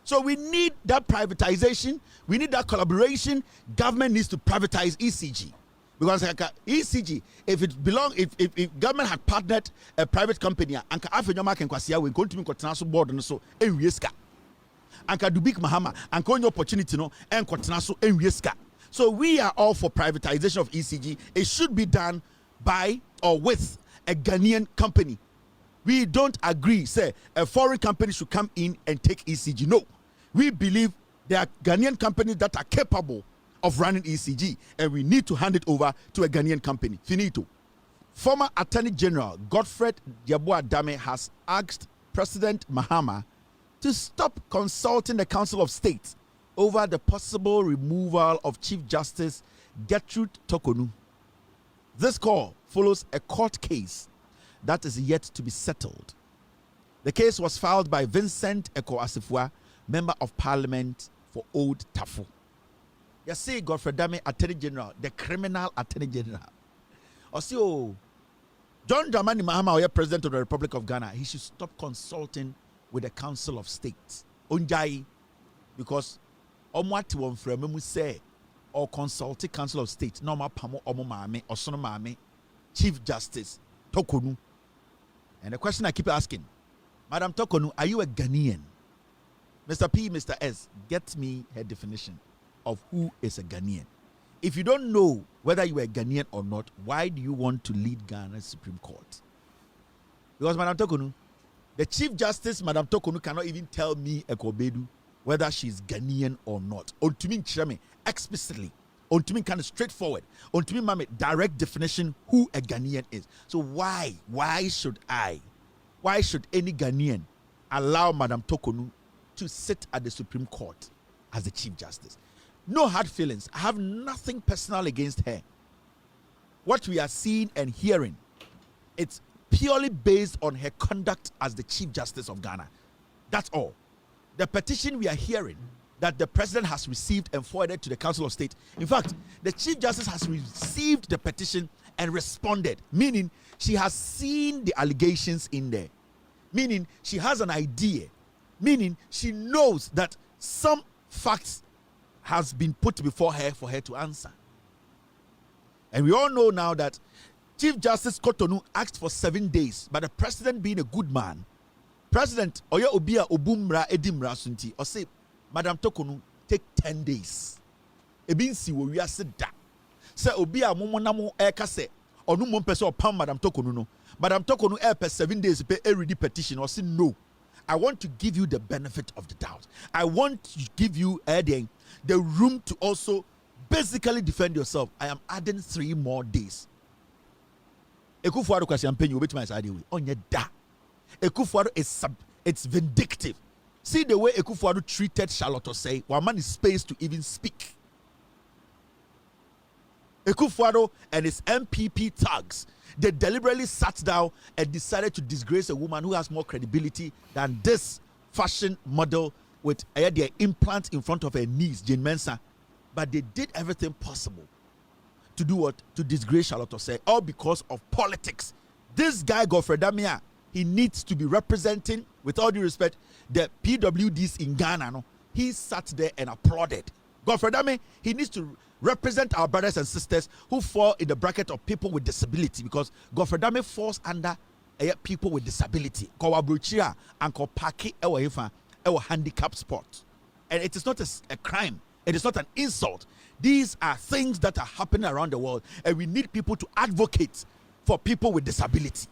So we need that privatization. We need that collaboration. Government needs to privatize ECG. Because ECG, if government had partnered a private company, and Afenyo can kwasia we continue to board and so and risk. And do big Mahama and only opportunity and so and risk. So we are all for privatization of ECG. It should be done by or with a Ghanaian company. We don't agree, say, a foreign company should come in and take ECG. No. We believe there are Ghanaian companies that are capable of running ECG, and we need to hand it over to a Ghanaian company. Finito. Former Attorney General Godfred Dame has asked President Mahama to stop consulting the Council of State over the possible removal of Chief Justice Gertrude Tokonu. This call follows a court case that is yet to be settled. The case was filed by Vincent Eko Asifua, Member of Parliament for Old Tafo. You see, Godfred Dame, Attorney General, the criminal Attorney General. Also, John Dramani Mahama, President of the Republic of Ghana, he should stop consulting with the Council of State. Onjai, because Omwati won frame say or consult the Council of State, no pamo omo mame or sono mame, Chief Justice Tokonu. And the question I keep asking, Madam Tokonu, are you a Ghanaian? Mr. P, Mr. S, get me her definition of who is a Ghanaian. If you don't know whether you are a Ghanaian or not, why do you want to lead Ghana's Supreme Court? Because Madam Tokonu, the Chief Justice, Madam Tokonu, cannot even tell me, Ekobedu, whether she's Ghanaian or not. Ontumi nchirame explicitly. Ontumi kind of straightforward. Ontumi mame direct definition who a Ghanaian is. So why should any Ghanaian allow Madam Tokonu to sit at the Supreme Court as the Chief Justice? No hard feelings. I have nothing personal against her. What we are seeing and hearing, it's purely based on her conduct as the Chief Justice of Ghana. That's all. The petition we are hearing that the president has received and forwarded to the Council of State. In fact, the Chief Justice has received the petition and responded, meaning she has seen the allegations in there, meaning she has an idea, meaning she knows that some facts has been put before her for her to answer. And we all know now that Chief Justice Kotonu asked for 7 days, but the president being a good man, President Oya Obia Obumra Edimra Sunti, or say, Madam Tokonu, take 10 days. Ebinsi wo wiase da. Se Obia Momonamo Ekase, or no one person or Pam Madam Tokonu no. Madam Tokonu per 7 days, pay a ready petition, or say no. I want to give you the benefit of the doubt. I want to give you the room to also basically defend yourself. I am adding 3 more days. Ekufuado kwasiampenyi obetuma isade we. Onye da. Ekufuado is it's vindictive. See the way Ekufuado treated Charlotte Osei. One man is space to even speak. Ekufuado and his NPP thugs, they deliberately sat down and decided to disgrace a woman who has more credibility than this fashion model with their implant in front of her knees, Jane Mensah. But they did everything possible to do what? To disgrace Charlotte Osei, all because of politics. This guy, Godfrey Damia, he needs to be representing, with all due respect, the PWDs in Ghana. No? He sat there and applauded. Godfrey Damia, he needs to represent our brothers and sisters who fall in the bracket of people with disability, because Godfrey Damia falls under people with disability. Kowabruchia and Kopaki ewa handicap sport. And it is not a crime. It is not an insult. These are things that are happening around the world, and we need people to advocate for people with disability.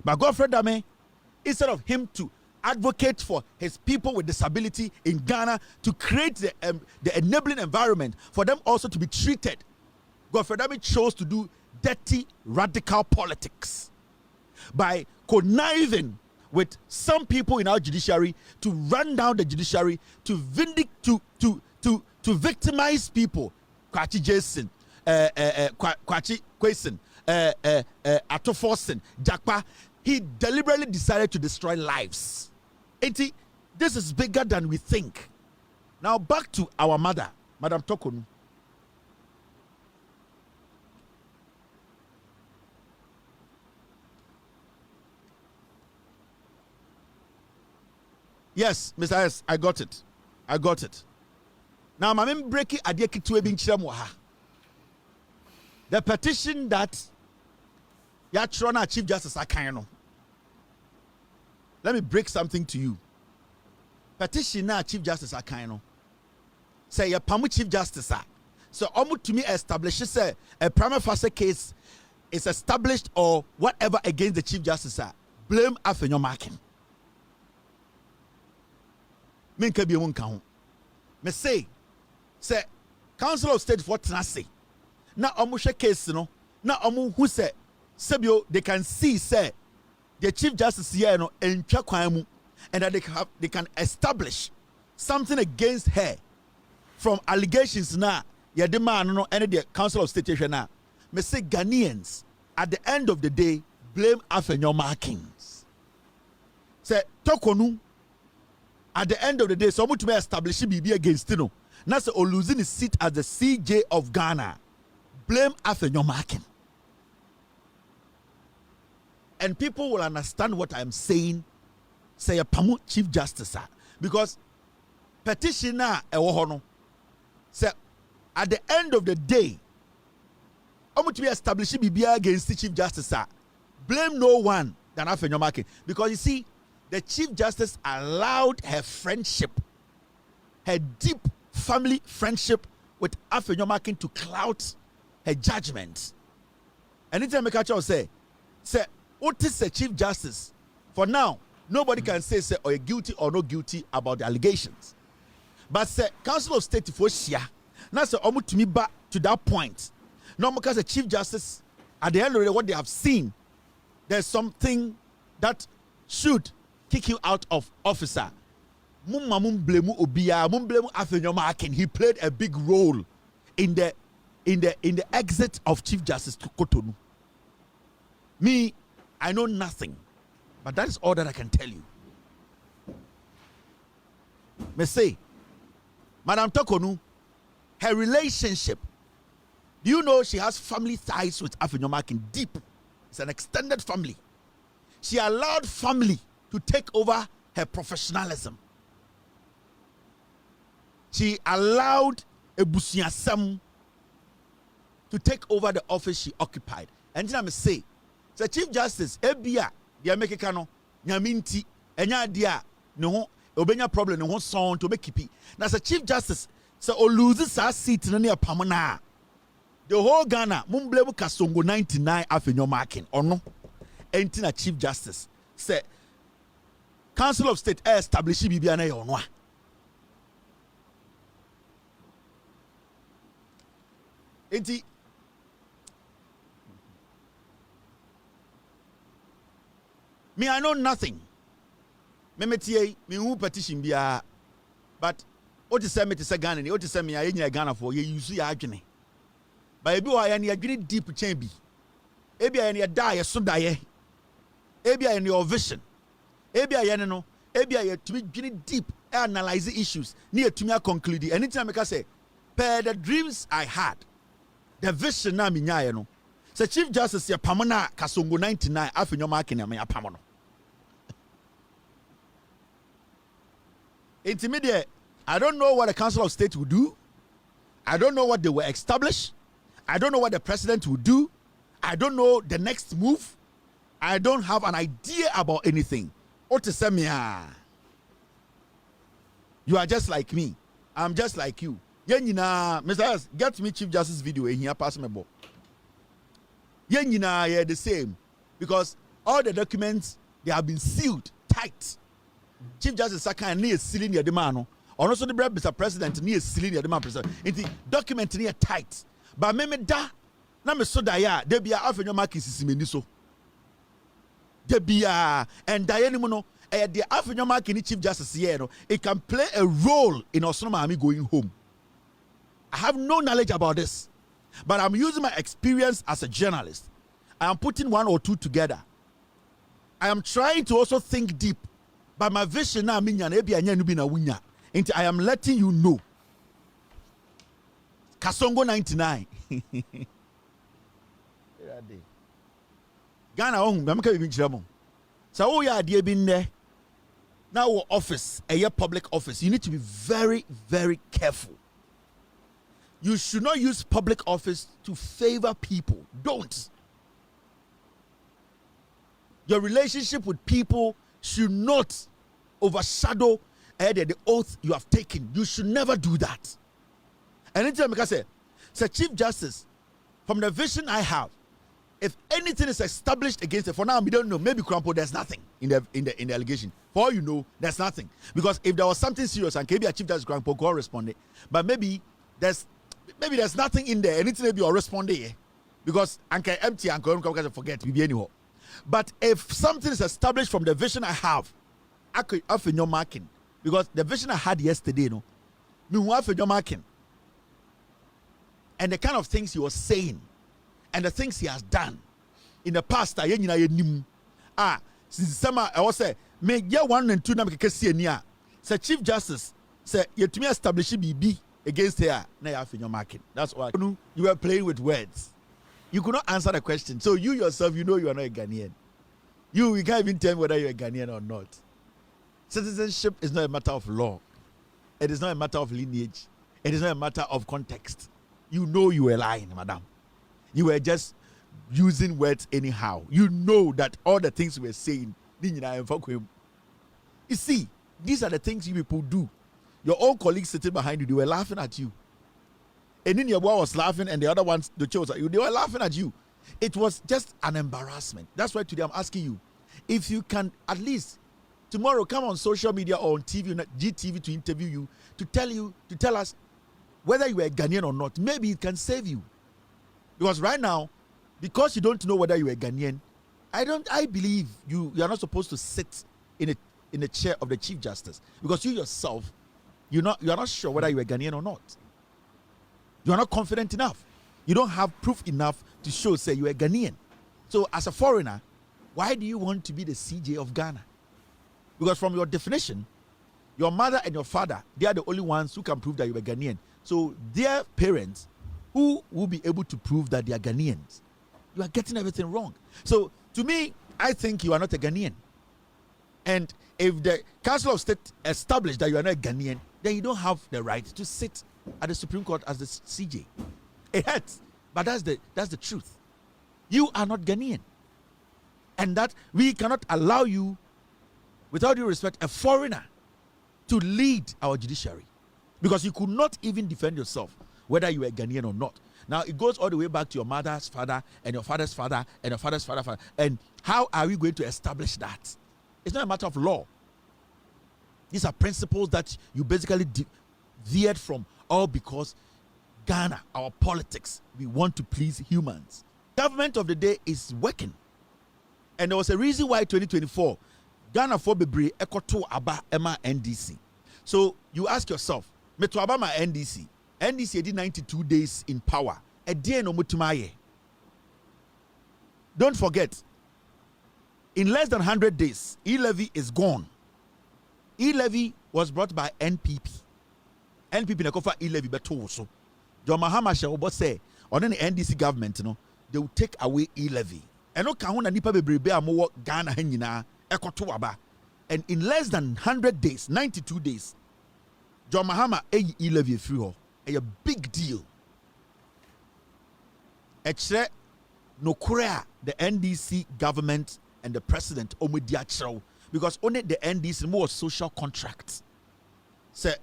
But Godfrey Dame, instead of him to advocate for his people with disability in Ghana, to create the enabling environment for them also to be treated, Godfrey Dame chose to do dirty, radical politics by conniving with some people in our judiciary to run down the judiciary, to victimize people. Kwachi Jason, Kwachi Kwason, Atoforsen, Jakpa. He deliberately decided to destroy lives. This is bigger than we think. Now back to our mother, Madam Tokonu. Yes, Mr. S, I got it. Now, I'm breaking the petition that Yatrona Chief Justice Akano. Let me break something to you. Petition now Chief Justice Akano. Say your Pamu Chief Justice. So almost to me establishes a prima facie case is established or whatever against the Chief Justice. Blame Afenyo marking. Men can be one count. Me say Council of State for Tenase. Now omushe case no. Now omu who say Sebio they can see say the Chief Justice here no entwa kwan mu, and that they can establish something against her from allegations na ya de man no and the Council of State na. Me say Ghanaians at the end of the day blame Afenyo markings. Say Tokonu at the end of the day, someone to be establish BB against no. Now say losing his seat as the CJ of Ghana. Blame Afenyo marking. And people will understand what I'm saying. Say a Pamu Chief Justice. Because petitioner ewohono. Say at the end of the day, someone to be establish BB against the Chief Justice. Blame no one than Afenyo marking. Because you see, the Chief Justice allowed her friendship, her deep family friendship with Afenyo marking to cloud her judgment. Anytime I catch say, what is the Chief Justice? For now, nobody can say or you're guilty or not guilty about the allegations. But say Council of State for Shia. Now say almost to me back to that point. Now because the Chief Justice, at the end of the day, what they have seen, there's something that should kick you out of officer. He played a big role in the exit of Chief Justice to Cotonou. Me, I know nothing, but that is all that I can tell you. Me say, Madam Tokonu, her relationship. Do you know she has family ties with Afenyo marking deep? It's an extended family. She allowed family to take over her professionalism. She allowed Ebusiasam to take over the office she occupied. And then I say, the Chief Justice, Ebia, the Americano, Nyaminti, Enya dia, no, Obenya problem, no son to make kipi. Now, the Chief Justice, so loses her seat in near Pamana. The whole Ghana, Mumblebu Kasongo 99 Afenyo marking, or no, Entina Chief Justice, say, Council of State establish bibia na yo no. Enti me, I know nothing. Me who petition bia, but what is me to say Ghana ni, what is me I Ghana for ye use ya adwene. But ebi wa ya ni adwene deep chain bi. Ebi ya ni die so die. Ebi ya ni your vision. Ebi ya no, ebi ya to be dwene deep analyze issues. Ni etumi conclude. Anything I say, per the dreams I had, the vision na me nya no. Say Chief Justice ya pamona Kasongo 99 Afenyo marking me apamono. Intermediate, I don't know what the Council of State will do. I don't know what they will establish. I don't know what the president will do. I don't know the next move. I don't have an idea about anything. Otesemia, you are just like me. I'm just like you. Yenina, Mr. S, get me Chief Justice video in here, pass me ball. Yenina, yeah, the same. Because all the documents, they have been sealed tight. Chief Justice Saka near sealing your demand. Also, the Mr. President near sealing your demand. President, the document near tight. But me da na me so da ya de bia Afenyo market sisimeni so. De bia and Diane no the Afenyo market Chief Justice here no, it can play a role in Osoro Maame going home. I have no knowledge about this, but I'm using my experience as a journalist. I am putting one or two together. I am trying to also think deep. But my vision now mean I am letting you know. Kasongo 99. Ghana so we are been there. Now office, a public office. You need to be very, very careful. You should not use public office to favor people. Don't. Your relationship with people should not overshadow the oath you have taken. You should never do that. And anytime I say Chief Justice, from the vision I have, if anything is established against it, for now we don't know. Maybe Crampo, there's nothing in the allegation. For all you know, there's nothing. Because if there was something serious and maybe a Chief Justice Crampo go respond, but maybe there's nothing in there. Anything maybe or respond there. Because Anka empty and forget we be anywhere. But if something is established from the vision I have, I could Afenyo marking. Because the vision I had yesterday, no, me Afenyo marking. And the kind of things he was saying, and the things he has done in the past, since summer I was say, me year 1 and 2 na me kesi ania. Say Chief Justice say you to me establish BB against her na Afenyo marking. That's why you were playing with words. You could not answer the question. So you yourself, you know you are not a Ghanaian. You can't even tell me whether you're a Ghanaian or not. Citizenship is not a matter of law. It is not a matter of lineage. It is not a matter of context. You know you were lying, madam. You were just using words anyhow. You know that all the things you were saying. You see, these are the things you people do. Your own colleagues sitting behind you, they were laughing at you. And then your boy was laughing, and the other ones, the chose you, they were laughing at you. It was just an embarrassment. That's why today I'm asking you, if you can at least tomorrow come on social media or on TV, GTV, to interview you, to tell us whether you are a Ghanaian or not. Maybe it can save you. Because right now, because you don't know whether you are a Ghanaian, I believe you are not supposed to sit in a chair of the Chief Justice, because you yourself, you are not sure whether you are a Ghanaian or not. You are not confident enough. You don't have proof enough to show, say, you are a Ghanaian. So as a foreigner, why do you want to be the CJ of Ghana? Because from your definition, your mother and your father, they are the only ones who can prove that you are Ghanaian. So their parents, who will be able to prove that they are Ghanaians, you are getting everything wrong. So to me, I think you are not a Ghanaian. And if the Council of State established that you are not a Ghanaian, then you don't have the right to sit at the Supreme Court as the CJ. It hurts, but that's the truth. You are not Ghanaian. And that we cannot allow you, without due respect, a foreigner to lead our judiciary. Because you could not even defend yourself, whether you are Ghanaian or not. Now, it goes all the way back to your mother's father, and your father's father, and your father's father. And how are we going to establish that? It's not a matter of law. These are principles that you basically veered from, all because Ghana, our politics, we want to please humans. Government of the day is working. And there was a reason why 2024, Ghana for Bebre Ekoto Aba Emma NDC. So you ask yourself, Meto Aba ma NDC. NDC did 92 days in power. A day no mutumaye. Don't forget, in less than 100 days, e-levy is gone. E-levy was brought by NPP. NPP na kofa e-levy beto so. John Mahama Sheobo say, on the NDC government, they will take away e-levy. And no kahun na nipa bebrebe amowo Ghana hanyina ekoto aba. And in less than 100 days, 92 days, John Mahama e-levy free ho. A big deal. Echre no korea the NDC government and the president omudia, because only the NDC more social contracts. Say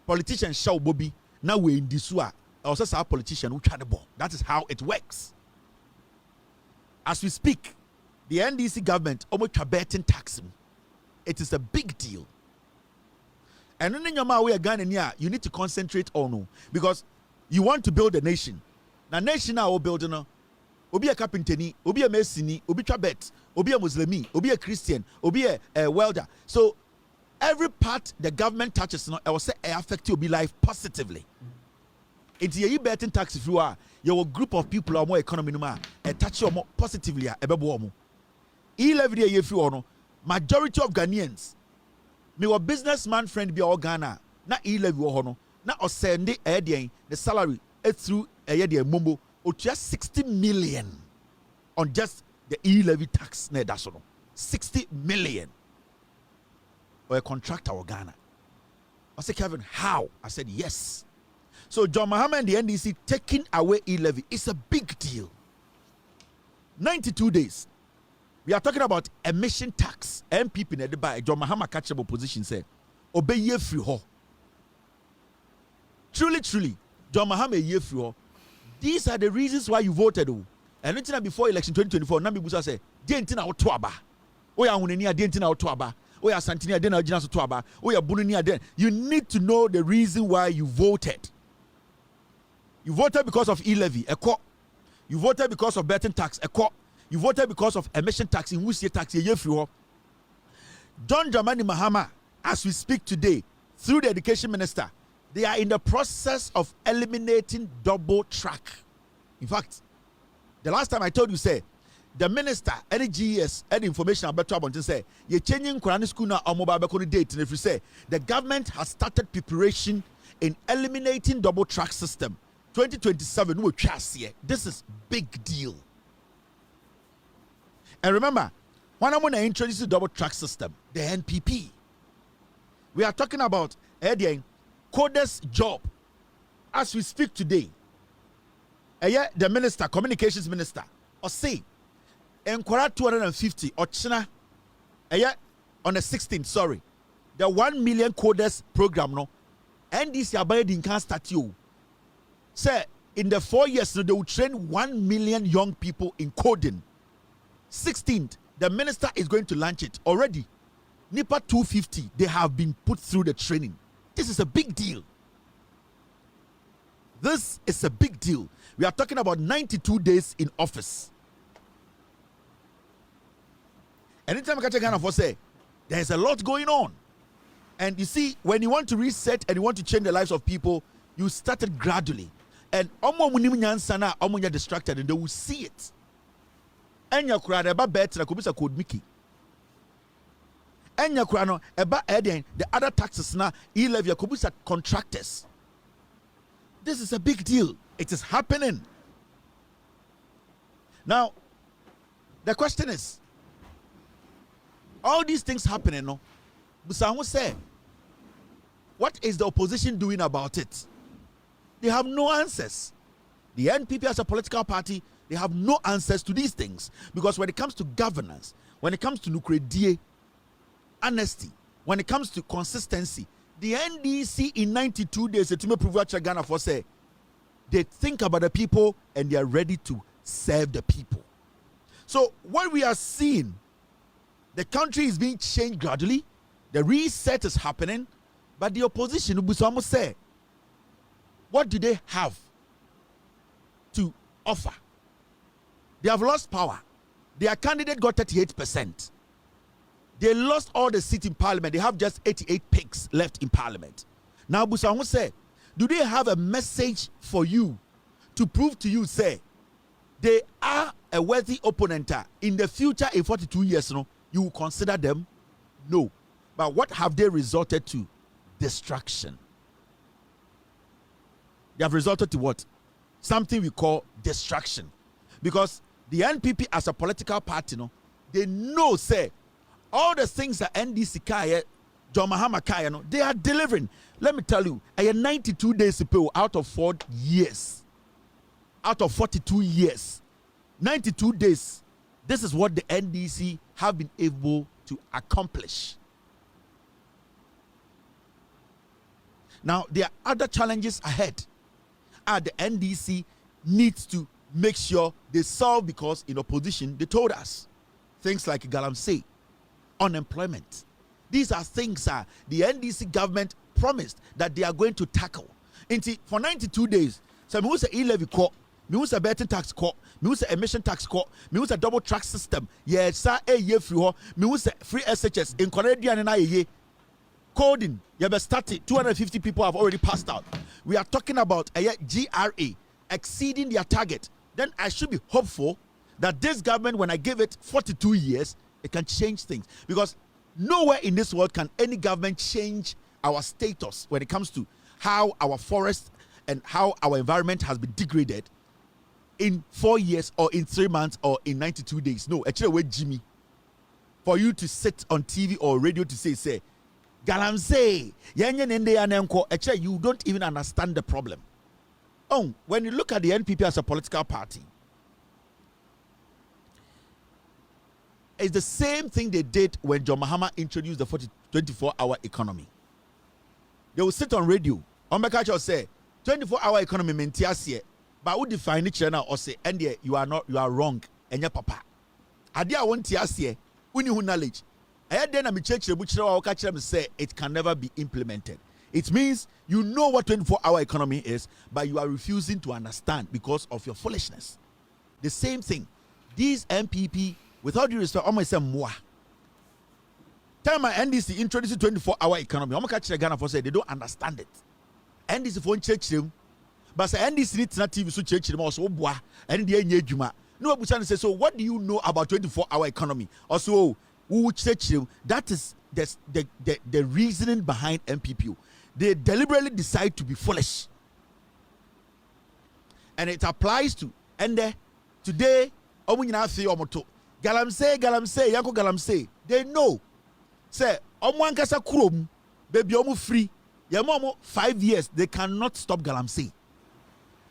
politicians show Bobby now we in this war. Also say politician who try the ball. That is how it works. As we speak, the NDC government almost betting tax. It is a big deal. And in your way Ghana, you need to concentrate on, because you want to build a nation. Now nation now building obi a carpenteri, obi a masoni, obi trabet, obi a Muslimi, obi a Christian, obi a welder. So every part the government touches, I will say, affect your life positively. It's a betting tax if you are your group of people are more economy touch you more positively. E-levy if you are majority of Ghanaians. Me wa businessman friend be all Ghana na e-levy wo no na o send the salary through mumbo o 60 million on just the e-levy tax na that's no 60 million or a contractor of Ghana. I said, Kevin, how? I said yes. So John Mahama and the NDC taking away e-levy is a big deal. 92 days. We are talking about emission tax. NPP na by John Mahama catchable position say obey ye free ho. Truly, John Mahama ye free ho. These are the reasons why you voted. And until before election 2024, Nambi Busa say, "Dientina otoaba, oya hunenia dientina otoaba, oya santinia dena jina otoaba, oya bununia den." You need to know the reason why you voted. You voted because of e-levy, a co. You voted because of betting tax, a co. You voted because of emission tax in which tax ye free. John Dramani Mahama, as we speak today, through the education minister, they are in the process of eliminating double track. In fact, the last time I told you, say, the minister, any GES, any information about trouble, say, you're changing Quran school now on mobile date. And if you say, the government has started preparation in eliminating double track system. 2027, we'll trust here. This is big deal. And remember, when I'm going to introduce the double track system, the NPP, we are talking about coders job as we speak today. The minister, communications minister, or say, Enquara 250 or China, on the 16th, sorry, the 1 million coders program, no, and this year can't start you. Say, in the 4 years, they will train 1 million young people in coding. 16th, the minister is going to launch it already. NIPA 250, they have been put through the training. This is a big deal. This is a big deal. We are talking about 92 days in office. Anytime I catch a Ghana for say, there's a lot going on. And you see, when you want to reset and you want to change the lives of people, you started gradually. And omo distracted and they will see it. Enya kura eba better kubisa code Mickey. Enya kura no eba eden the other taxes na e-levy kubisa contractors. This is a big deal. It is happening. Now, the question is, all these things happening, no? Busangu say, what is the opposition doing about it? They have no answers. The NPP as a political party, they have no answers to these things. Because when it comes to governance, when it comes to nuclear honesty, when it comes to consistency, the NDC in 92 days, to prove Ghana for say, they think about the people and they are ready to serve the people. So what we are seeing, the country is being changed gradually. The reset is happening, but the opposition almost say, what do they have to offer? They have lost power. Their candidate got 38%. They lost all the seats in parliament. They have just 88 pigs left in parliament. Now, Busango say, do they have a message for you to prove to you, say, they are a worthy opponent? In the future, in 42 years, no, you will consider them? No. But what have they resorted to? Destruction. They have resorted to what? Something we call destruction. Because the NPP as a political party, no, they know, say, all the things that NDC Kaya, John Mahama Kaya, no, they are delivering. Let me tell you, I had 92 days out of 4 years. Out of 42 years. 92 days. This is what the NDC have been able to accomplish. Now, there are other challenges ahead. The NDC needs to make sure they solve, because in opposition, they told us things like Galamsey, unemployment. These are things the NDC government promised that they are going to tackle. For 92 days, so we use a e-levy court, we use a betting tax court, we use a emission tax court, we use a double track system. Yes, sir, a year free, we use a free SHS in Canadian and I coding. You have started. 250 people have already passed out. We are talking about a GRA exceeding their target. Then I should be hopeful that this government, when I give it 42 years, it can change things. Because nowhere in this world can any government change our status when it comes to how our forest and how our environment has been degraded in 4 years or in 3 months or in 92 days. No, actually, wait, Jimmy. For you to sit on TV or radio to say, Galamsey, actually, you don't even understand the problem. Oh, when you look at the NPP as a political party, it's the same thing they did when John Mahama introduced the 24-hour economy. They will sit on radio. Omekacho say, 24-hour economy mentiasie, but who define it now or say, and you are wrong, and your papa. Adia won't tiasie, uni who knowledge. I then I'm church say it can never be implemented. It means you know what 24-hour economy is, but you are refusing to understand because of your foolishness. The same thing. These NPP, with all due respect, almost say moi. Tell my NDC introduced 24-hour economy. I'm catch Ghana for say they don't understand it. NDC for church them, but say NDC needs not TV so church them also boah and the juma. No, Busan say, so what do you know about 24-hour economy? Also, that is the reasoning behind NPP. They deliberately decide to be foolish, and it applies to today. Galamsey. They know. Say, kasa kurom, baby free. 5 years. They cannot stop Galamsey.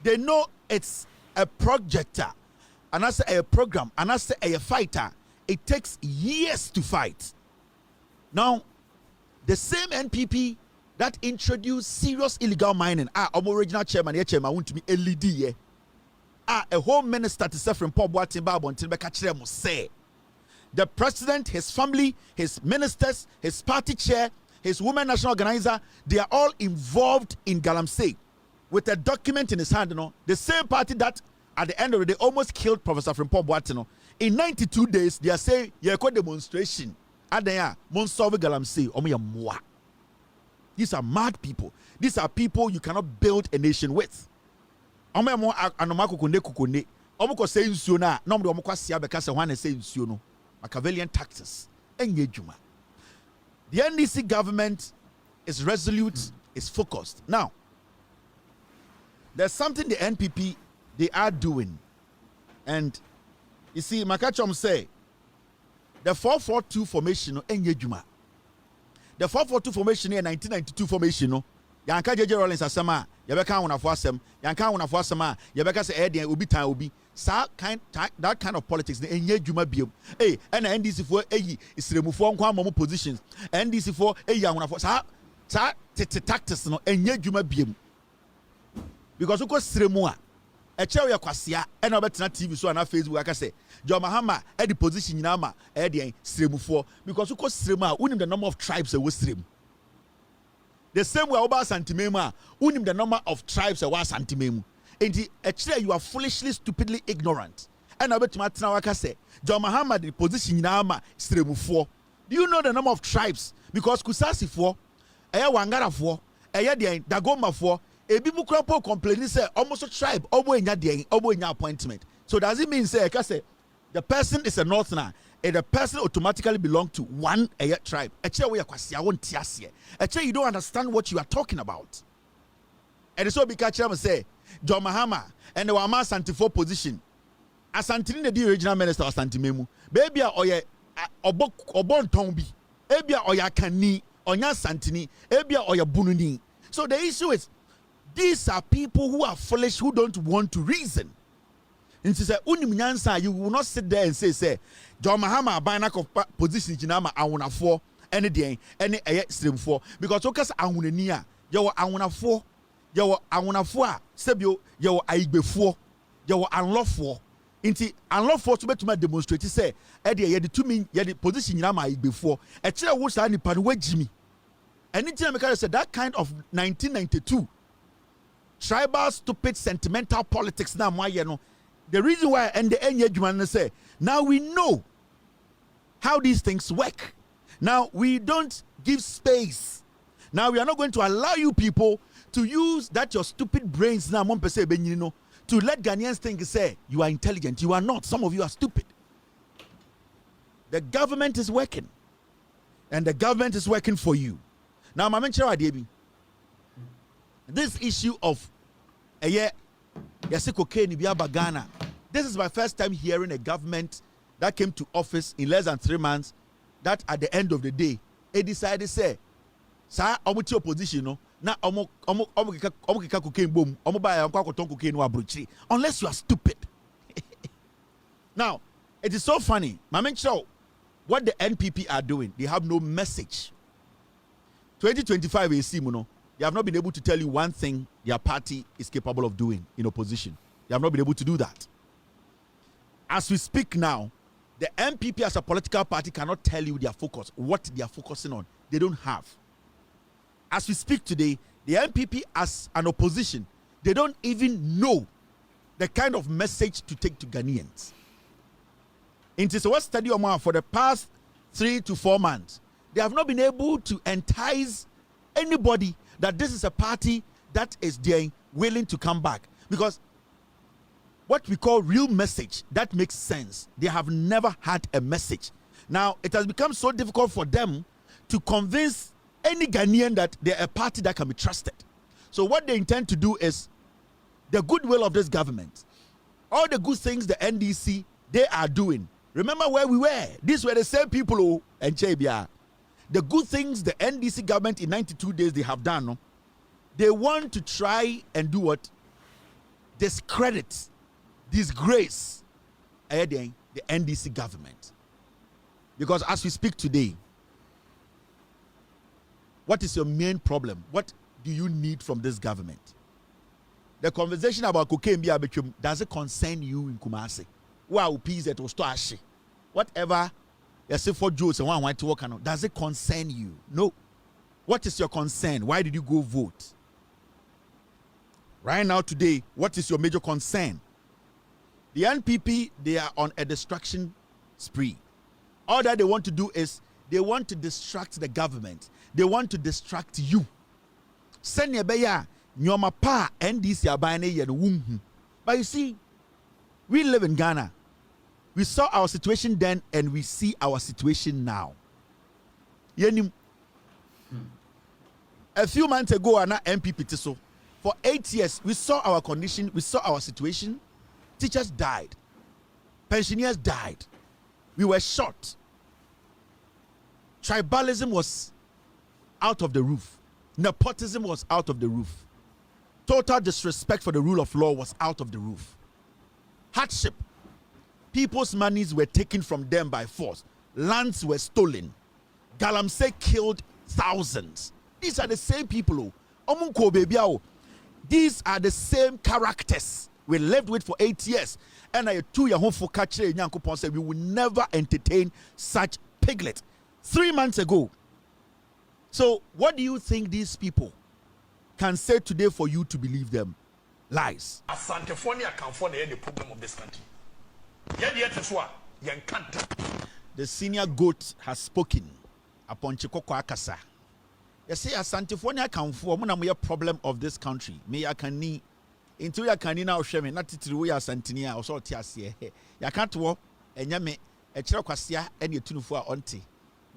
They know it's a projector, and I say a program, and I say a fighter. It takes years to fight. Now, the same NPP that introduced serious illegal mining, original chairman want to be LED, a home minister to say from Paul Boatin say, the president, his family, his ministers, his party chair, his women national organizer, they are all involved in Galamsey with a document in his hand. The same party that at the end of the day almost killed Professor Frimpong Boateng. In 92 days, they are saying, "You call demonstration." Adaya, Monsolve Galamsey, Omoya Moa. These are mad people. These are people you cannot build a nation with. Omoya Moa Anomako Kune. Omoko say insuona, no mo omoko asia beka se hwan say insuo no. Machiavellian tactics. Enye juma. The NDC government is resolute, is focused. Now, there's something the NPP they are doing, and you see, Makachom say the 442 formation no enye juma. The 442 formation in 1992 formation no. Yanka JJ Rollins asema yebeka wonafo asem. Yanka wonafo asema yebeka se eden obi tan obi. That kind of politics enye juma biom. Hey, and NDC for eyi isremufo nkwa momo positions. NDC for eyi wonafo sa tactics no enye juma biom. Because uko sremu a chair ya kwasia and obetena TV so na Facebook aka say John Mahama e the position nyina ma e de sremufo because uko srema unim the number of tribes e wo srem. The same way oba santimemu unim the number of tribes e wa santimemu. Enti a chair you are foolishly stupidly ignorant. And obetena tena waka say John Mahama the position nyina ma sremufo. Do you know the number of tribes? Because Kusasifo, Eya Wangarafo, Eya Dien, Dagomafo, Ebi Mukrapo complaining say almost a tribe, Obo in Dien, Obo in appointment. So does it mean say the person is a northerner and the person automatically belongs to one Eya tribe? You don't understand what you are talking about. And so because say John Mahama and the Wama Santifo position. Asantini the original minister of Santimemu. Baby oye obon tombi. Ebia oya kani, onya santini, ebia oya bununi. So the issue is, these are people who are foolish, who don't want to reason. And she said, Unimnyansa, you will not sit there and say, John Mahama, banak of position, Jinama, I want for any day, any stream for, because Okas Awunia, you were Awuna for, you were Awuna for, Sebio, you were Aigbe for, you were unlawful. Inti unlawful to make demonstrate say Eddie ye the 2 mean ye the position in my before a chair was any panwe Jimmy. Anything I said that kind of 1992 tribal stupid sentimental politics now my you know the reason why and the end say now we know how these things work. Now we don't give space. Now we are not going to allow you people to use that your stupid brains now to let Ghanaians think, say, you are intelligent. You are not. Some of you are stupid. The government is working. And the government is working for you. Now, this issue of this is my first time hearing a government that came to office in less than 3 months that at the end of the day, it decided to say, sir, omuti opposition, no? Na unless you are stupid. Now, it is so funny. What the NPP are doing, they have no message. 2025 is they have not been able to tell you one thing their party is capable of doing in opposition. They have not been able to do that. As we speak now, the NPP as a political party cannot tell you their focus, what they are focusing on. They don't have. As we speak today, the NPP as an opposition, they don't even know the kind of message to take to Ghanaians. In this West Stadium for the past 3 to 4 months, they have not been able to entice anybody that this is a party that is there willing to come back. Because what we call real message, that makes sense. They have never had a message. Now, it has become so difficult for them to convince any Ghanaian that they're a party that can be trusted. So what they intend to do is the goodwill of this government. All the good things the NDC, they are doing. Remember where we were. These were the same people who, and Chebia. The good things the NDC government in 92 days they have done, no? They want to try and do what? Discredit, disgrace the NDC government. Because as we speak today, what is your main problem? What do you need from this government? The conversation about cocaine, does it concern you in Kumasi? Wow, peace that was to whatever, yes, Fordjour and one want to work on, does it concern you? No. What is your concern? Why did you go vote? Right now, today, what is your major concern? The NPP, they are on a distraction spree. All that they want to do is they want to distract the government. They want to distract you. Send your beya nyoma pa NDC abane ye no wum. But you see, we live in Ghana. We saw our situation then and we see our situation now. Yenim. A few months ago, ana NPP tiso. For 8 years, we saw our condition, we saw our situation. Teachers died. Pensioners died. We were short. Tribalism was out of the roof. Nepotism was out of the roof. Total disrespect for the rule of law was out of the roof. Hardship. People's monies were taken from them by force. Lands were stolen. Galamsey killed thousands. These are the same people. These are the same characters We lived with for 8 years. And I 2 year home for catcher Nyankopon said we will never entertain such piglet 3 months ago. So what do you think these people can say today for you to believe them? Lies. Asantefonia can find any problem of this country. The senior goat has spoken upon Chikoko Akasa. You say Asantefonia can form a problem of this country. Me ya kani into ya kani na osheme na titiri ya Santinia or so tiasie. Ya can't walk and yame a chira kwasia and ye tunu for onti.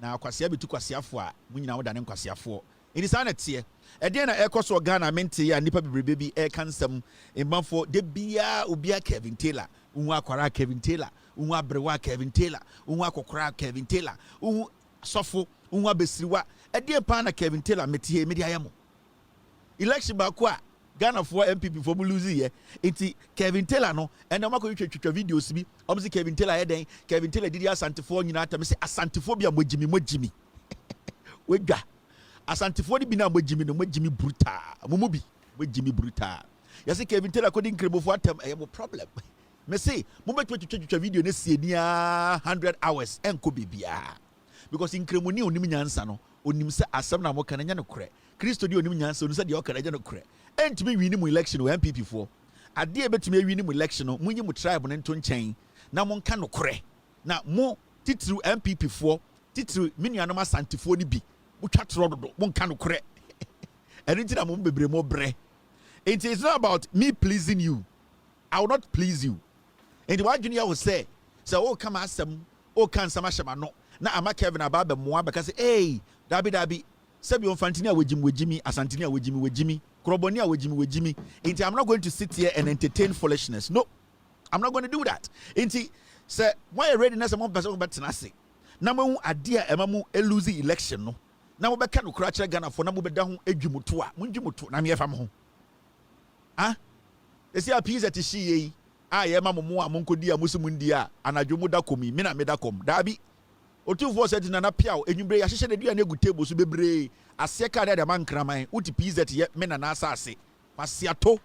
Na kwasia bitu kwasia for when you than kwasia for. It is an here. Again, I echo so Ghana menti ya nipa baby air cansem in Banfo de Bia Ubia Kevin Taylor, Unwa Kwara Kevin Taylor, Unwa Brewa Kevin Taylor, Unwa Kokra Kevin Taylor, Sofo, Unwa Besiwa, a dear pana Kevin Taylor metie mediamo. Election Bakwa, Ghana for NPP for Muluzi, iti Kevin Taylor no, and I'm going to videos be, obviously Kevin Taylor heading, Kevin Taylor did Asantifo, you say Asantiphobia with Jimmy. Wega. Asantifo bi na Jimmy no Jimmy bruta. Mumubi we Jimmy bruta. You see Kevin Taylor coding crebo for time I have a problem. Me say mo bet to video ne see near 100 hours enko bibia. Because in cremoni onim nyansa no onim se asem na mo kan nya no kre. Kristo di onim nyansa onu se de o kan nya no kre. Entimi wini mu election o NPP for. Ade e betimi wini mu election no munyi mu tribe no nto nchen. Na mo kan no kre. Na mo titru NPP for titru minuanom asantifo ni bi. It is not about me pleasing you. I will not please you. And what junior will say, so oh come ask them, oh can some no. Now I'm a Kevin about the more because hey, Dabi, Sabio Fantinia with Jimmy, Asantinia with Jimmy, Crobonia with Jimmy. I'm not going to sit here and entertain foolishness. No, I'm not going to do that. Say, why readiness among person but Tanasi? Namu adia emamu eluzi election no. Na mo beka no kra Ghana for na mo beda ho adwumuto a munjumuto na me yefam ho ah esi appease at shi yi a ye ma mo a monkodi a musimundi a anadwomu da komi me na me da kom dabi otufo set na piaw enwumbre ya hyehyɛ de egu table so bebre ase ka de man kraman uti pz ye me na asase pasiato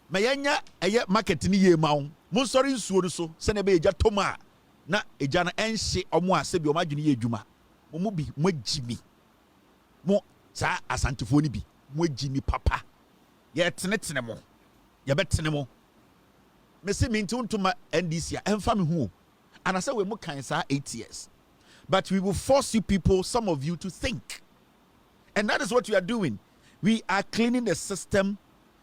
me yenya eye market ni ye ma wo mon sori nsuo no so se na be eja toma na eja na enhye omo ase bi o ma dwene ye adwuma mo bi mo agimi mo sa asantifo ni bi mo agimi papa ye tenetene mo ye betene mo me se me ntuntuma NDC a emfa me hu anase we mo kan sa 8 years. But we will force you people, some of you, to think. And that is what we are doing. We are cleaning the system.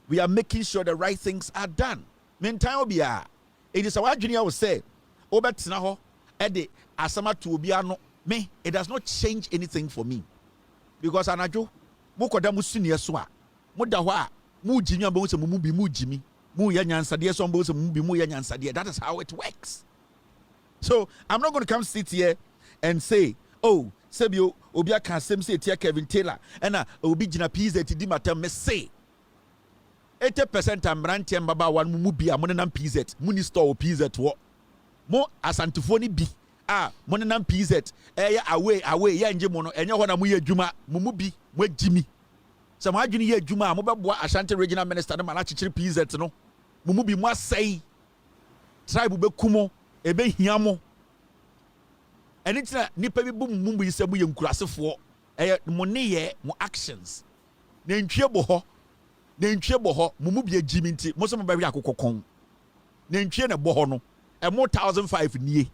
We are making sure the right things are done. Meantime, it is our junior will say, Obetznaho, Ede, Asama to Obiano, me, it does not change anything for me. Because Anajo, Mokoda Musinia Swa, Mudawa, Mu Jimmy, Bosa Mubi Mu Jimmy, Mu Yanyan Sadia, some Bosa Mubi Mu Yanyan Sadia. That is how it works. So I'm not going to come sit here and say, oh, Sebio, Obia can say Tia Kevin Taylor, and Obi Jina PZ to Dimata me say 80% I'm ranting Baba one Mubi, Monanam PZ, Munisto PZ what more as Antifoni B. Monanam PZ, away, Yanjamono, and Yawana Muya Juma, Mumubi, where Jimmy. Some Junior Juma, Mobile Ashanti Regional Minister, Malachi PZ, no Mumubi must say, Tribe Kumo, Ebe Hiamo. And it's not nipa bi bum mumbu yisabu ye nkurasefo money mo actions na ntwe bo ho mumu bi agimi nti mo so mo ba wi akokokon na ntwe na bo ho no e mo 1005 nie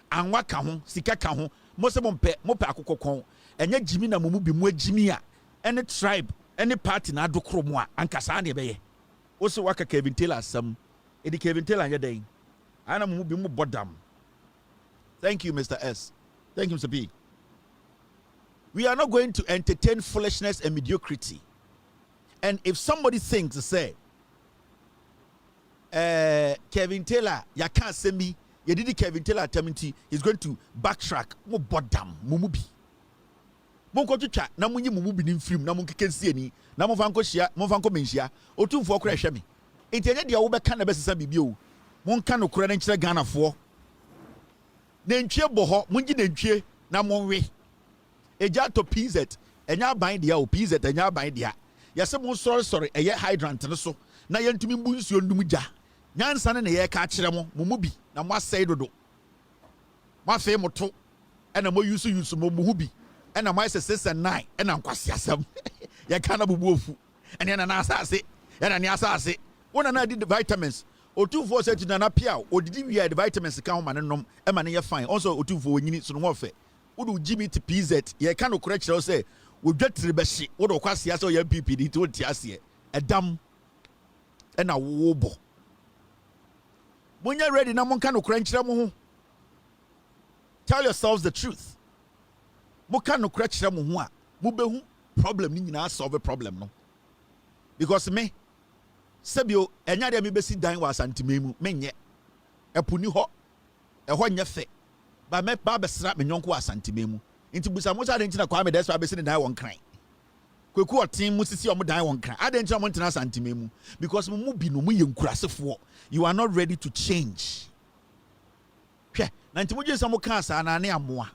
anwa ka ho sika ka ho mo so mo pe akokokon enya gimi na mumu bi mo agimi a any tribe any party na adokro mo a ankasa na be ye wo so waka Kevin Taylor sam edi Kevin Taylor anya den ana mumu bi mo bodam. Thank you, Mr. S. Thank you, Mr. B. We are not going to entertain foolishness and mediocrity. And if somebody thinks, say, Kevin Taylor, you can't send me, you did Kevin Taylor tell me he's going to backtrack. Mo bodam, mumubi. Mon ko twa na munyi mumubi ni mfrim na mon kekensi ani na mon fanko hia mon fanko menhia otumfo kora hwe me enti enye de wo be ka na besesa bibio mon ka no kora na nkyere Ghana fo nentwie boho mungi nentwie na monwe eja to PZ enya ban dia o PZ enya ban dia yese mon sorry eye hydrant ne so na yentumi mbu nsuo ndum ja nyansa ne ye ka kyerɛ mo mo bi na mo asɛe dodo mo afei mo to ɛna mo use mo hu bi ɛna mo ayɛ 6 and 9 ɛna nkwasi asɛm ye ka na bubu ofu ɛne na asase ɛna ne asase wona na di vitamins otufo sɛ ti na pia odidi wi the vitamins ka ho ma ne nom ɛma ne ye fine also otufo onyini so no ho fɛ wodo Jimmy to PZ ye ka no korɛ kyerɛ sɛ wodwatire bɛhye wodo kwasi asɛ ye NPP di to ti ase ɛdam ɛna wo bo When you're ready, now one can crunch them. Tell yourselves the truth. Moka no crunch them. Mubehu problem ni na solve a problem no. Because me, Sebio, enya de me besi dan wa santimemu menye. Epuni ho. Eho nye fe. Ba me ba besra me nyonko wa santimemu. Inti busa mo sa de ntina kwa me deswa besi dan won kran. Kweku otin mu sisi omo dan won kran. Ade ntina mo ntina santimemu because mu bi no mu ye nkurasefo. You are not ready to change. Hwe, na nti mo je samo kan sa na ne amoa.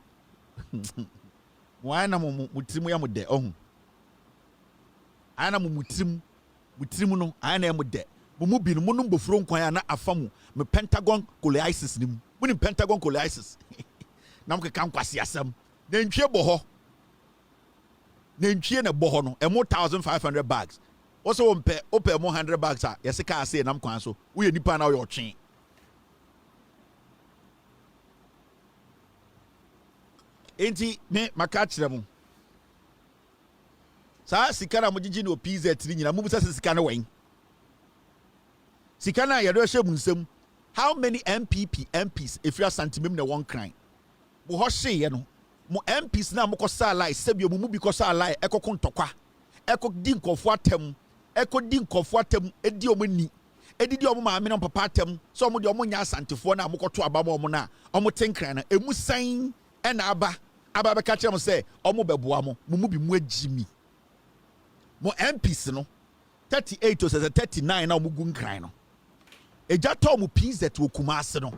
Mo ana mo mutirim ya mo de ohun. Ana mo mutirim no ana ya mo de. Mo bi no mo no mbofuro nkwan ya na afamu me pentagon colitis nim. Mo ni pentagon colitis. Na mo ka nkwase asem. Na ntwie bo ho. Na ntwie na bo ho no. Emo 1500 bags. Also open 100 bags ah yes ka say nam kwan so wo ye nipa na wo twen enti me maka kire mu sa sika na mo gigi no PZ tri nyina mo bisa sika na wen sika na ye do hye mu nsem how many MPs if you are santimem na one crime mo ho hye ye no mo MPs na mo ko sa lie sebio mo bi ko sa lie ekoko ntokwa eko di nkofo atem eko di nkofo atem edi omani edidi omo maame no papa atem so omo de omo nya asantefo na amokoto abama omo na omo tenkran na emu san e na aba be ka kire mo se omo beboa mo mu bi mu agimi mo MPs no 38 or 39 na omo gu nkran no eja to mo PZ wo Kumase no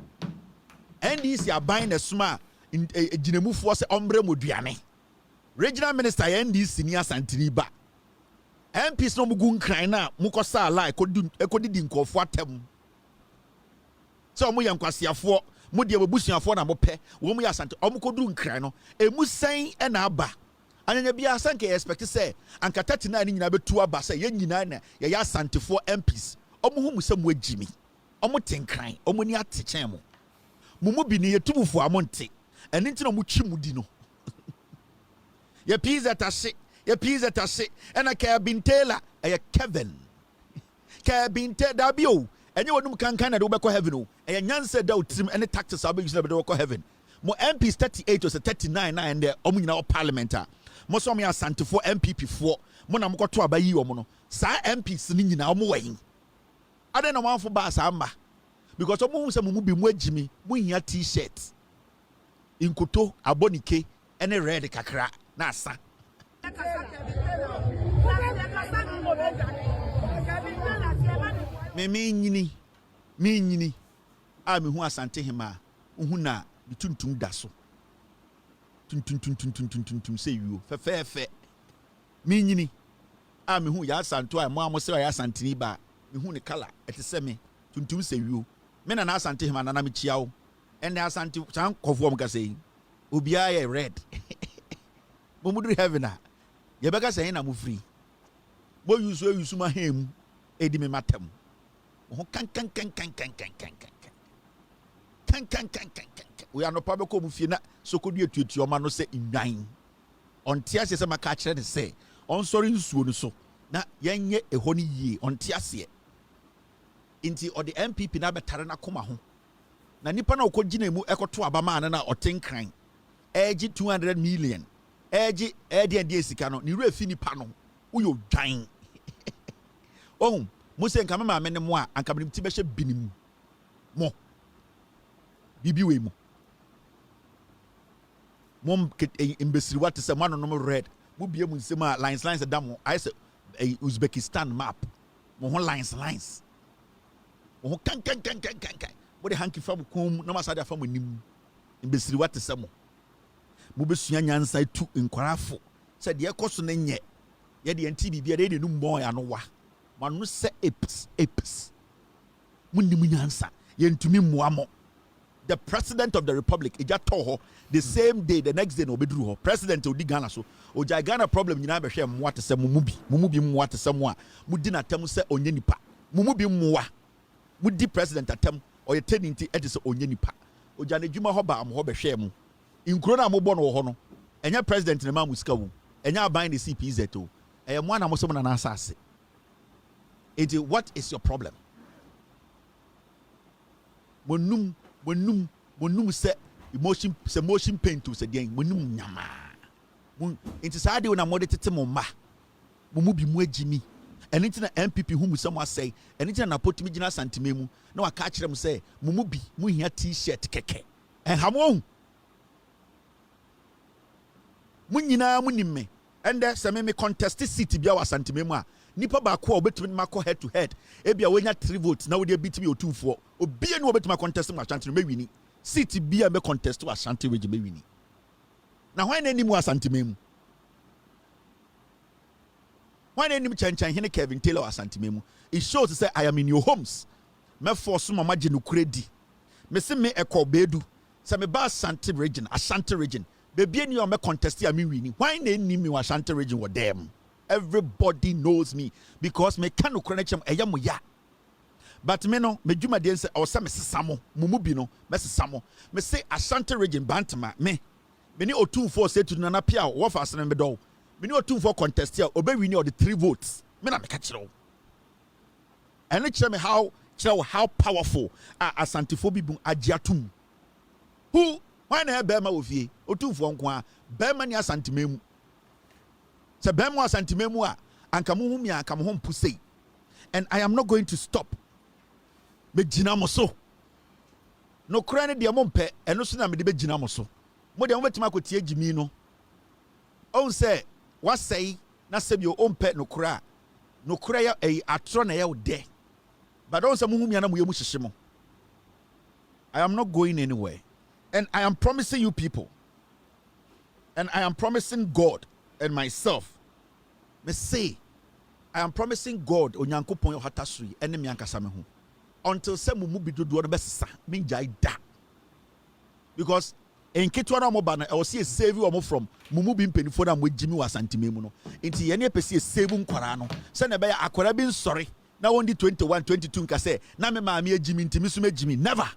NDC aban na suma ejinamufo se ombre moduane regional minister NDC ni asantini ba MPs no mugu nkran na mukosa ala ekodidi nkofo atem so omo yankwasiafo mo de abusuafo na mo pe wo mo ya asante omo kodu nkran no emu san e na aba anyanya bia sanke expect say anka 39 ni nyina betu aba say ye nyina na ye ya asantefo MPs omo hu musam wagimi omo tenkran omo ni atechen mo mumu bi ni yetubufo amonte eni ntina mo twimudi no ye PZ tase ena Kevin Taylor eye Kevin Dabio enye wonum kankan na de wobekọ heaven o eye nyanse da utrim ene taxes abe use na de wobekọ heaven mo MPs 38 or 39 na and omo nyina o parliament mo so me asantefo MPP fo mo na mokọ to abayi omo no sa MPs ni nyina omo wayin ade na manfo ba sa mba because omo hu se mo bi mo agimi mo hia t-shirt inkoto abonike ene red kakra na asa me nyini a me hu asante hema hu na bituntum da so tuntum se yuo fe me nyini a me hu ya asanto a mo amose ya asantini ba me hu ne kala etese me tuntum se yuo me na asante hema na me chiawo ene asante san kofo mo ka sei obia ye red mo mudu heaven a ye beka say na mo free mo yusu ma hem edi me matem ho kan we are no pabe ko mu fie na sokodu etuetu oma no se nwan onte ase se maka kire de se on sorry nsuo no so na yenye eho ni yie onte ase inti o the MPP na betare na koma ho na nipa na okogina mu ekoto abama na otenkran eji 200 million eji edi esika no ni refi nipa no uyo dwan oh Muse nka mama ne mo a anka bnim ti be hye binim mo bibi we mo embesiri what say man no red mo bie mu nsem a lines da mo I say Uzbekistan map mo ho lines mo ho kan mo de hanki fam kom na masade afam nim embesiri what say mo besua nyansa tu nkwarafo say de ekoso na nye ye de NTP bia de num bon ya no wa manu se apes munnim nyansa yentumi muamo. The president of the republic eja toho the same day, the next day no bedru ho president odi Ghana so oja Ghana problem nyina be hwe mmoa te se mumubi mmoa te se mo a mudi natam se onye nipa mumubi mmoa mudi president atam oye teninti ete se onye nipa oja na dwuma ho ba am ho be hwe mu inkuro na mobɔ no ho no enya president ne ma musika wu enya aban ne CPZ o mo na mo so na asase. What is your problem? Monum say emotion pain to say den monum nyama nti saa de na mode tete mo ma mo bi mu agimi eni nti na NPP hu mu samo say eni nti na potimi gina santime mu na waka kire mu say mo bi mu hia t-shirt keke hamo mu nyina mu nimme ende se me contest seat bia wa santime mu a nipa ba ko obetumi mako head to head e bia wenya 3 votes na wo de bitimi otufo obi enu obetumi contest ma Ashanti me wini seat bia me contest wa Ashanti we me wini na hwan na nimu Ashanti memu hwan na nimu chanchan hene Kevin Taylor Ashanti memu. It shows to say I am in your homes me force mama je no kredi me se me ekɔ bedu se me ba Ashanti region baby eni o me contest ya me wini hwan na nimu Ashanti region wo dem. Everybody knows me because me can no connect em ya. But me no me dwuma de say o say me sesamo mumubi no me sesamo me say Ashanti region bantama me ni otumfo say to nana pia wo fa asene me do me ni otumfo contest ya obe wini or the 3 votes me na me ka kire wo and it me how powerful Asantifo bi agiatum who why na be ma wo fie otumfo nko a be ma ni Asantimemu se be ma Asantimemu a anka mo humi anka mo mpu sei. And I am not going to stop be gina mo so no kura ne de mo mpe eno so na me de be gina mo so mo de mo betima akotie gimi no on say what say na se bi o mpe no kura ya atro na ya wo de but on say mo humi na mo yemu hyehye mo. I am not going anywhere and I am promising you people and I am promising God and myself me say I am promising God onyankopon yohatasui ene me ankasa me ho until say mumu bidodo no besesa me jai da because enketo na mo ba na e wo se save wo from mumu bi mpenifo na mo gimi wa Asantime mu no enti ye ne pese save nkwara no se na be ya akwara bi nsori na wondi 21 22 nka se na me ma me agimi ntimi so magimi never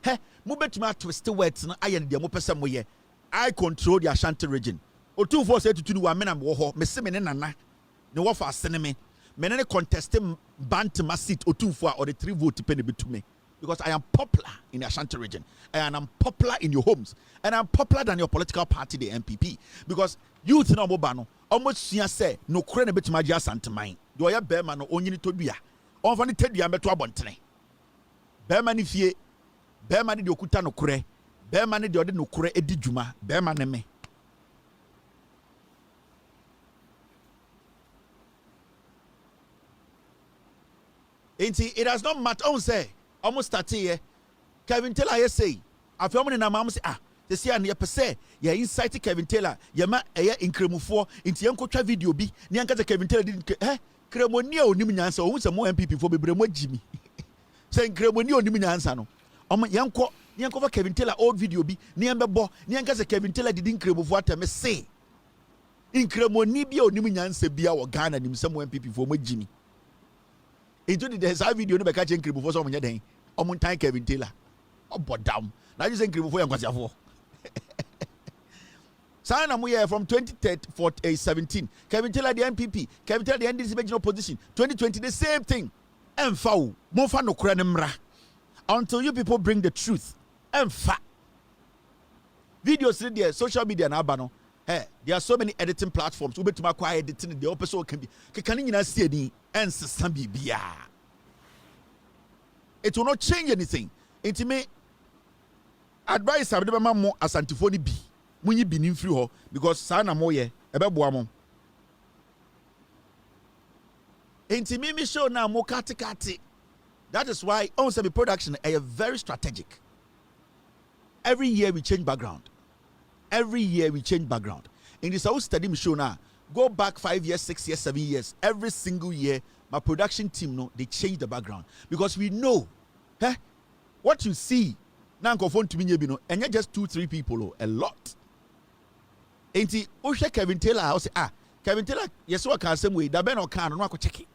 he mo betuma twist words no aye ne de mo pese mo ye I control the Ashanti region otumfo se tutu ni wa me na mo ho me se me ne nana ne wo fa asene me ne contest bantama seat otumfo or the 3 vote penny to me because I am popular in the Ashanti region and I'm popular in your homes and I'm popular than your political party the NPP because youth na mo ba no almost sua say no kure na betima gya Asanteman do ya be ma no onyini todua on fa ne tadua meto abontene be ma ne fie be ma ne de okuta no kure be ma ne de ode no kure edi dwuma be ma ne me. It has not mattered. On say almost 30 years. Kevin Taylor I say after na mama say they say and ye pese ye insight Kevin Taylor ye ma eye inkremufo inti yenkotwa video bi ne yanka Kevin Taylor di kremoni a onim nyansa o hu se mo NPP fo bebre mo gimi say kremoni onim nyansa no omo yenko for Kevin Taylor old video bi ne yembebo ne yanka Kevin Taylor di inkremufo atame say inkremoni bi onim nyansa bia wo Ghana nim se mo NPP fo mo gimi. Into the side video no be catch incredible for some den omo time Kevin Taylor obodam na you say incredible for yankwasiafo sign am here from 2017 Kevin Taylor the NPP Kevin Taylor the NDC regional opposition 2020 the same thing emfa wo mo fa no kura ne mra until you people bring the truth emfa videos there social media na aba no there are so many editing platforms we betuma kwa editing the opposite can be can nyina see ani ensesa bibia. It will not change anything. It may advise abde ma mo Asantifo ni bi munyi bi ni mfiri ho because sa na mo ye ebeboa mo. Enti me show na mo kati. That is why on say production are very strategic. Every year we change background. In this house study me show now go back 5 years, 6 years, 7 years. Every single year my production team, no, they change the background because we know, what you see now phone to me, and you're just 2-3 people, a lot. Ain't he? Kevin Taylor, I say, Kevin Taylor, yes, what can same way, that Ben or can, no, check it.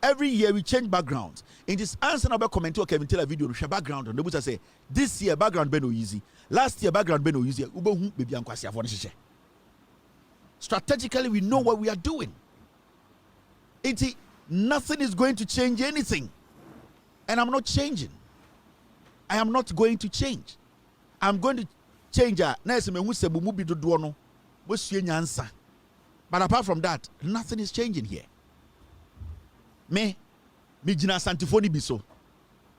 Every year we change backgrounds. In this answer about comment to Kevin Taylor video, we share background. And they say, this year background ben no easy. Last year background ben no easy. Strategically, we know what we are doing. Nothing is going to change anything. And I'm not changing. I am not going to change. I'm going to change. But apart from that, nothing is changing here. Me jina santifoni bi so.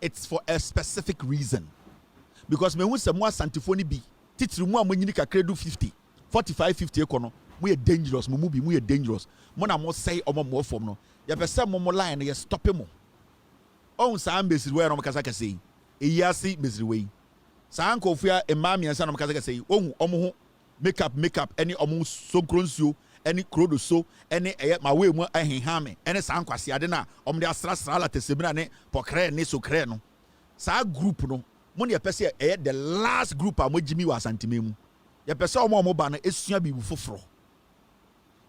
It's for a specific reason. Because me wunse mo santifoni bi. Titiri mu amanyini kakra do 50, 45, 50 ekono. Mo ye dangerous, mo bi mo ye dangerous. Mo na mo say omo mo form no. Ya pese mo line ye stop mo. On sa ambassador we no kasa kasa yi. Eyasi mesri we. Sa anko fia emam yansa no kasa kasa yi. Ohu omo ho makeup any omo sonkronsuo. Any krodo so any my way mu ahenhame any san kwase ade na omde asrasra la tesebina ne pokre ne sokre no sa group no mo ne pese the last group a mogimi wa santimemu ye pese omo ba no esua bibu foforo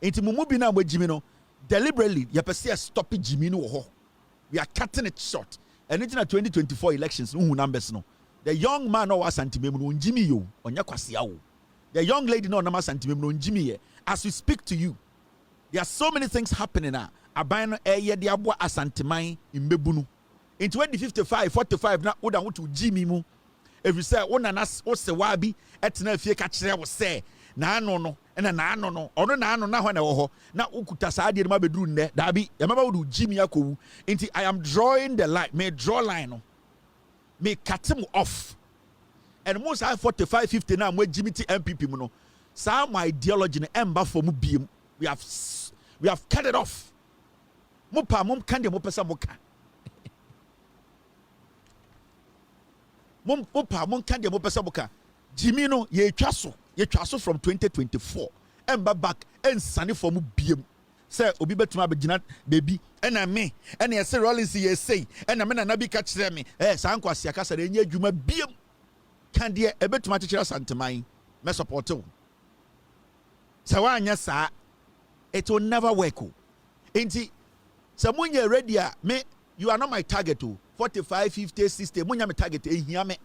enti mumu bi na mogimi no deliberately ye pese stop jimi no wo ho. We are cutting it short and in 2024 elections who numbers no the young man no wa santimemu no njimi yo onya kwase awo. The young lady no nama santimemu no njimi ye. As we speak to you, there are so many things happening now. Abano eye de abo asanteman imbebunu. In 2055, 45 na oda wutu jimi mu. If you say ona nas o se wabi etna fie ka kire wo say na ano no na ano no ono na ano na ho na wo ho na ukuta saa de ma beduru nne dabi ya maba wudu jimi akowu. Inti I am drawing the line. Me draw line no. Me cut him off. And most I 45 50 now mo jimi ti NPP mu no. Some ideology in ember for mubium. We have cut it off. Mupa mum kande mupesa muka. Mupa mum kande mupesa muka. Jimino ye chaso from 2024. Ember back and sunny for mubium. Say obi betuma be jinat baby ena me ena yese Rollins ye say ena me na nabi ka kire me sankwase aka sare enye adwuma biem kande e betuma kire santeman me support you. Sawanya sa it will never work. Enti samunya ready me you are not my target 45 50 60 munya me target ehia me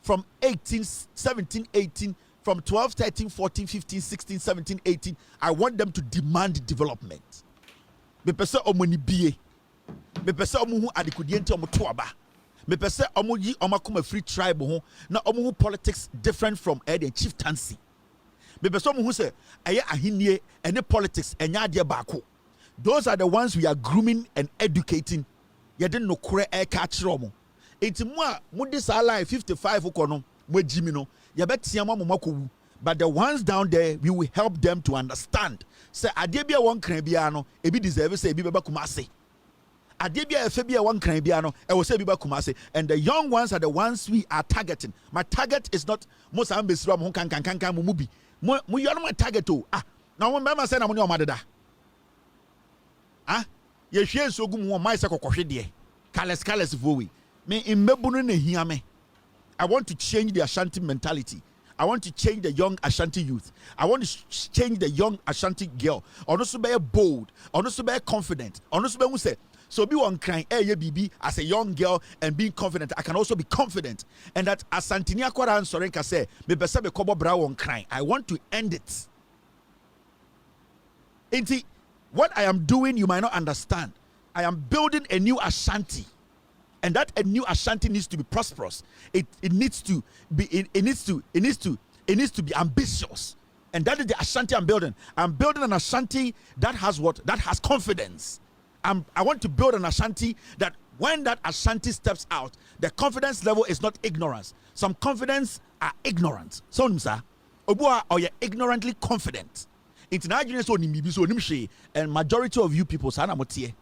from 18 17 18 from 12 13 14 15 16 17 18 I want them to demand development. Me pese omoni bie me pese omu hu adekudie nti omo to aba me pese omo yi omakoma free tribe ho na omo hu politics different from the chieftaincy. Maybe some who say, "Aye ahinie any politics enya ade baako." Those are the ones we are grooming and educating. You didn't know kure e ka kire omo. Enti mo a mo dis life 55 ukono mo jimi no. You betia mo makowu. But the ones down there, we will help them to understand. Say ade bia won kran bia no, ebi deserve say ebi beba kumase. Ade bia efe bia won kran bia no, e wo say ebi beba kumase. And the young ones are the ones we are targeting. My target is not most ambassador mo kan mo mubi. Mo you are my target now when mama say na mo ne o madeda ye hwe so gum wo mai se kokohwe de kales vowe me imbebunu na hia me. I want to change the Ashanti mentality. I want to change the young Ashanti youth. I want to change the young Ashanti girl. Ono so be bold, ono so be confident, ono so be who say so be one crying bibi as a young girl and being confident. I can also be confident. And that Asantini akwara Sorenka say me bese be kobo bra one crying. I want to end it. Inti, what I am doing you might not understand. I am building a new Ashanti. And that a new Ashanti needs to be prosperous. It needs to be be ambitious. And that is the Ashanti I'm building. I'm building an Ashanti that has what? That has confidence. I want to build an Ashanti that when that Ashanti steps out, the confidence level is not ignorance. Some confidence are ignorant. So, Obua, or you're ignorantly confident. And majority of you people, sana motie.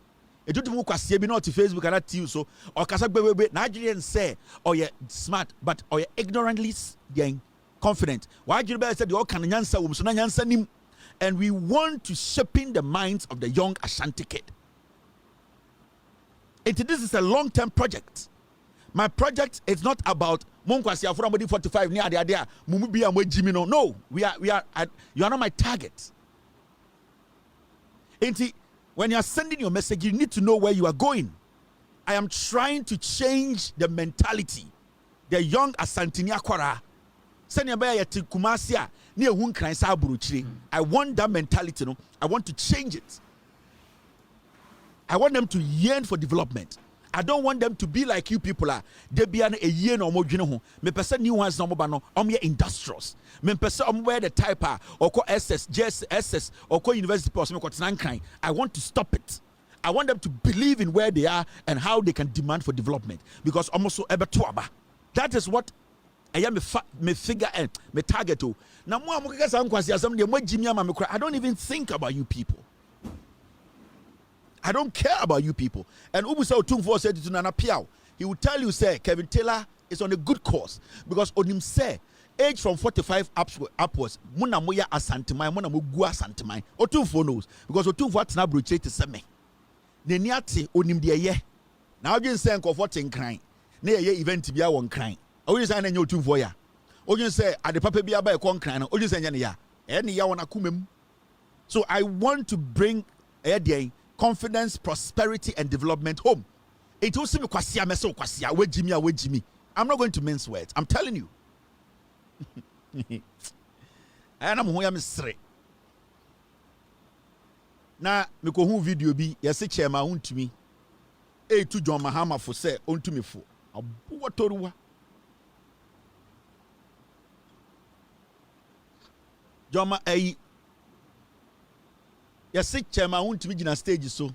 It don't move kwasi be not to Facebook and at you so or kasa bebe Nigerians say or you're smart but or you're ignorantly confident. Why do you say the can nyansa nim? And we want to shape in the minds of the young Ashanti kid. This is a long-term project. My project is not about Monkwasi Afurambodi 45 near the idea. Mumubia Jimino. No, you are not my target. When you are sending your message, you need to know where you are going. I am trying to change the mentality. The young Asantini Akwara. I want that mentality. No? I want to change it. I want them to yearn for development. I don't want them to be like you people are. They be a year no more. Me person new ones no more. Industrials. Me person where the type or SS, JSS or university person I want to stop it. I want them to believe in where they are and how they can demand for development. Because almost so ever tuaba. That is what I am me figure and me target to. Now I don't even think about you people. I don't care about you people. And Ubusa Otumfo said to Nana Piao, he will tell you, say, Kevin Taylor is on a good course. Because on him say, age from 45 upwards, Muna Moya Asantimai, Muna Mugua Santimai. Otumfo knows. Because Otumfo at Nabruche to Seme. Neniati onim de ye. Now you say what in crying. Ne ye event to be one crying. Oh, you say any Otumfo ya. Oh, you say at the papa be a by one crying. Oh, you say ya. Any ya wana kumem. So I want to bring a day confidence, prosperity, and development home. It will seem kwasia meso kwasia we Jimmy. I'm not going to mince words. I'm telling you. And I'm who straight. Na me ko hu video bi yesi chairman untumi. To John Mahama for say untumi fo. Abuwa toruwa. John Ma yesi chairman untumi gina stage so.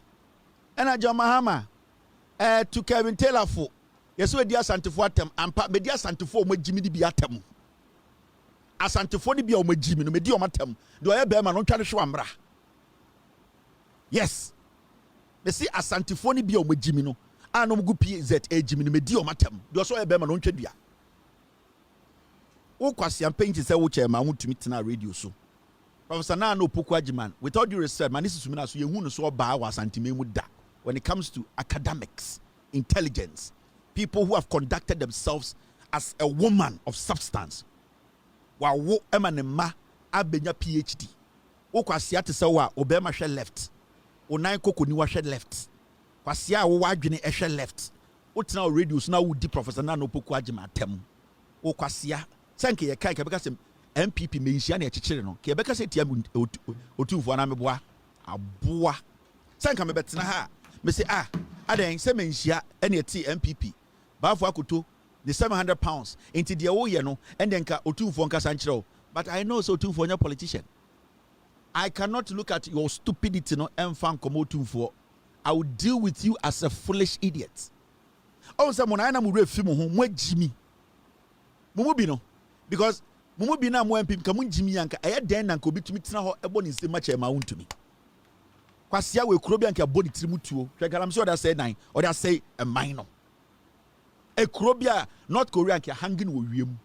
Ena John Mahama to Kevin Taylor fo. Yesi we dia santifo atem ampa me dia santifo mo jimi di bi atem. Asantifo ni bi o mo jimi no me di o matem. Do ye be ma no ntwa hwe amra. Yes. Me see Asantifo ni bi o mo jimi no. Anom gu PZ jimi no me di o matem. Do so ye be ma no ntwa dua. Wo kwase ampenchi se wo chairman untumi tena radio so. Professor Nana Opoku man, with all due respect, man, this is so you who so when it comes to academics, intelligence, people who have conducted themselves as a woman of substance. While wo emanema abenya PhD. O kwasia te se wa obema hwe left. O nan kokoni wa hwe left. Kwasia wo wadwene hwe left. O tena radio so na wo di Professor Nana Opoku tem. O kwasia sanke ye kai ka beka NPP menhia na echichire no ke beka se tia otumfo na meboa aboa sanka me betena ha me se aden se menhia na eti NPP baafo akoto the £700 into the wo ye no and then ka otumfo nka sanchiro. But I know so otumfo nya politician. I cannot look at your stupidity no enfan komo otumfo. I will deal with you as a foolish idiot. Oh someone na mu refi mu ho mo agimi mo bi no because mumu bi na mo MPP ka mun jimi yanka eye den na nka obitumi tena ho ebo ni nsema chairman wuntumi kwasia we kuro bi yanka body trimutuo hwe galam so that say nine or that say a minor e kuro bi a North Korea nka hanging wo wiem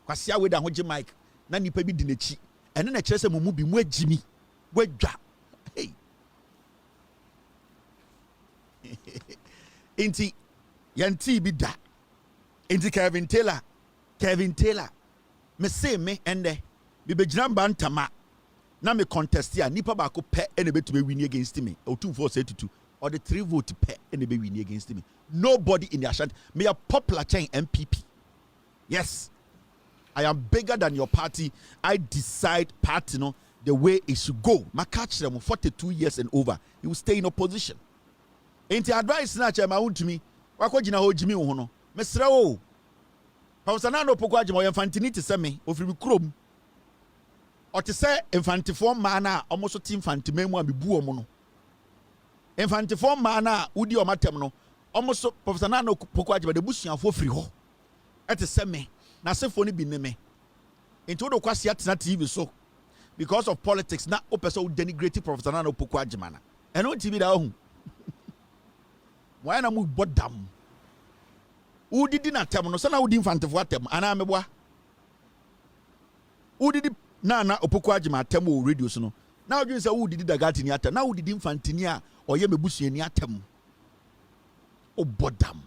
kwasia we da ho je mic na nipa bi di nachi ene na kire se mumu bi mu agimi wadwa hey inti yanti bi da inti Kevin Taylor me say me ende be begina bantama na me contest ya nipa ba ko pe ene betube win against me o 2482 or the 3 vote pe ene be win against me. Nobody in the Ashanti me a popular chain NPP. Yes, I am bigger than your party. I decide party no the way it should go. My catch them 42 years and over. He will stay in opposition. Ain't the advice na chairman want to me. Wako jina ho jimi ho no. Mesra o. Professor Nana Opoku Infantini to say me ofri mi krom or to say infantifo mana almost team fantimemu and bu omo no infantifo mana udi o matem no almost Professor Nana Opoku de busuafo fri ho e to say me na sefo ni bi ne me into do kwase atena TV so because of politics na o person denigrate Professor Nana Opoku Agimana and on TV da ho why na mu bodam Udi di na tem no so na udi infantifo atem ana meboa udi di Nana Opoku Agima atem o radio so no na odwin say udi di dagati ni atem na udi di infantini a oye mebusuani atem o bodam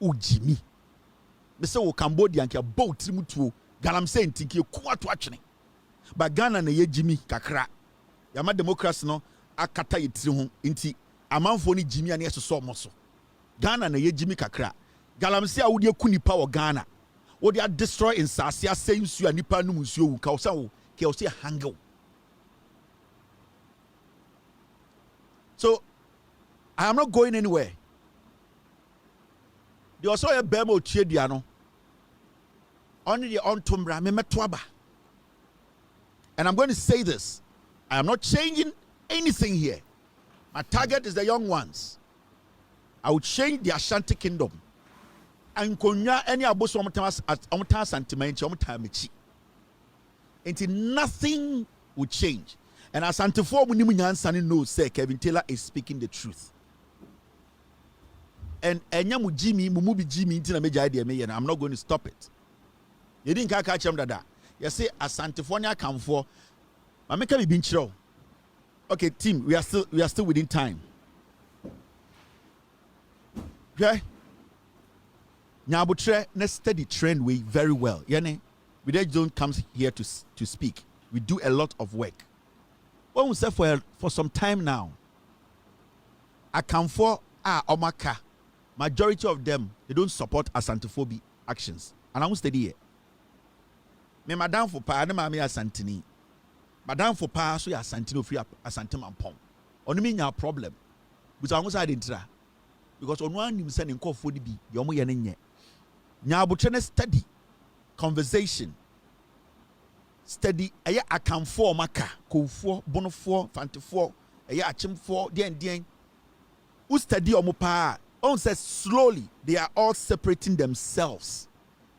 o Jimmy me say o Cambodian ke boat trimutuo galamsey ntinki ku ato atwene ba Ghana na ye Jimmy kakra yama democracy no akata yetiri ho nti amanfo ni Jimmy ane yesoso omoso Ghana na ye Jimmy kakra galamsey a wodi ku nipa wo Ghana wodi a destroy insase asay nsu a nipa num nsu wu ka wo sa wo ke wo say hangel. So I am not going anywhere. The also a bemo chediano. Only the ontumbra me metwaba. And I'm going to say this. I am not changing anything here. My target is the young ones. I will change the Ashanti kingdom. And konya any aboso omta sentiment omta until nothing will change. And Asante for munimu nyansani knows say Kevin Taylor is speaking the truth. And enyamu Jimmy mumubi Jimmy intina meja idea me and I'm not going to stop it. You didn't catch him dada. You say Asante for nya come for. Mameka bi binchiro. Okay, team, we are still within time. Okay? Nyabutre let's study trend way very well. Yene, we don't come here to speak. We do a lot of work. When we say for some time now, I come for Omaka. Majority of them, they don't support Asantophobic actions. And I won't study here. Me madam for pa, ma me Asantini. Madam for pa, so ya Asantino free Asantim and Pom. Only mean your problem. But I won't say intra. Because on one you send in call for the be, yomo yenye. Nyabutrene study, conversation. Study, aya account for maka, ko for, bono for, fanti for, aya achim for, dien. Who study omupa? On says slowly they are all separating themselves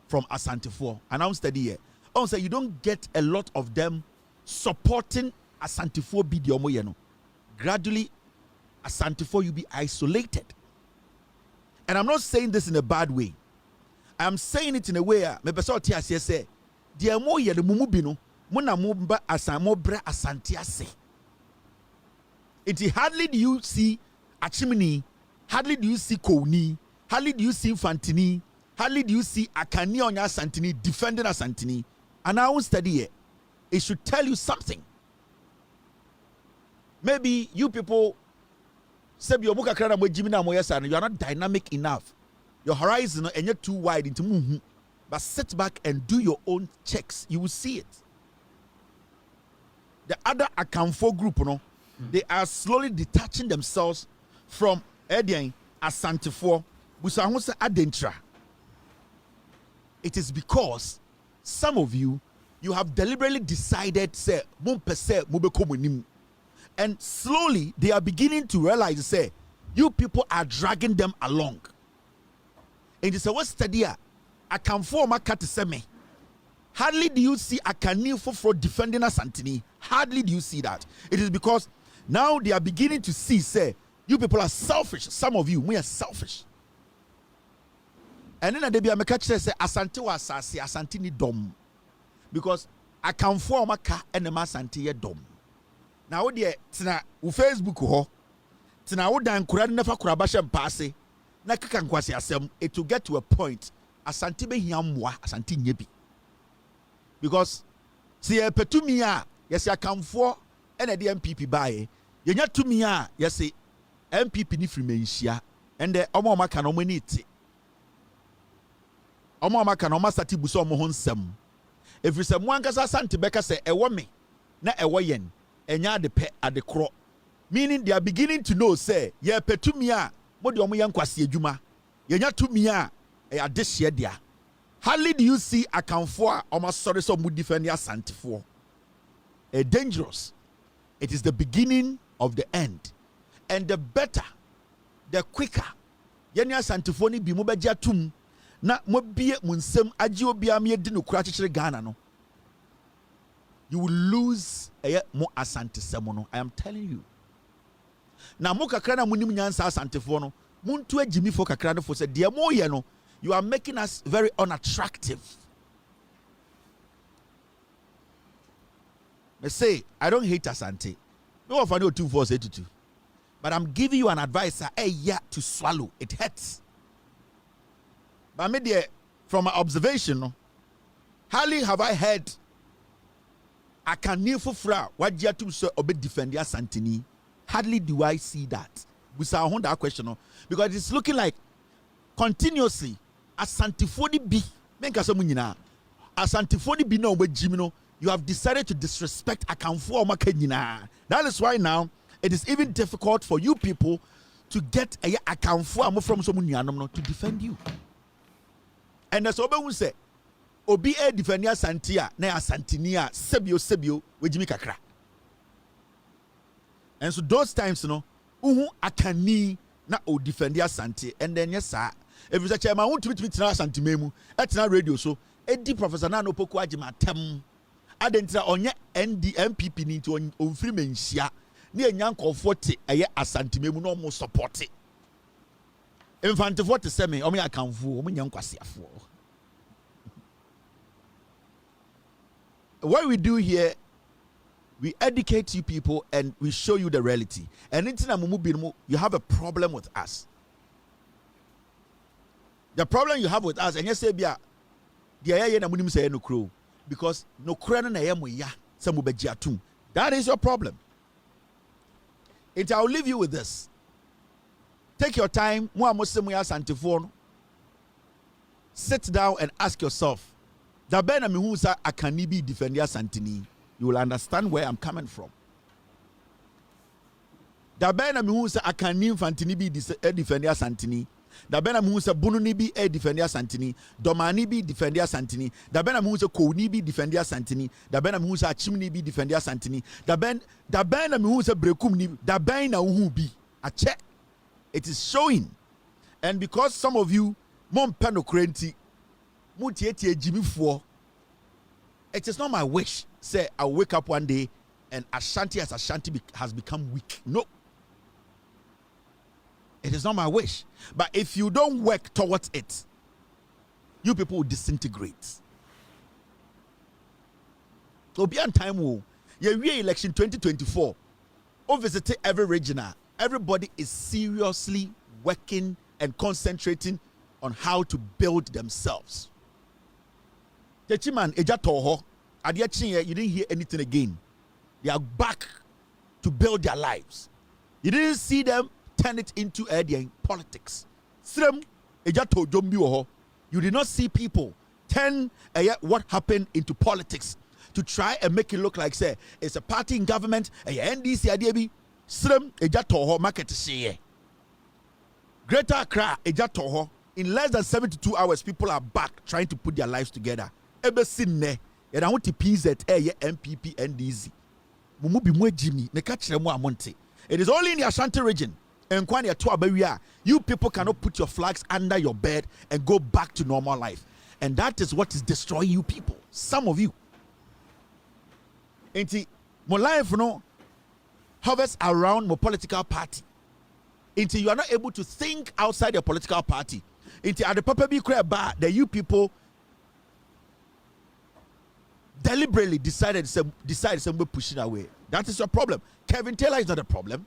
from Asante 4. And I study here. On say you don't get a lot of them supporting Asante 4 bidio moyeno. Gradually, Asante 4 you be isolated. And I'm not saying this in a bad way. I'm saying it in a way me person tia say the mo ye the mumu no mo na mo ba asamo bra Asante ase. It hardly do you see Achimini. Hardly do you see Kouni, hardly do you see Fantini, hardly do you see Akani Onya Santini defending Asantini. And I won't study it. It should tell you something. Maybe you people say you are not dynamic enough. Your horizon and you're too wide into movement. But sit back and do your own checks. You will see it. The other account for group, they are slowly detaching themselves from Edian Asante 4, Busangusa Adentra. It is because some of you have deliberately decided, say, and slowly they are beginning to realize, say, you people are dragging them along. And it's a what study I can form a cat seme. Hardly do you see a canil for defending Asantini. Hardly do you see that. It is because now they are beginning to see, say, you people are selfish. Some of you, we are selfish. And then they be a catch say Asante was Asante ni dom. Because I can form a car and the Asante ye dom. Now dear tina u Facebook ho. Tina u dan kura never kurabasha mpase. Na kaka nkwasi asem it will get to a point Asante be hiamwa Asante nyebi. Because see petumia yes I can for and the NPP buy. Yenya tumia yes NPP ni frimensia and the omo maka no mani ti omo maka no masati buso omo ho nsem every sem wankasa Asante beka say ewo me na ewo yen enya de pe ade kro, meaning they are beginning to know say ye petumi a mo de omo yen kwase adwuma yenya tumi a e ade hye dia. Hardly do you see akanfo a omo sorry so mo defend Asante 4. Dangerous. It is the beginning of the end. And the better, the quicker, yenya Asante 4 ni bi mo beja tum na mo bie munsem agi obi am ye di no kura chichire Ghana no, you will lose mo Asante semono. I am telling you. Na mo kakra na munim nyansa Asante 4 no, muntu agimi for kakra no for say de mo ye no, you are making us very unattractive. Me say I don't hate Asante. No of any 2482. But I'm giving you an advice, to swallow. It hurts. But me there, from my observation, hardly have I heard I can near for fra what you to say obe defend your Santini. Hardly do I see that. We saw on that question because it's looking like continuously as Santifodi be make us as Santifodi be no with Jimino. You have decided to disrespect Akanfo Makenina. That is why now it is even difficult for you people to get a Akanfo from someone to defend you. And that's what we say. Obi e defender Santia na Santinia sebio we Jimmy Kakra. And so those times akani na o defender Santi and then yes sir. If you say chairman want to meet na Santimemu etna radio so edi professor na no poku agima tem adentra onye NPP ni to on free menhia na enyankofo te eye Asantimemu no mo support it. Infante 47 omo akanfo omo nyankwasiafo. What we do here, we educate you people and we show you the reality. And you have a problem with us. The problem you have with us, and you say, because that is your problem. And I'll leave you with this. Take your time, sit down and ask yourself, the Bena Mihusa Akanibi defender Santini, you will understand where I'm coming from. The Bena Mihusa Akanim Fantini be defender Santini. The Bena Mihusa Bununibi defender Santini. Domanibi defender Santini. The Bena Mihusa Konibi defender Santini. The Bena Mihusa Chimnibi defender Santini. The Bena Mihusa Brekumni. The Bena Uhubi. A check. It is showing. And because some of you, Mom Penocrenti, Jimmy for it is not my wish. Say I'll wake up one day and Ashanti has become weak. No. It is not my wish. But if you don't work towards it, you people will disintegrate. So be on time. Election 2024. Visit every regional. Everybody is seriously working and concentrating on how to build themselves. Techiman eja toho you didn't hear anything again. They are back to build their lives. You didn't see them turn it into politics. Srem eja to jombi you did not see people turn what happened into politics to try and make it look like say it's a party in government NDC adiabi srem eja toho market share. Greater Accra eja toho. In less than 72 hours, people are back trying to put their lives together. Ebe sinne, and I want to PZ, NPP, NDZ. Mumu bi mwe Jimmy, ne kachire mu amonte. It is only in the Ashanti region. And you people cannot put your flags under your bed and go back to normal life. And that is what is destroying you people. Some of you. Enti, my life hovers around my political party. Until you are not able to think outside your political party. Until at the Papa B bar that you people deliberately decided some pushing away. That is your problem. Kevin Taylor is not a problem.